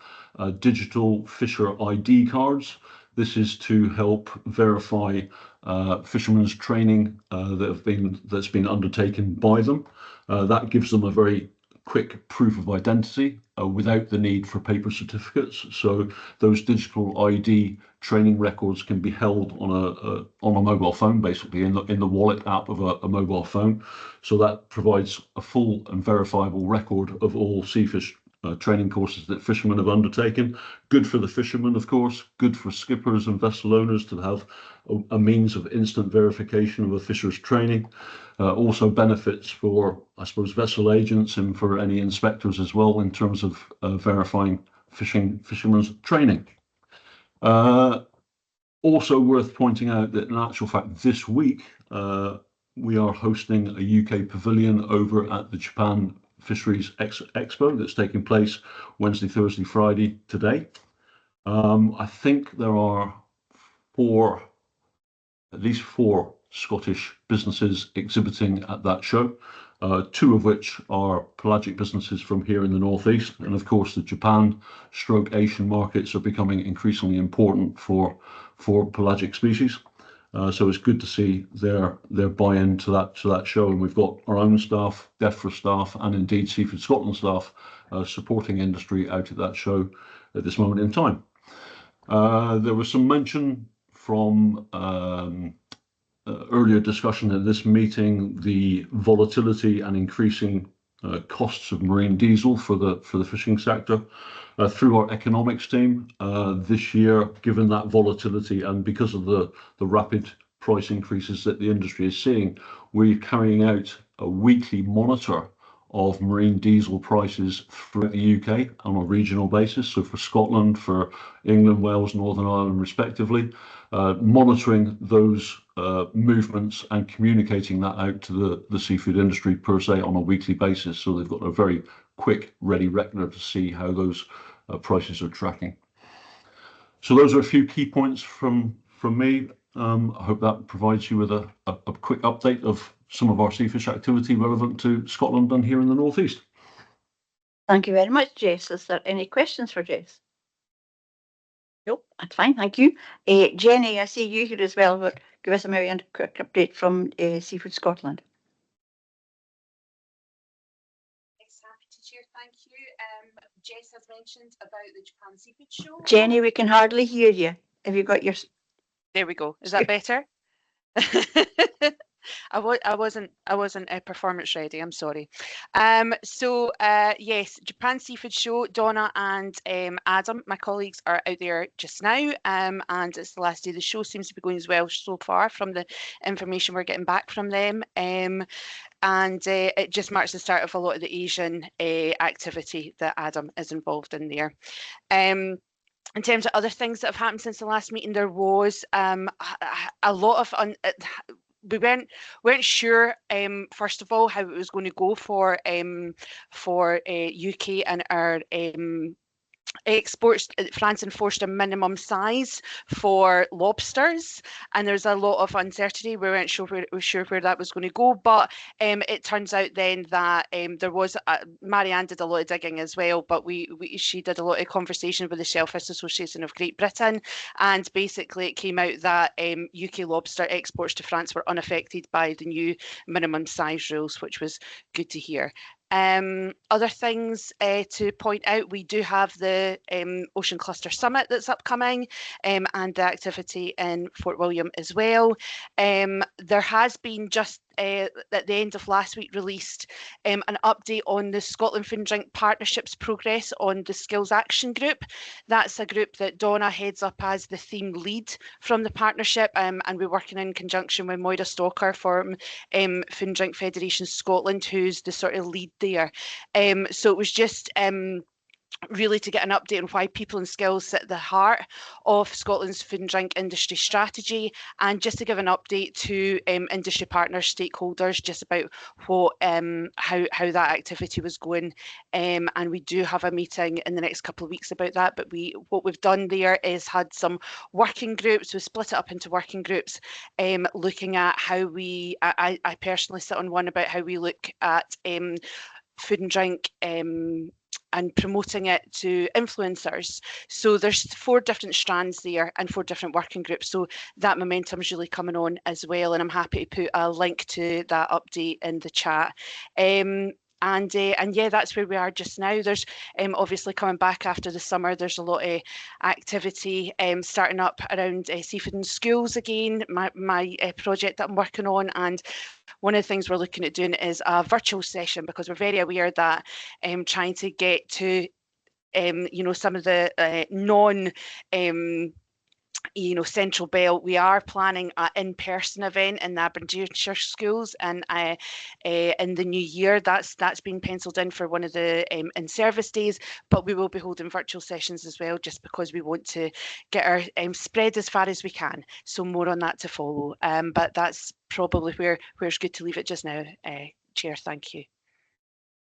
digital fisher ID cards. This is to help verify fishermen's training that's been undertaken by them. That gives them a very quick proof of identity without the need for paper certificates. So those digital ID training records can be held on a mobile phone, basically in the wallet app of a mobile phone. So that provides a full and verifiable record of all seafish training courses that fishermen have undertaken. Good for the fishermen, of course, good for skippers and vessel owners to have a means of instant verification of a fisher's training. Also benefits for, I suppose, vessel agents and for any inspectors as well in terms of verifying fishermen's training. Also worth pointing out that in actual fact this week we are hosting a UK pavilion over at the Japan Fisheries Expo that's taking place Wednesday, Thursday, Friday today. I think there are at least four Scottish businesses exhibiting at that show, two of which are pelagic businesses from here in the northeast, and of course the Japan/Asian markets are becoming increasingly important for pelagic species. So it's good to see their buy-in to that show, and we've got our own staff, DEFRA staff, and indeed Seafood Scotland staff supporting industry out at that show at this moment in time. There was some mention from earlier discussion at this meeting, the volatility and increasing costs of marine diesel for the fishing sector. Through our economics team this year, given that volatility and because of the rapid price increases that the industry is seeing, we're carrying out a weekly monitor of marine diesel prices throughout the UK on a regional basis. So for Scotland, for England, Wales, Northern Ireland respectively, monitoring those movements and communicating that out to the seafood industry per se on a weekly basis. So they've got a very quick, ready reckoner to see how those prices are tracking. So those are a few key points from me. I hope that provides you with a quick update of some of our seafish activity relevant to Scotland and here in the North East. Thank you very much, Jess. Is there any questions for Jess? Nope, that's fine, thank you. Jenny, I see you here as well, but give us a quick update from Seafood Scotland. Yes, happy to share, thank you. Jess has mentioned about the Japan Seafood Show. Jenny, we can hardly hear you. Have you got your... There we go. Is that better? I wasn't performance ready. I'm sorry. Yes, Japan Seafood Show. Donna and Adam, my colleagues, are out there just now, and it's the last day of the show. Seems to be going as well so far from the information we're getting back from them. And it just marks the start of a lot of the Asian activity that Adam is involved in there. In terms of other things that have happened since the last meeting, there was a lot of we weren't sure first of all how it was going to go for UK and our exports. France enforced a minimum size for lobsters, and there's a lot of uncertainty. We weren't sure where that was going to go, but it turns out then that there was Marianne did a lot of digging as well, but she did a lot of conversation with the Shellfish Association of Great Britain, and basically it came out that UK lobster exports to France were unaffected by the new minimum size rules, which was good to hear. Other things to point out, we do have the Ocean Cluster Summit that's upcoming, and the activity in Fort William as well. There has been just at the end of last week released an update on the Scotland Food and Drink Partnerships progress on the Skills Action Group. That's a group that Donna heads up as the theme lead from the partnership, and we're working in conjunction with Moira Stalker from Food and Drink Federation Scotland, who's the sort of lead there. So it was just really to get an update on why people and skills sit at the heart of Scotland's food and drink industry strategy, and just to give an update to industry partners, stakeholders, just about what how that activity was going. And we do have a meeting in the next couple of weeks about that, but what we've done there is had some working groups. We split it up into working groups, looking at how I personally sit on one about how we look at food and drink and promoting it to influencers. So there's 4 different strands there and 4 different working groups. So that momentum is really coming on as well. And I'm happy to put a link to that update in the chat. And yeah, that's where we are just now. There's obviously coming back after the summer, there's a lot of activity starting up around seafood in schools again, my project that I'm working on. And one of the things we're looking at doing is a virtual session, because we're very aware that trying to get to some of the non Central Belt, we are planning an in-person event in the Aberdeenshire schools, and in the new year, that's been penciled in for one of the in-service days, but we will be holding virtual sessions as well, just because we want to get our spread as far as we can. So more on that to follow, but that's probably where it's good to leave it just now. Chair, thank you.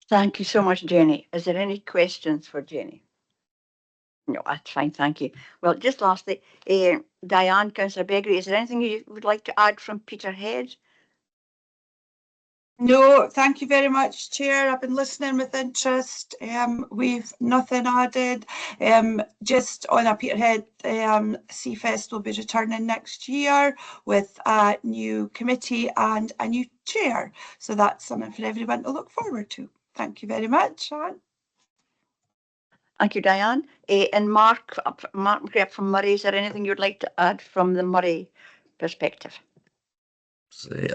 Thank you so much, Jenny. Is there any questions for Jenny? No, that's fine, thank you. Well, just lastly, Diane, Councillor Begley, is there anything you would like to add from Peterhead? No, thank you very much, Chair. I've been listening with interest. We've nothing added. Just on a Peterhead, Seafest will be returning next year with a new committee and a new chair. So that's something for everyone to look forward to. Thank you very much, Anne. Thank you, Diane. And Mark McGrath from Murray, is there anything you'd like to add from the Murray perspective?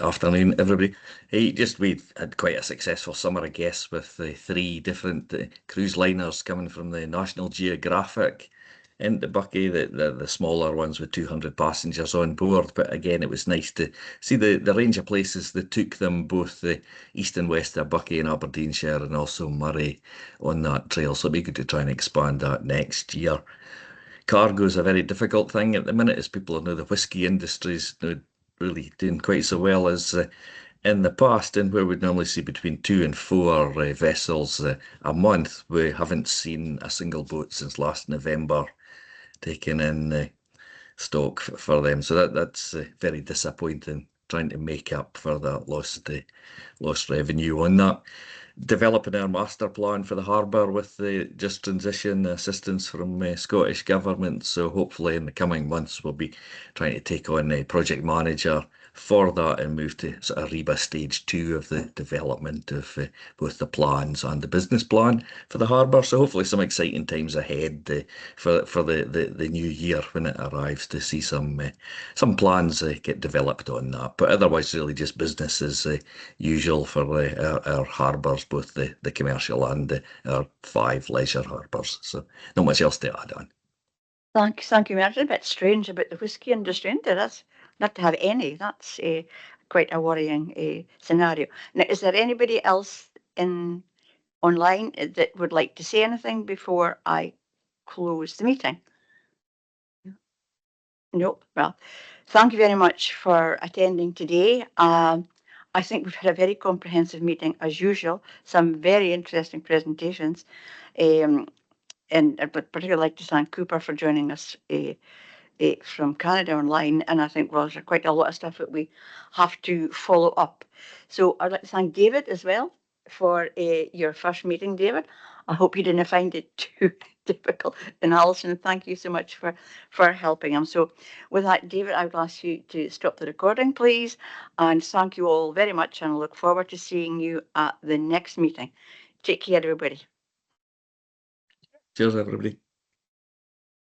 Afternoon, everybody. Hey, we've had quite a successful summer, I guess, with 3 different cruise liners coming from the National Geographic into Buckie, the smaller ones with 200 passengers on board. But again, it was nice to see the range of places that took them, both the east and west of Buckie and Aberdeenshire and also Murray on that trail. So it'll be good to try and expand that next year. Cargo is a very difficult thing at the minute, as people know the whisky industry's really doing quite so well as in the past, and where we'd normally see between 2 and 4 vessels a month, we haven't seen a single boat since last November taking in stock for them. So that's very disappointing, trying to make up for that lost revenue on that. Developing our master plan for the harbour with the just transition assistance from Scottish Government. So hopefully in the coming months we'll be trying to take on a project manager for that and move to sort of REBA stage 2 of the development of both the plans and the business plan for the harbour. So hopefully some exciting times ahead for the new year when it arrives, to see some plans get developed on that. But otherwise really just business as usual for our harbours, both the commercial and our 5 leisure harbours. So not much else to add on. Thank you, It's a bit strange about the whisky industry, isn't it? That's not to have any. That's quite a worrying scenario. Now, is there anybody else online that would like to say anything before I close the meeting? Nope. Well, thank you very much for attending today. I think we've had a very comprehensive meeting as usual, some very interesting presentations. And I would particularly like to thank Cooper for joining us from Canada online. And I think there's quite a lot of stuff that we have to follow up. So I'd like to thank David as well for your first meeting, David. I hope you didn't find it too difficult. And Alison, thank you so much for helping him. So with that, David, I would ask you to stop the recording, please. And thank you all very much. And I look forward to seeing you at the next meeting. Take care, everybody. Cheers, everybody.